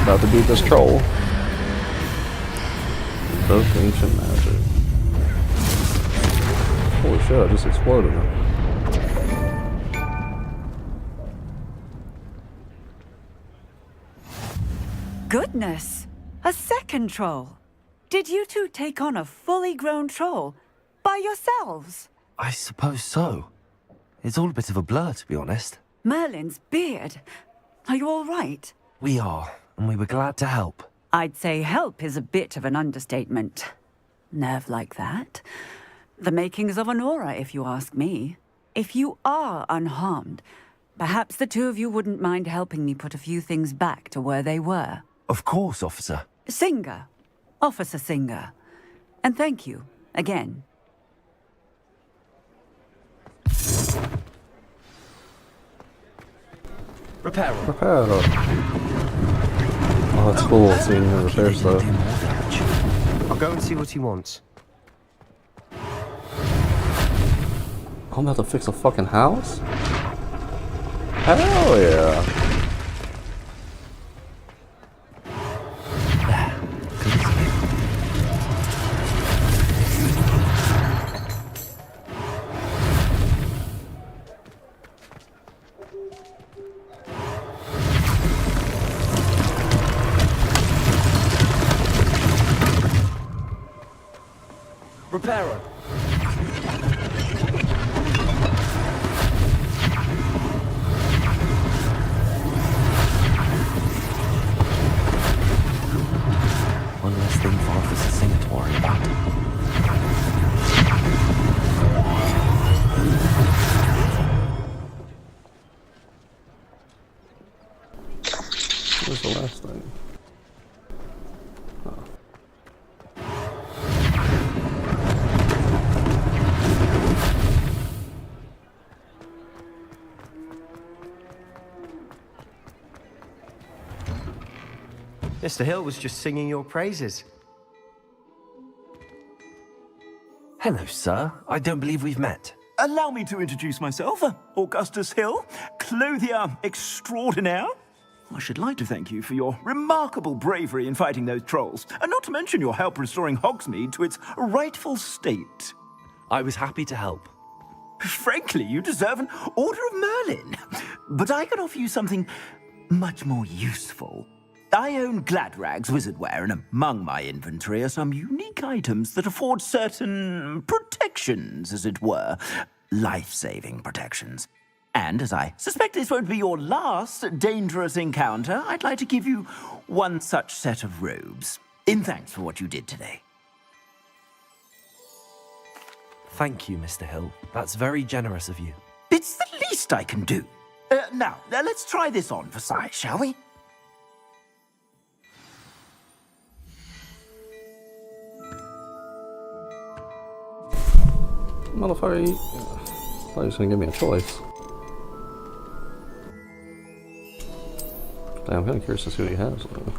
About to beat this troll. Both ancient magic. Holy shit, I just exploded him. Goodness! A second troll! Did you two take on a fully grown troll? By yourselves? I suppose so. It's all a bit of a blur, to be honest. Merlin's beard. Are you all right? We are, and we were glad to help. I'd say help is a bit of an understatement. Nerve like that. The makings of an aura, if you ask me. If you are unharmed, perhaps the two of you wouldn't mind helping me put a few things back to where they were. Of course, officer. Singer. Officer Singer. And thank you, again. Repair. Reparo. Oh, that's cool seeing the repair stuff. I'll go and see what he wants. I'm about to fix a fucking house? Hell yeah. Repairer. One less thing for Officer Singer to worry about. Where's the last thing? Mr. Hill was just singing your praises. Hello, sir. I don't believe we've met. Allow me to introduce myself, Augustus Hill, clothier extraordinaire. I should like to thank you for your remarkable bravery in fighting those trolls, and not to mention your help restoring Hogsmeade to its rightful state. I was happy to help. Frankly, you deserve an Order of Merlin. But I can offer you something much more useful. I own Gladrag's wizardware, and among my inventory are some unique items that afford certain protections, as it were. Life-saving protections. And as I suspect this won't be your last dangerous encounter, I'd like to give you one such set of robes, in thanks for what you did today. Thank you, Mr. Hill. That's very generous of you. It's the least I can do. Now, let's try this on for size, shall we? Motherfucker, I thought he was gonna give me a choice. Damn, I'm kinda curious to see what he has though.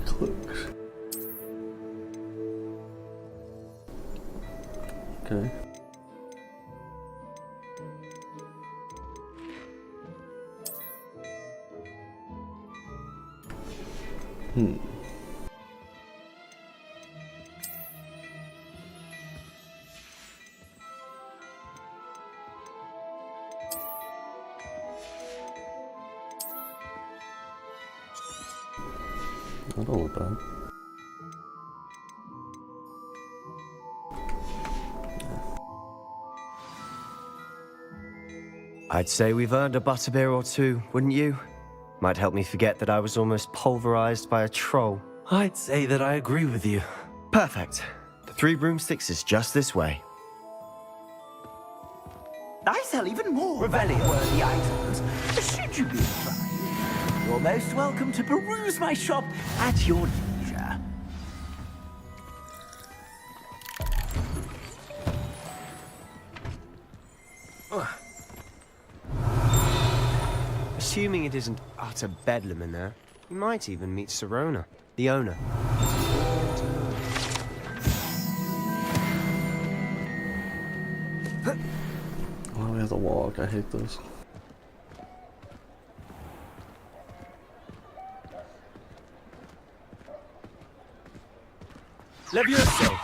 Clicks. Okay. I don't look bad. I'd say we've earned a butterbeer or two, wouldn't you? Might help me forget that I was almost pulverized by a troll. I'd say that I agree with you. Perfect. The 3 broomsticks is just this way. I sell even more value-worthy items. Should you be inclined, you're most welcome to peruse my shop at your leisure. Assuming it isn't utter bedlam in there, you might even meet Serona, the owner. Oh, we have to walk. I hate this. Levioso!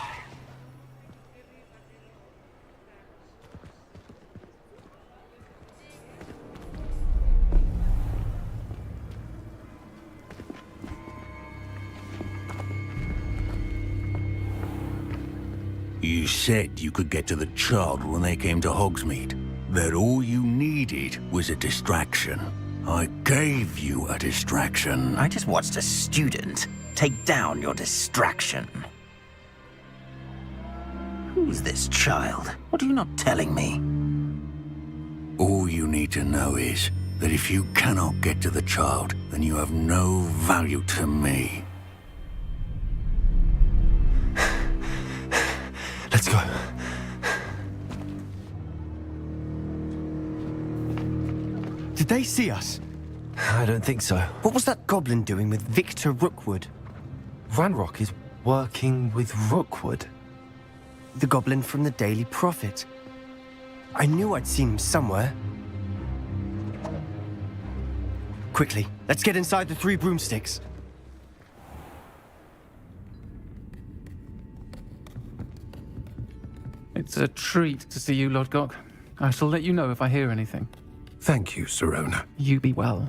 You said you could get to the child when they came to Hogsmeade. That all you needed was a distraction. I gave you a distraction. I just watched a student take down your distraction. Who's this child? What are you not telling me? All you need to know is that if you cannot get to the child, then you have no value to me. Let's go. Did they see us? I don't think so. What was that goblin doing with Victor Rookwood? Ranrock is working with Rookwood. The goblin from the Daily Prophet. I knew I'd seen him somewhere. Quickly, let's get inside the 3 broomsticks. It's a treat to see you, Lodgok. I shall let you know if I hear anything. Thank you, Sirona. You be well.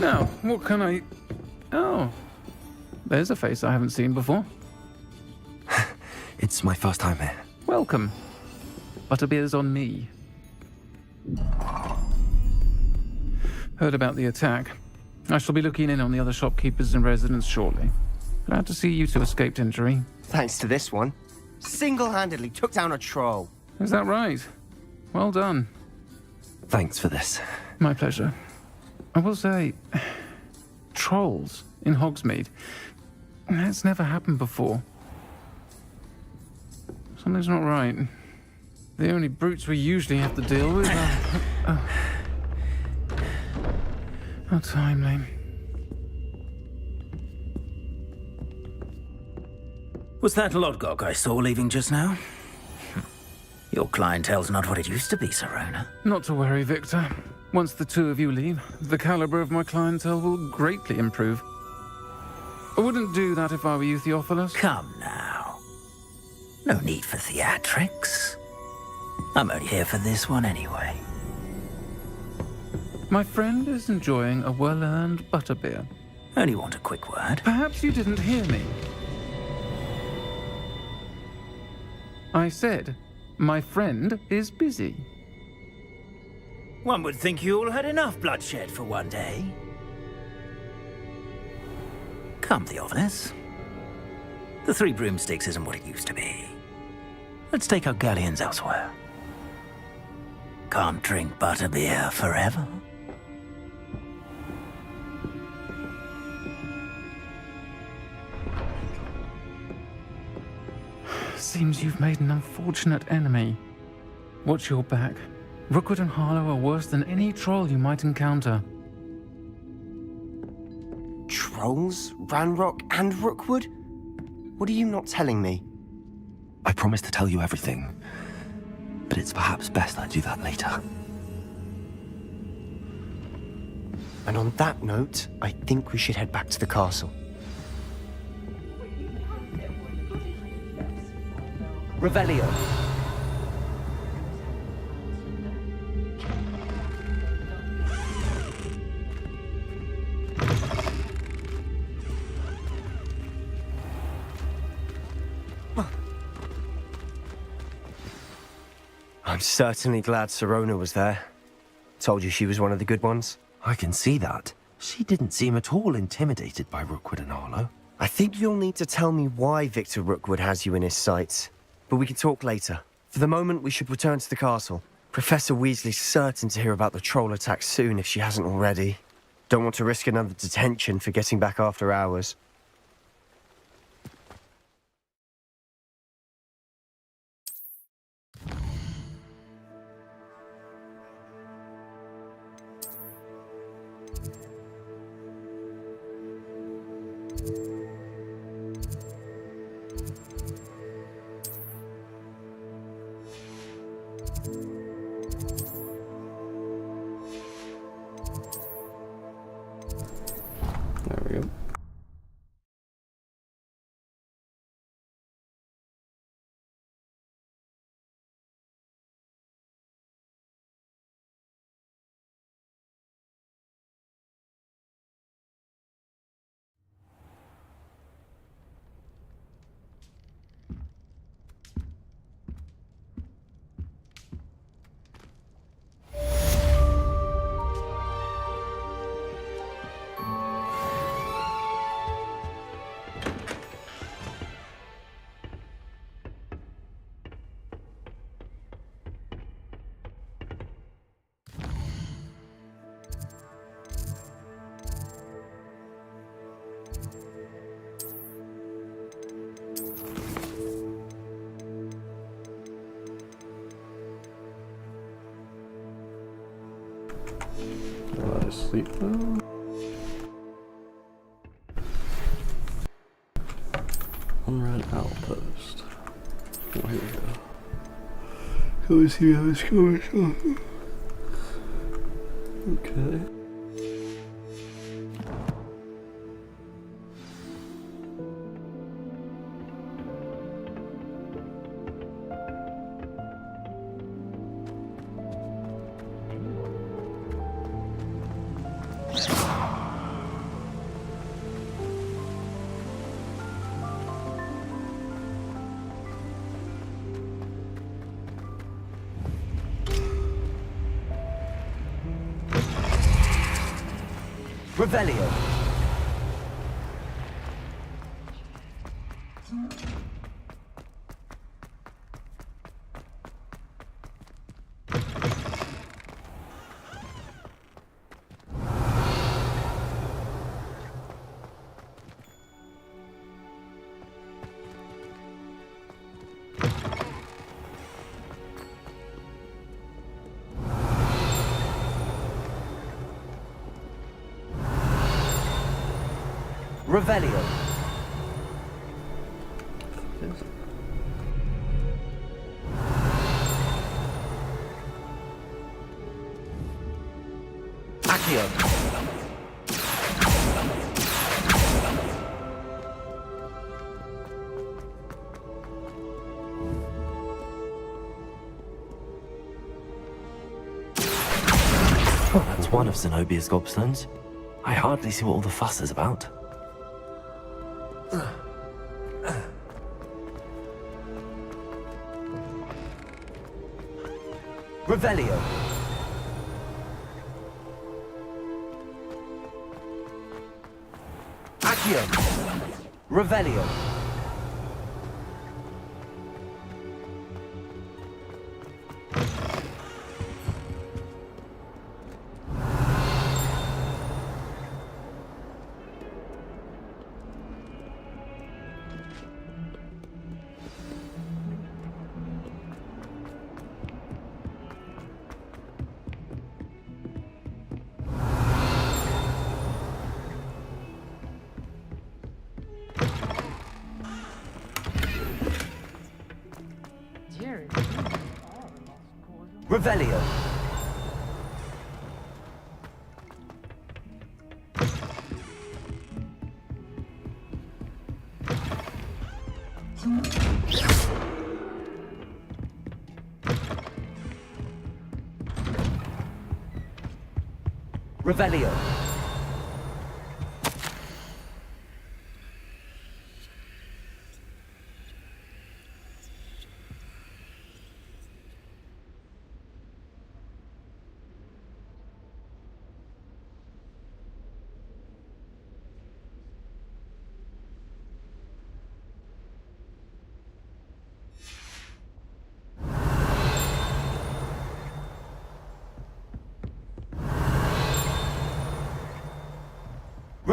Now, what can I... Oh, there's a face I haven't seen before. It's my first time here. Welcome. Butterbeer's on me. Heard about the attack. I shall be looking in on the other shopkeepers and residents shortly. Glad to see you two escaped injury. Thanks to this one. Single-handedly took down a troll. Is that right? Well done. Thanks for this. My pleasure. I will say, trolls in Hogsmeade. That's never happened before. Something's not right. The only brutes we usually have to deal with are... How timely. Was that Lodgok I saw leaving just now? Your clientele's not what it used to be, Sirona. Not to worry, Victor. Once the two of you leave, the caliber of my clientele will greatly improve. I wouldn't do that if I were you, Theophilus. Come now. No need for theatrics. I'm only here for this one anyway. My friend is enjoying a well-earned butterbeer. Only want a quick word. Perhaps you didn't hear me. I said, my friend is busy. One would think you all had enough bloodshed for one day. Come, Theophilus. The 3 broomsticks isn't what it used to be. Let's take our galleons elsewhere. Can't drink butterbeer forever. Seems you've made an unfortunate enemy. Watch your back. Rookwood and Harlow are worse than any troll you might encounter. Trolls? Ranrock and Rookwood? What are you not telling me? I promise to tell you everything, but it's perhaps best I do that later. And on that note, I think we should head back to the castle. Revelio. I'm certainly glad Sirona was there. Told you she was one of the good ones. I can see that. She didn't seem at all intimidated by Rookwood and Harlow. I think you'll need to tell me why Victor Rookwood has you in his sights. But we can talk later. For the moment, we should return to the castle. Professor Weasley's certain to hear about the troll attack soon if she hasn't already. Don't want to risk another detention for getting back after hours. There we go. see. Unread outpost. Oh, here we go. Can we see how this goes? Okay. Revelio. Revelio. Accio. Well, that's one of Zenobia's gobstones. I hardly see what all the fuss is about. Revelio. Accio. Revelio. Revelio. Revelio.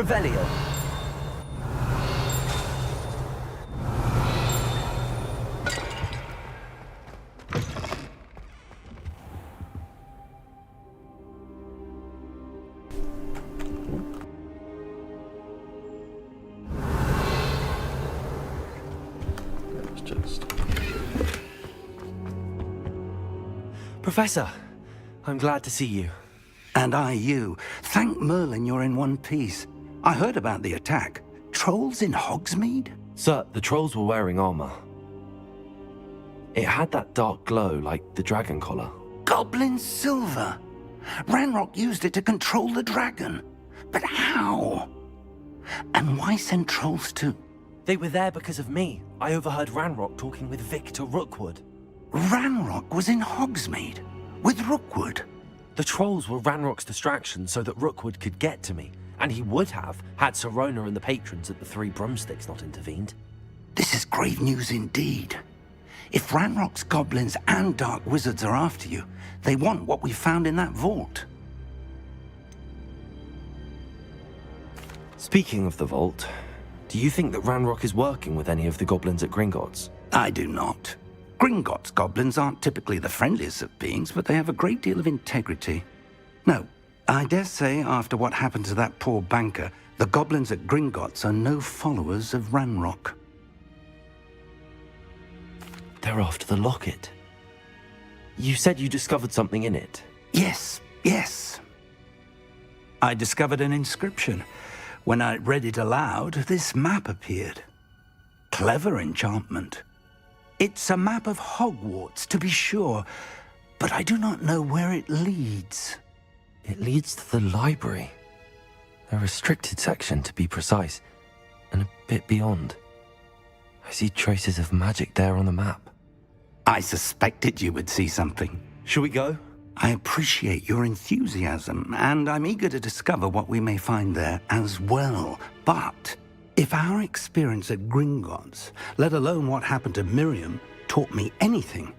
Revelio. Professor, I'm glad to see you. And I you. Thank Merlin you're in one piece. I heard about the attack. Trolls in Hogsmeade? Sir, the trolls were wearing armor. It had that dark glow like the dragon collar. Goblin silver! Ranrock used it to control the dragon. But how? And why send trolls to... They were there because of me. I overheard Ranrock talking with Victor Rookwood. Ranrock was in Hogsmeade? With Rookwood? The trolls were Ranrock's distraction so that Rookwood could get to me. And he would have, had Sirona and the patrons at the Three Broomsticks not intervened. This is grave news indeed. If Ranrock's goblins and dark wizards are after you, they want what we found in that vault. Speaking of the vault, do you think that Ranrock is working with any of the goblins at Gringotts? I do not. Gringotts goblins aren't typically the friendliest of beings, but they have a great deal of integrity. No, I dare say, after what happened to that poor banker, the goblins at Gringotts are no followers of Ranrock. They're after the locket. You said you discovered something in it. Yes, yes. I discovered an inscription. When I read it aloud, this map appeared. Clever enchantment. It's a map of HogWarts, to be sure, but I do not know where it leads. It leads to the library. A restricted section, to be precise, and a bit beyond. I see traces of magic there on the map. I suspected you would see something. Shall we go? I appreciate your enthusiasm, and I'm eager to discover what we may find there as well. But if our experience at Gringotts, let alone what happened to Miriam, taught me anything,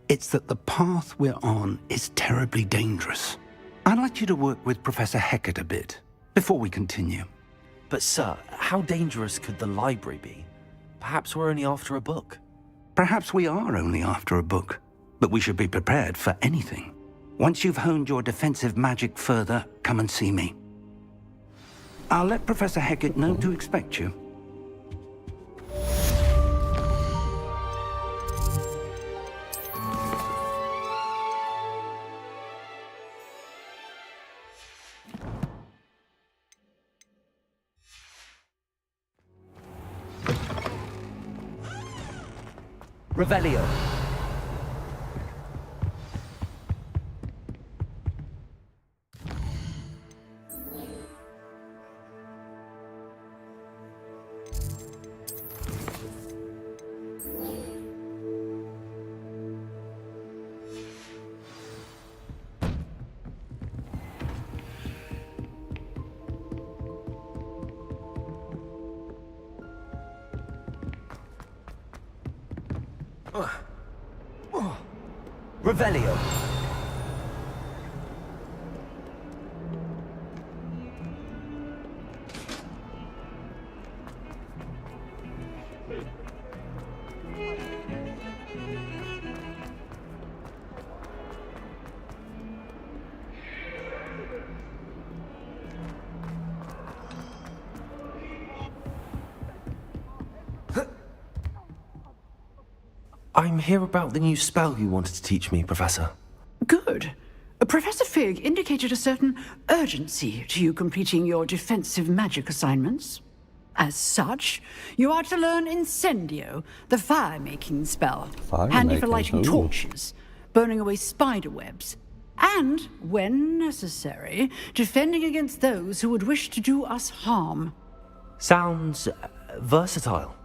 it's that the path we're on is terribly dangerous. I'd like you to work with Professor Hecat a bit before we continue. But sir, how dangerous could the library be? Perhaps we're only after a book. Perhaps we are only after a book, but we should be prepared for anything. Once you've honed your defensive magic further, come and see me. I'll let Professor Hecat know to expect you. Revelio. Revelio. I'm here about the new spell you wanted to teach me, Professor. Good. Professor Fig indicated a certain urgency to you completing your defensive magic assignments. As such, you are to learn Incendio, the fire-making spell. Handy for lighting torches, burning away spider webs, and, when necessary, defending against those who would wish to do us harm. Sounds versatile.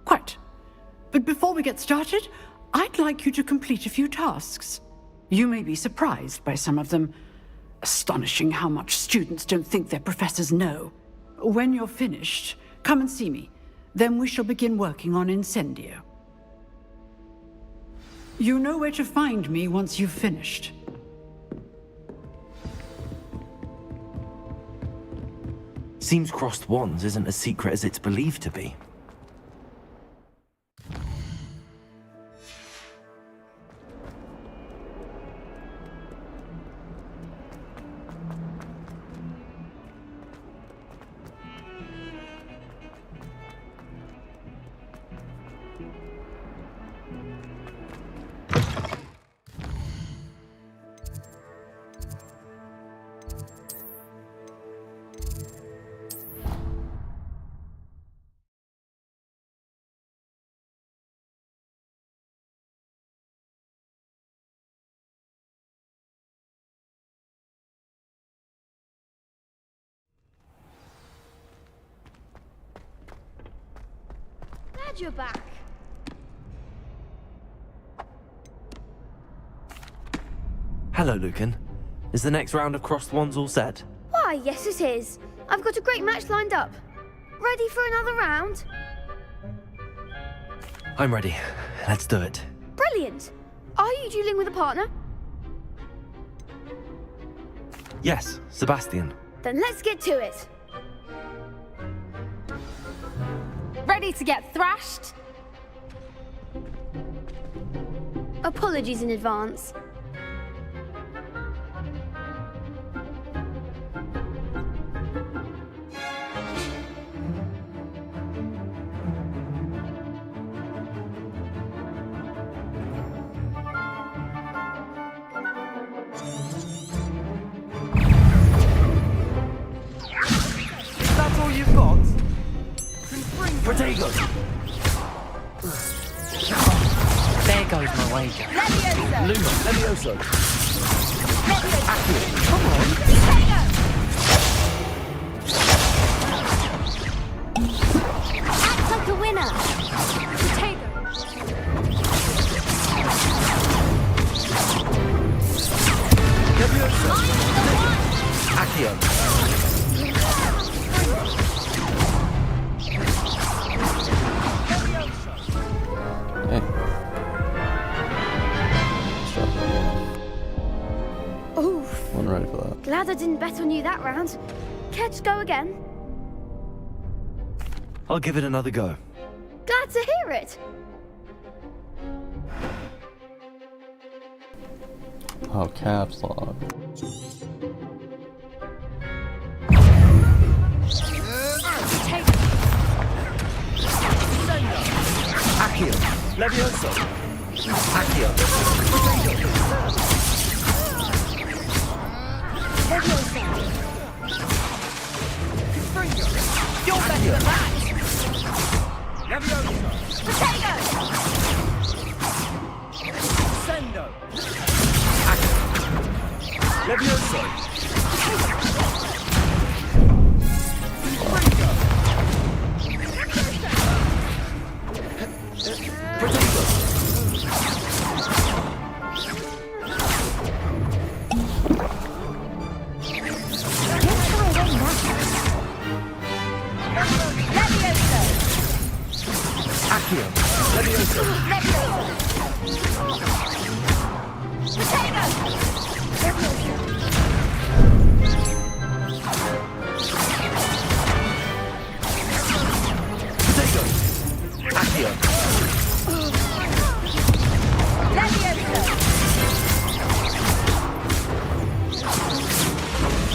Quite. But before we get started, I'd like you to complete a few tasks. You may be surprised by some of them. Astonishing how much students don't think their professors know. When you're finished, come and see me. Then we shall begin working on Incendio. You know where to find me once you've finished. Seems crossed wands isn't as secret as it's believed to be. Glad you're back. Hello, Lucan. Is the next round of crossed wands all set? Why, yes it is. I've got a great match lined up. Ready for another round? I'm ready. Let's do it. Brilliant. Are you dueling with a partner? Yes, Sebastian. Then let's get to it. Ready to get thrashed? Apologies in advance. Protego! There goes my wager. Luma, Levioso! Accio! Come on! Act like a winner! Potato! Levioso! Accio! Hey. Oof. Wasn't ready for that. Glad I didn't bet on you that round. Care to go again? I'll give it another go. Glad to hear it. Oh, caps lock. Accio! Levioso! Accio! You're better than that! Levioso! Potato! Sendo! Accio! Levioso! Accio! Levioso! Potato! Accio!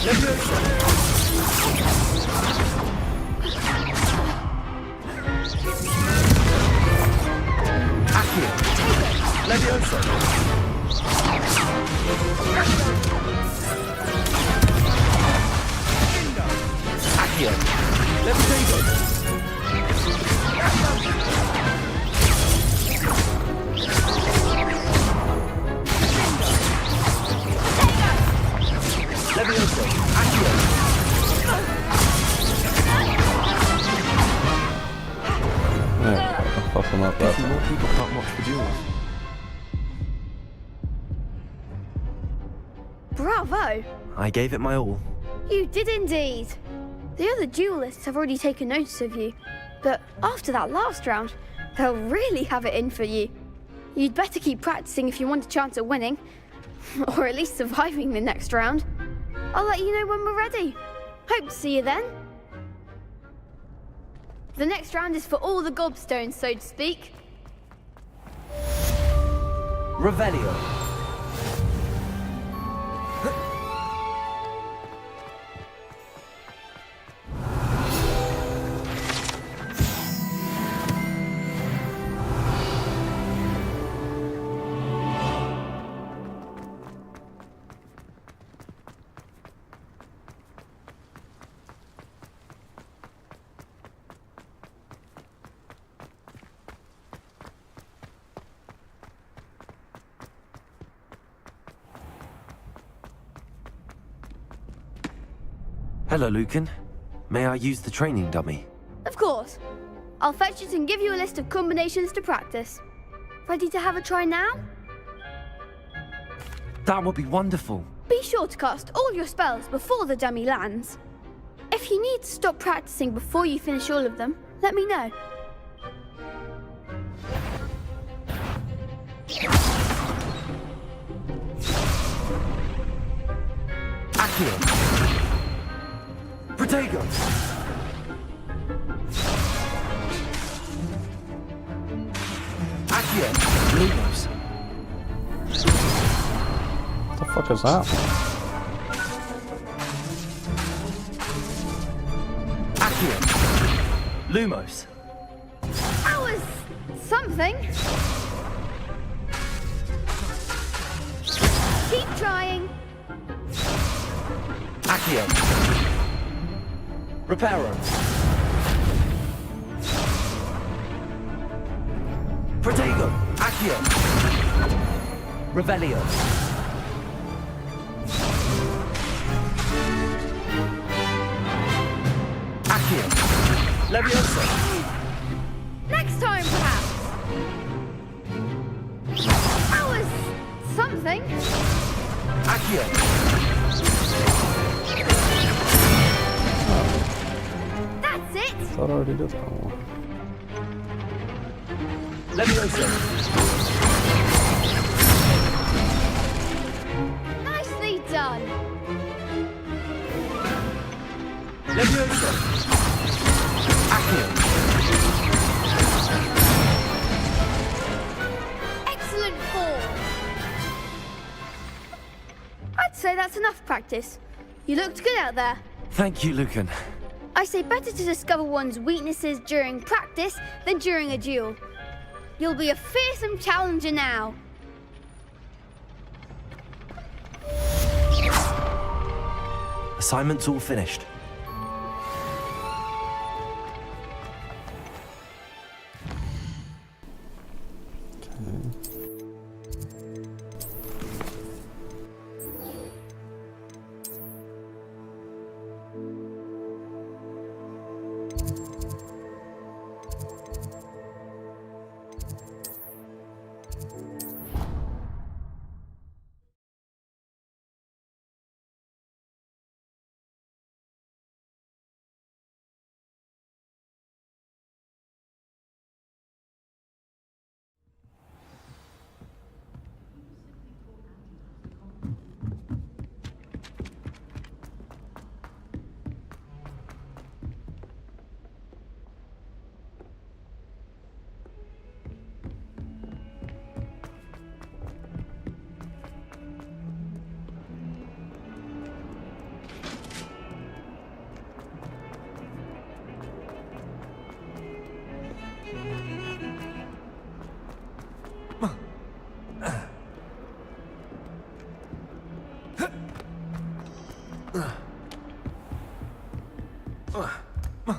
Levioso! Accio! Levioso! Accio! Levitato! Levioso! Accio! Yeah, I'll fuck him up that More time. people can't watch the duels. Bravo! I gave it my all. You did indeed. The other duelists have already taken notice of you, but after that last round, they'll really have it in for you. You'd better keep practicing if you want a chance at winning, or at least surviving the next round. I'll let you know when we're ready. Hope to see you then. The next round is for all the gobstones, so to speak. Revelio. Hello, Lucan. May I use the training dummy? Of course. I'll fetch it and give you a list of combinations to practice. Ready to have a try now? That would be wonderful. Be sure to cast all your spells before the dummy lands. If you need to stop practicing before you finish all of them, let me know. Accio. Protego. Accio. Lumos. What the fuck is that? Accio. Lumos. That was something. Keep trying. Accio. Reparo. Protego! Accio! Revelio! Accio! Levioso! Next time, perhaps. That was something. Accio! That's it. I thought I already did that one. Levioso! Nicely done. Levioso! Accio! Excellent form. I'd say that's enough practice. You looked good out there. Thank you, Lucan. I say better to discover one's weaknesses during practice than during a duel. You'll be a fearsome challenger now. Assignment's all finished.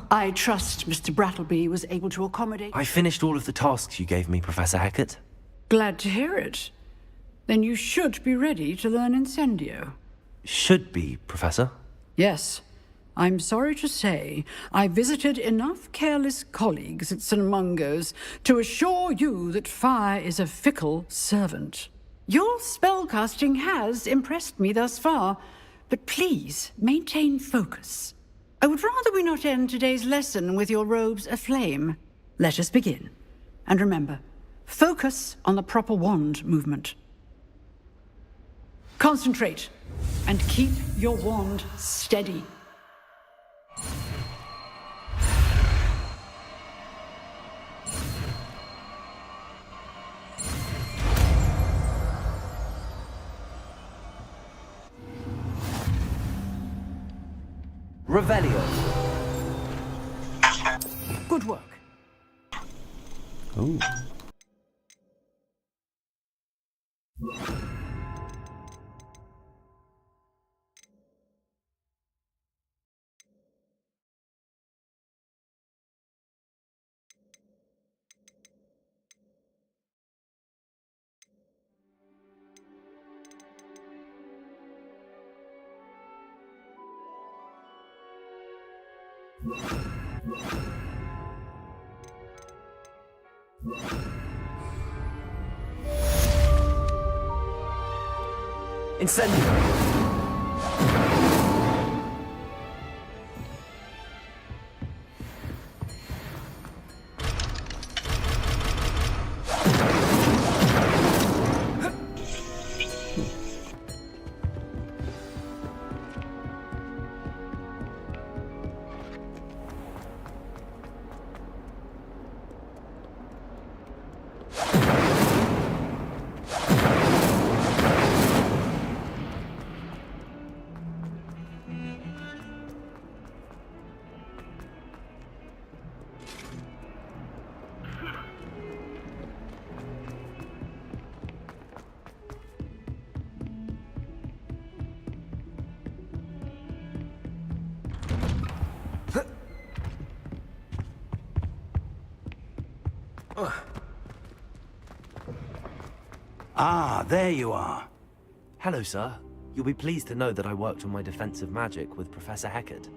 I trust Mr. Brattleby was able to accommodate... I finished all of the tasks you gave me, Professor Hackett. Glad to hear it. Then you should be ready to learn Incendio. Should be, Professor. Yes. I'm sorry to say, I visited enough careless colleagues at St. Mungo's to assure you that fire is a fickle servant. Your spellcasting has impressed me thus far, but please maintain focus. I would rather we not end today's lesson with your robes aflame. Let us begin. And remember, focus on the proper wand movement. Concentrate, and keep your wand steady. Revelio. Good work. Oh. Incendio. Ah, there you are. Hello, sir. You'll be pleased to know that I worked on my defensive magic with Professor Heckard.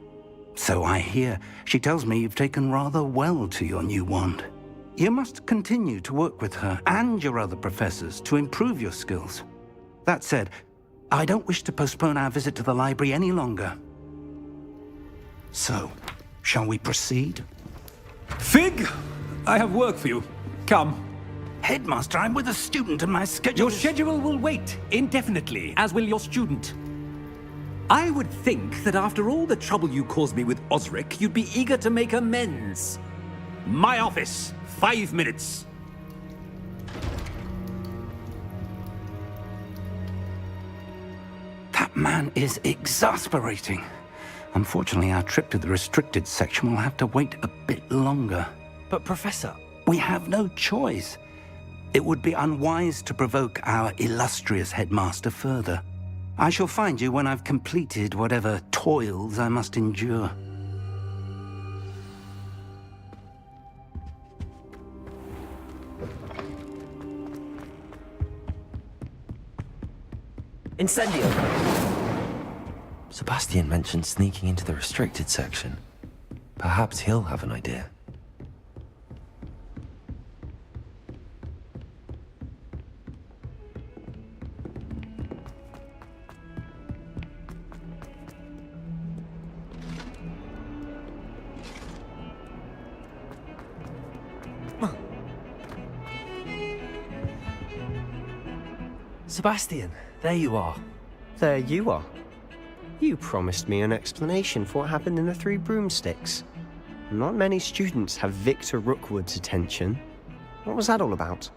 So I hear. She tells me you've taken rather well to your new wand. You must continue to work with her and your other professors to improve your skills. That said, I don't wish to postpone our visit to the library any longer. So, shall we proceed? Fig! I have work for you. Come. Headmaster, I'm with a student and my schedule... Your schedule will wait indefinitely, as will your student. I would think that after all the trouble you caused me with Osric, you'd be eager to make amends. My office, 5 minutes. That man is exasperating. Unfortunately, our trip to the restricted section will have to wait a bit longer. But, Professor... We have no choice. It would be unwise to provoke our illustrious headmaster further. I shall find you when I've completed whatever toils I must endure. Incendio! Sebastian mentioned sneaking into the restricted section. Perhaps he'll have an idea. Sebastian, there you are. There you are. You promised me an explanation for what happened in the Three Broomsticks. Not many students have Victor Rookwood's attention. What was that all about?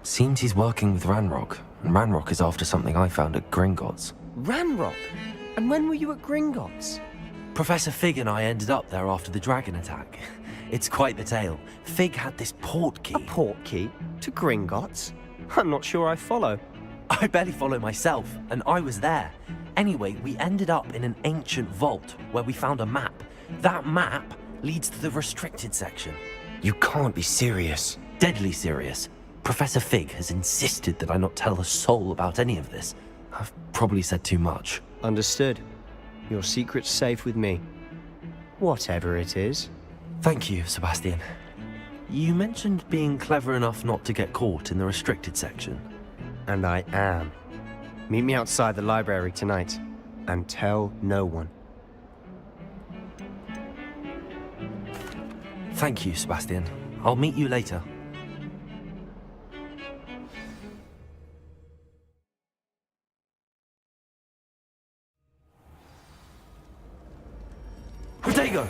Seems he's working with Ranrock, and Ranrock is after something I found at Gringotts. Ranrock? And when were you at Gringotts? Professor Fig and I ended up there after the dragon attack. It's quite the tale. Fig had this port key. A port key? To Gringotts? I'm not sure I follow. I barely follow myself, and I was there. Anyway, we ended up in an ancient vault where we found a map. That map leads to the restricted section. You can't be serious. Deadly serious. Professor Fig has insisted that I not tell a soul about any of this. I've probably said too much. Understood. Your secret's safe with me. Whatever it is. Thank you, Sebastian. You mentioned being clever enough not to get caught in the restricted section. And I am. Meet me outside the library tonight, and tell no one. Thank you, Sebastian. I'll meet you later. Protego!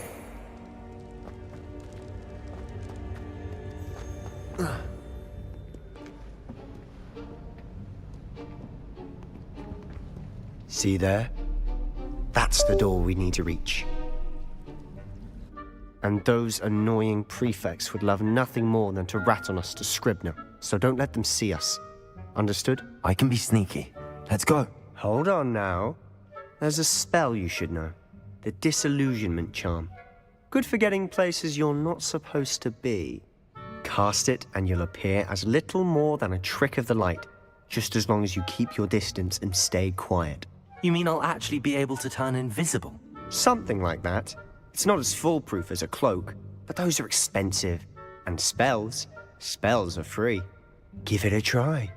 See there? That's the door we need to reach. And those annoying prefects would love nothing more than to rat on us to Scribner, so don't let them see us. Understood? I can be sneaky. Let's go. Hold on now. There's a spell you should know. The Disillusionment Charm. Good for getting places you're not supposed to be. Cast it and you'll appear as little more than a trick of the light, just as long as you keep your distance and stay quiet. You mean I'll actually be able to turn invisible? Something like that. It's not as foolproof as a cloak, but those are expensive. And spells are free. Give it a try.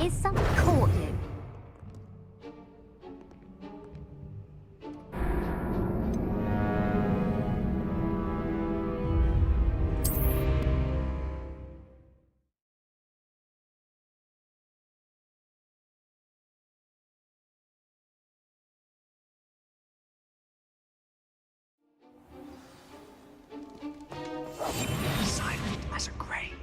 Is something caught you? Silent as a grave.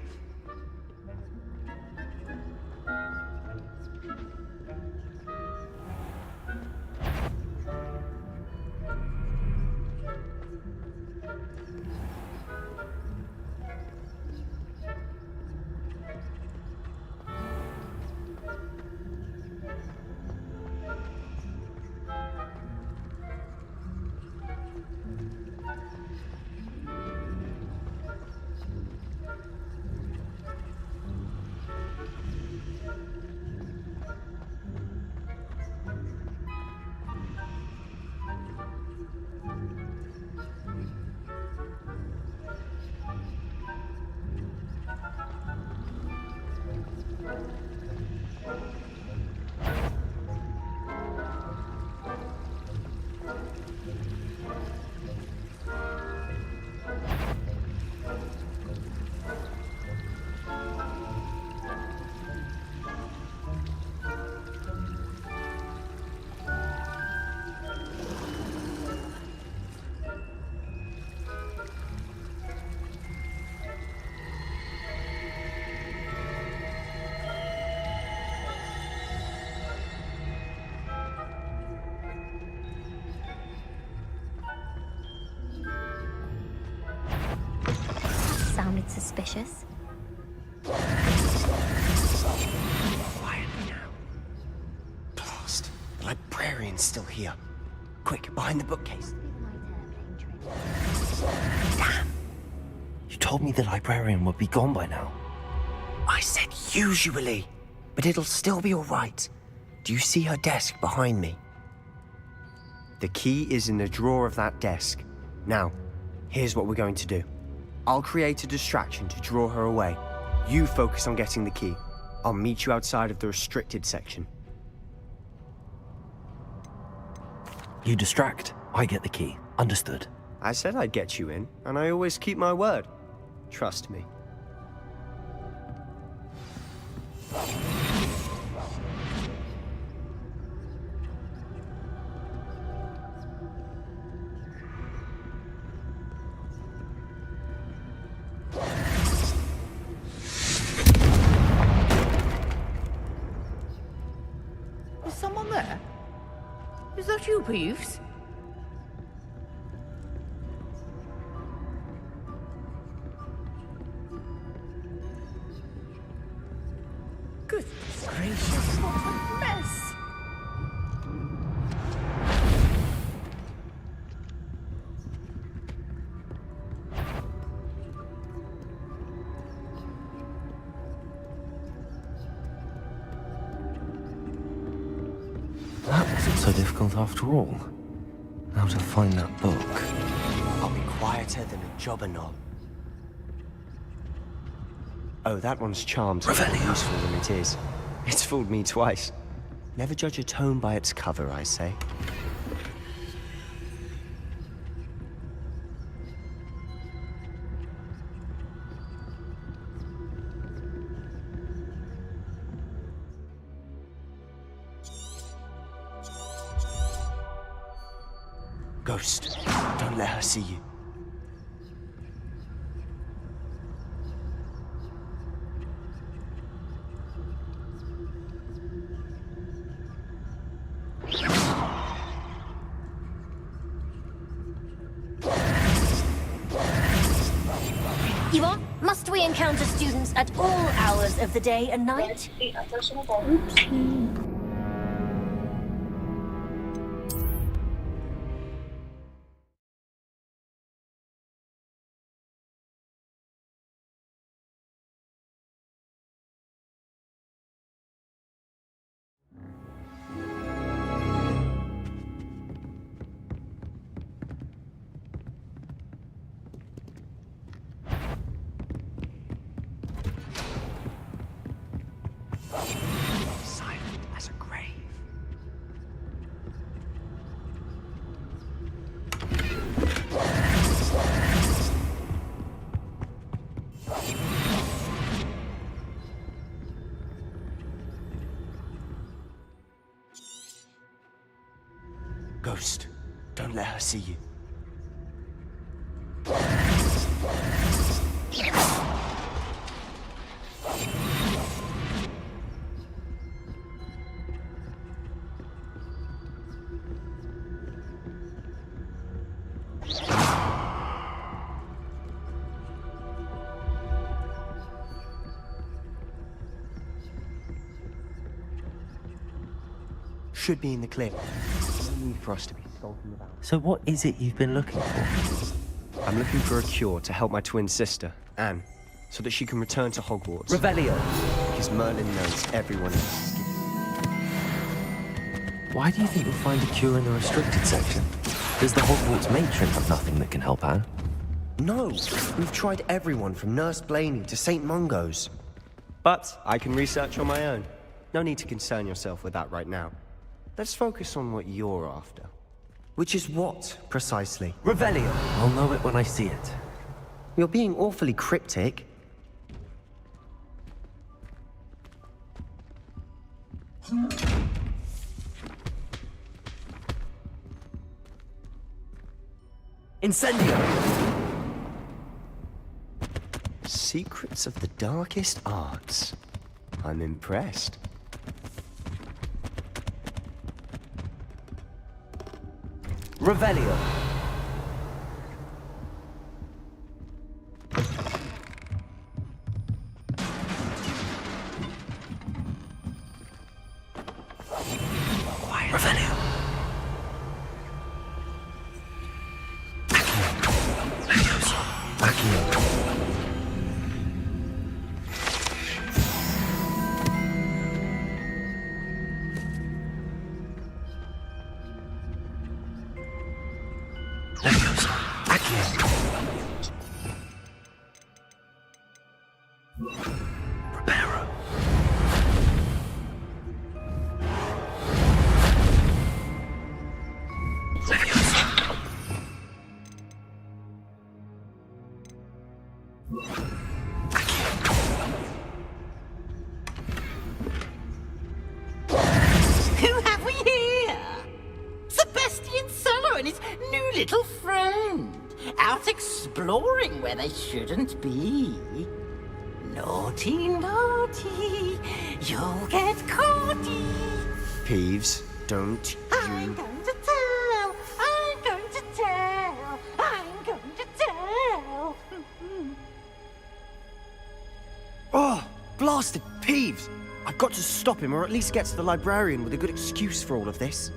Sounded suspicious. Quiet now. Blast. The librarian's still here. Quick, behind the bookcase. Damn! You told me the librarian would be gone by now. I said usually, but it'll still be all right. Do you see her desk behind me? The key is in the drawer of that desk. Now, here's what we're going to do. I'll create a distraction to draw her away. You focus on getting the key. I'll meet you outside of the restricted section. You distract, I get the key. Understood. I said I'd get you in, and I always keep my word. Trust me. Is someone there? Is that you, Peeves? Goodness gracious, what a mess! That wasn't so difficult after all. How to find that book. I'll be quieter than a jobber knob. Oh, that one's charmed is more useful than it is. It's fooled me twice. Never judge a tome by its cover, I say. Ghost, don't let her see you. You on? Must Must we encounter students at all hours of the day and night? Silent as a grave. Ghost, don't let her see you. Should be in the clear. No need for us to be skulking about. So what is it you've been looking for? I'm looking for a cure to help my twin sister, Anne, so that she can return to Hogwarts. Revelio! Because Merlin knows everyone else. Why do you think you'll find a cure in the restricted section? Does the Hogwarts matron have nothing that can help Anne? No! We've tried everyone from Nurse Blaney to St. Mungo's. But I can research on my own. No need to concern yourself with that right now. Let's focus on what you're after. Which is what, precisely? Revelio! I'll know it when I see it. You're being awfully cryptic. Incendio! Secrets of the darkest arts. I'm impressed. Revelio! Revelio! Who have we here? Sebastian Solo and his new little friend. Out exploring where they shouldn't be. Naughty, naughty. You'll get caughty. Peeves, don't I'm going to tell. I'm going to tell. I'm going to tell. Oh, blasted Peeves! I've got to stop him, or at least get to the librarian with a good excuse for all of this.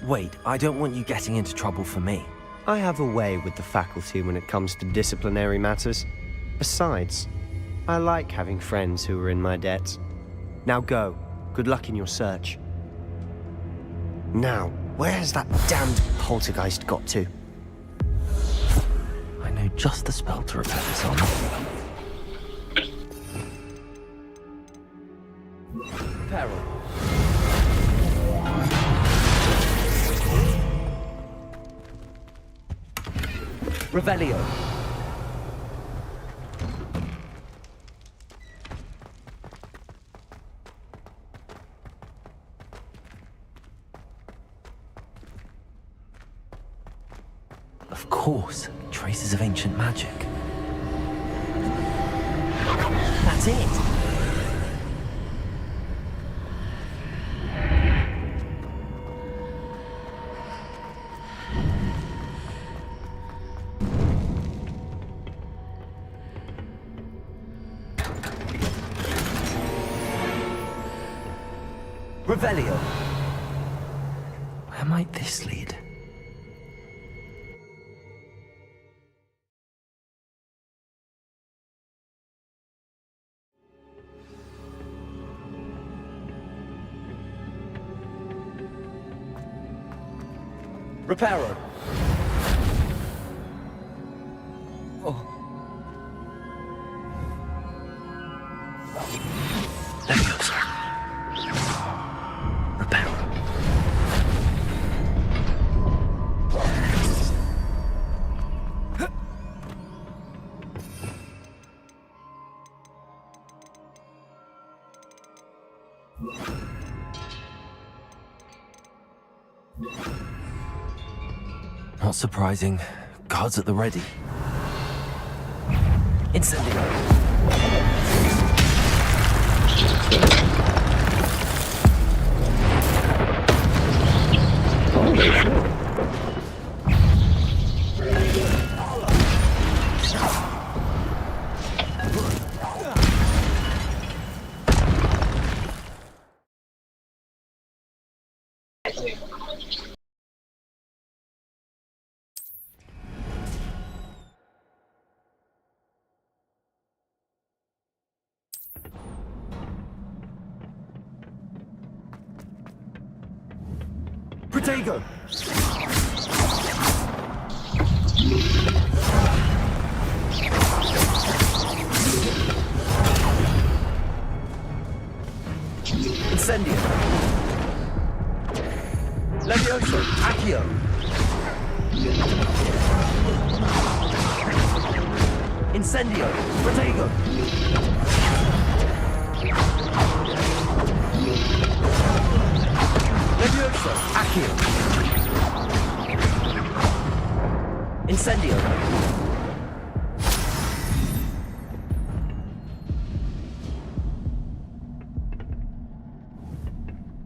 Wait, I don't want you getting into trouble for me. I have a way with the faculty when it comes to disciplinary matters. Besides, I like having friends who are in my debt. Now go. Good luck in your search. Now, where's that damned poltergeist got to? I know just the spell to repair this armor. Peril. Revelio. Of course, traces of ancient magic. That's it! Revelio. Where might this lead? Reparo. Oh. Leviosa. Reparo. Not surprising. Guards at the ready. Incendio. Protego! Incendio! Levioso! Accio! Incendio! Protego! Levioso! Accio! Incendio!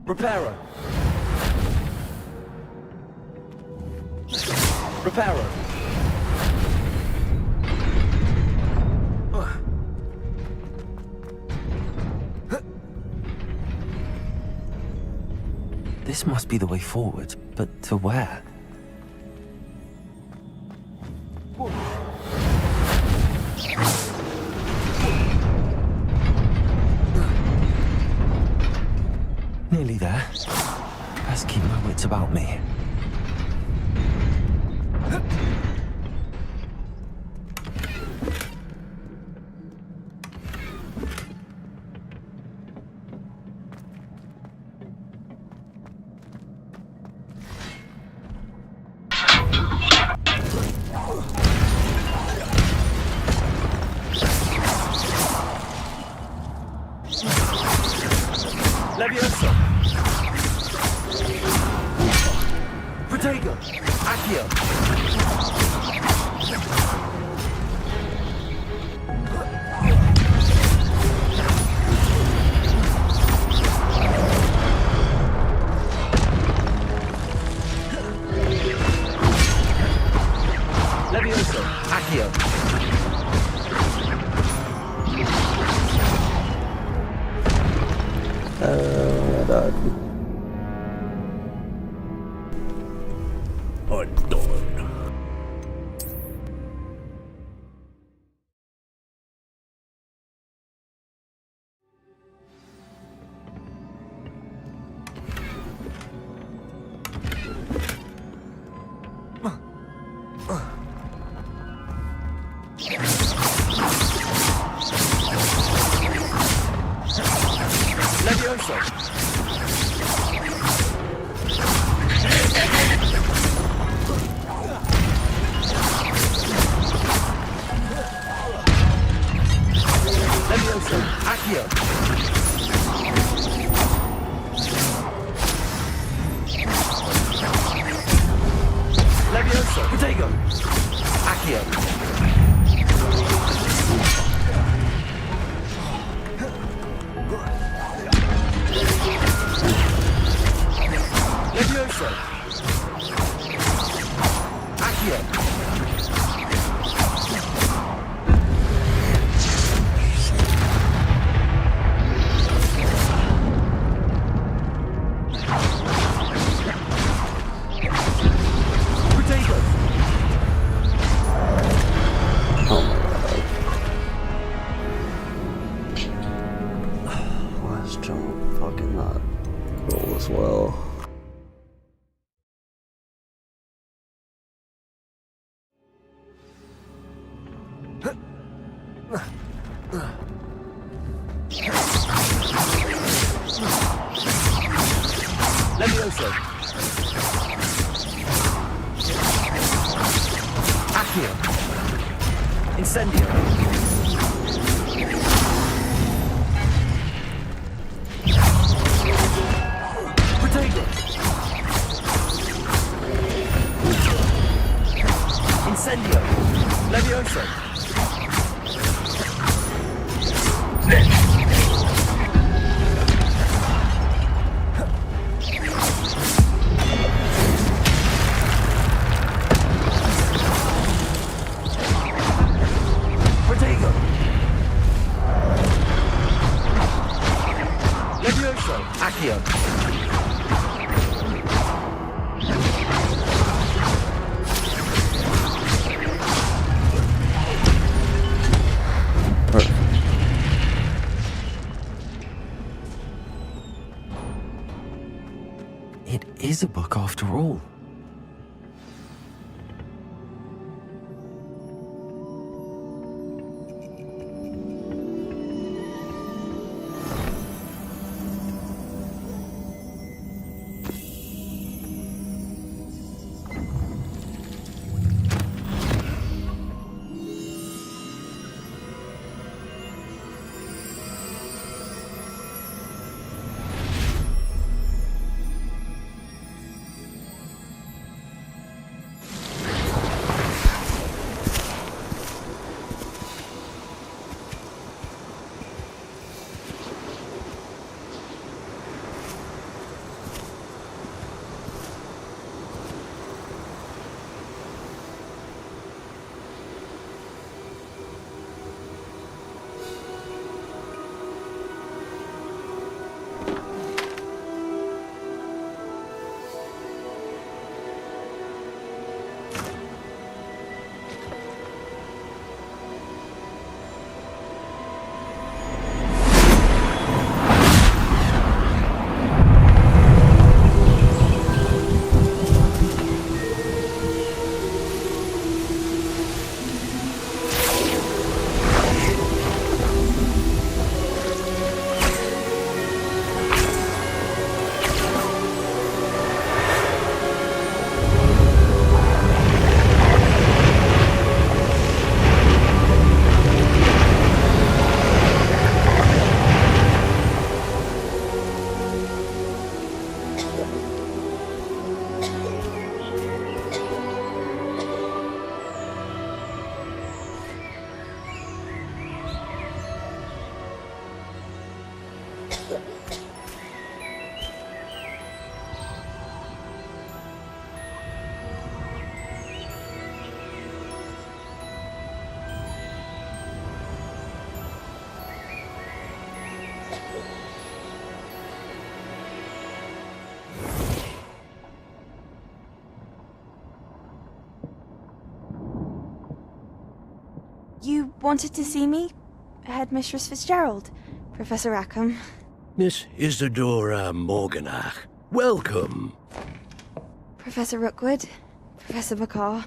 Reparo! Reparo! This must be the way forward, but to where? Nearly there. Best keep my wits about me. Levioso! Protego! Accio! Levioso! Accio! Levioso! Levioso! Accio! Levioso! Protego! Accio! Levioso! Accio! Levioso! Accio! Incendio! Protego! Incendio! Levioso! Protego! Levioso! Accio! It is a book after all. You wanted to see me? Headmistress Fitzgerald? Professor Rackham? Miss Isadora Morganach, welcome. Professor Rookwood? Professor Bakar?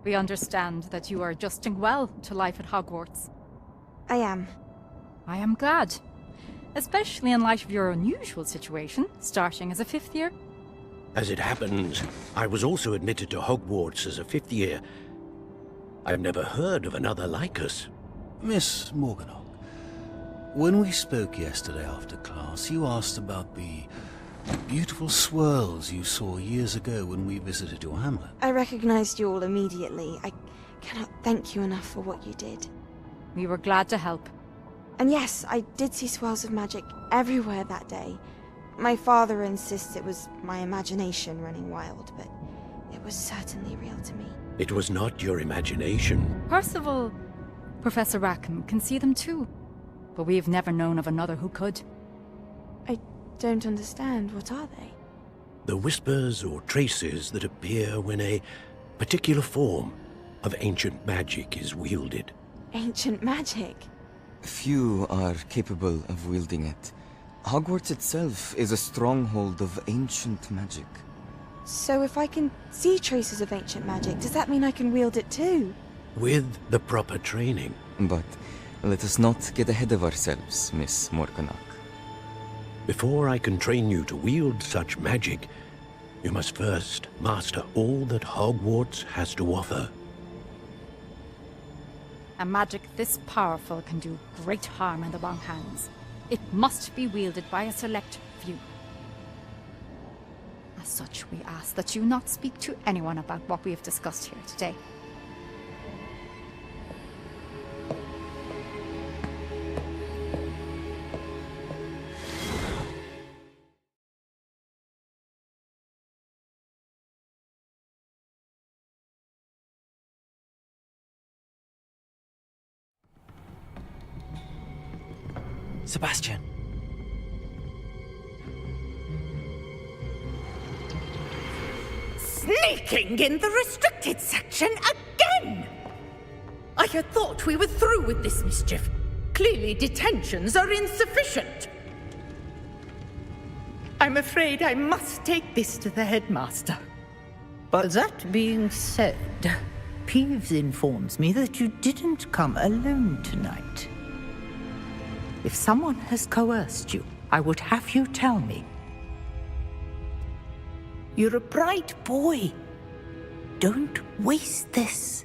We understand that you are adjusting well to life at Hogwarts. I am. I am glad. Especially in light of your unusual situation, starting as a 5th year. As it happens, I was also admitted to Hogwarts as a 5th year. I've never heard of another like us. Miss Morganach, when we spoke yesterday after class, you asked about the beautiful swirls you saw years ago when we visited your hamlet. I recognized you all immediately. I cannot thank you enough for what you did. We were glad to help. And yes, I did see swirls of magic everywhere that day. My father insists it was my imagination running wild, but it was certainly real to me. It was not your imagination. Percival, Professor Rackham can see them too. But we've never known of another who could. I don't understand. What are they? The whispers or traces that appear when a particular form of ancient magic is wielded. Ancient magic? Few are capable of wielding it. Hogwarts itself is a stronghold of ancient magic. So if I can see traces of ancient magic, does that mean I can wield it too? With the proper training. But let us not get ahead of ourselves, Miss Morganach. Before I can train you to wield such magic, You must first master all that Hogwarts has to offer. A magic this powerful can do great harm in the wrong hands. It must be wielded by a select few. As such, we ask that you not speak to anyone about what we have discussed here today. Sebastian. Sneaking in the restricted section again! I had thought we were through with this mischief. Clearly detentions are insufficient. I'm afraid I must take this to the headmaster. But that being said, Peeves informs me that you didn't come alone tonight. If someone has coerced you, I would have you tell me. You're a bright boy. Don't waste this.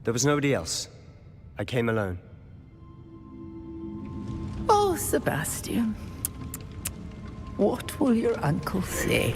There was nobody else. I came alone. Oh, Sebastian. What will your uncle say?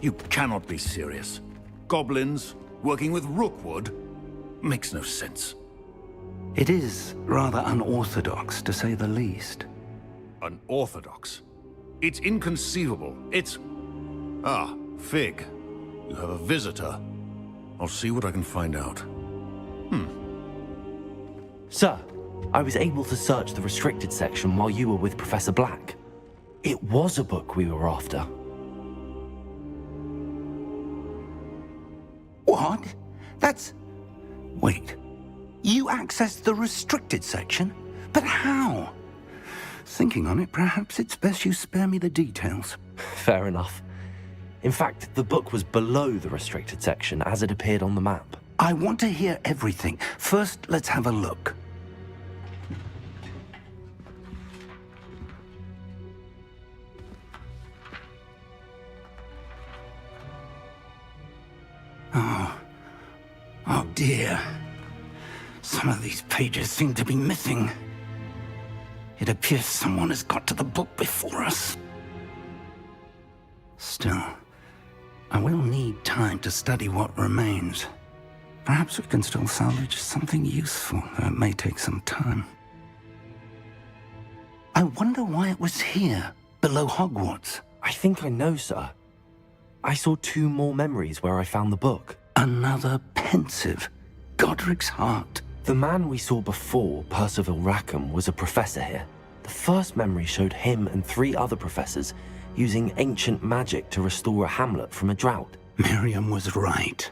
You cannot be serious. Goblins working with Rookwood makes no sense. It is rather unorthodox, to say the least. Unorthodox? It's inconceivable. It's... Ah, Fig. You have a visitor. I'll see what I can find out. Sir, I was able to search the restricted section while you were with Professor Black. It was a book we were after. What? That's... Wait. You accessed the restricted section? But how? Thinking on it, perhaps it's best you spare me the details. Fair enough. In fact, the book was below the restricted section as it appeared on the map. I want to hear everything. First, let's have a look. Oh dear. Some of these pages seem to be missing. It appears someone has got to the book before us. Still, I will need time to study what remains. Perhaps we can still salvage something useful, though it may take some time. I wonder why it was here, below Hogwarts. I think I know, sir. I saw 2 more memories where I found the book. Another pensive. Godric's heart. The man we saw before, Percival Rackham, was a professor here. The first memory showed him and 3 other professors using ancient magic to restore a hamlet from a drought. Miriam was right.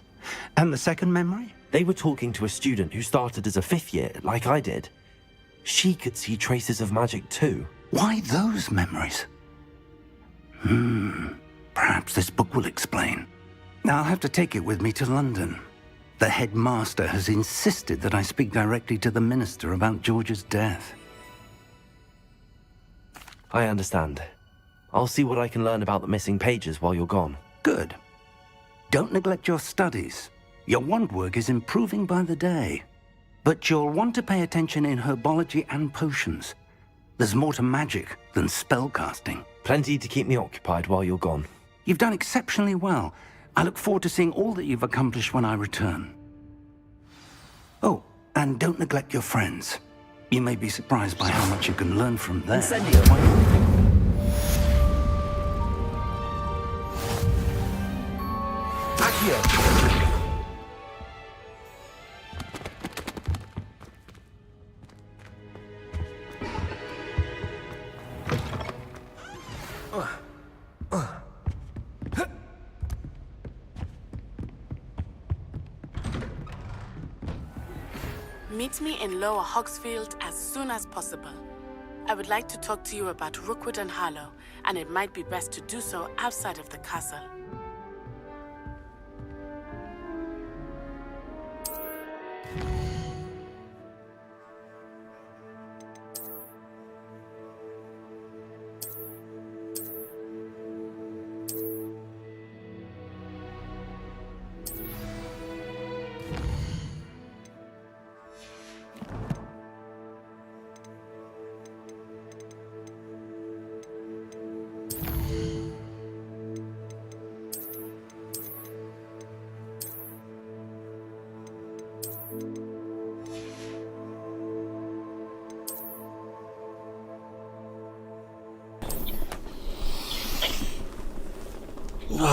And the second memory? They were talking to a student who started as a 5th year, like I did. She could see traces of magic too. Why those memories? Perhaps this book will explain. I'll have to take it with me to London. The headmaster has insisted that I speak directly to the minister about George's death. I understand. I'll see what I can learn about the missing pages while you're gone. Good. Don't neglect your studies. Your wand work is improving by the day. But you'll want to pay attention in herbology and potions. There's more to magic than spellcasting. Plenty to keep me occupied while you're gone. You've done exceptionally well. I look forward to seeing all that you've accomplished when I return. Oh, and don't neglect your friends. You may be surprised by how much you can learn from them. Meet me in Lower Hogsfield as soon as possible. I would like to talk to you about Rookwood and Harlow, and it might be best to do so outside of the castle. Oh.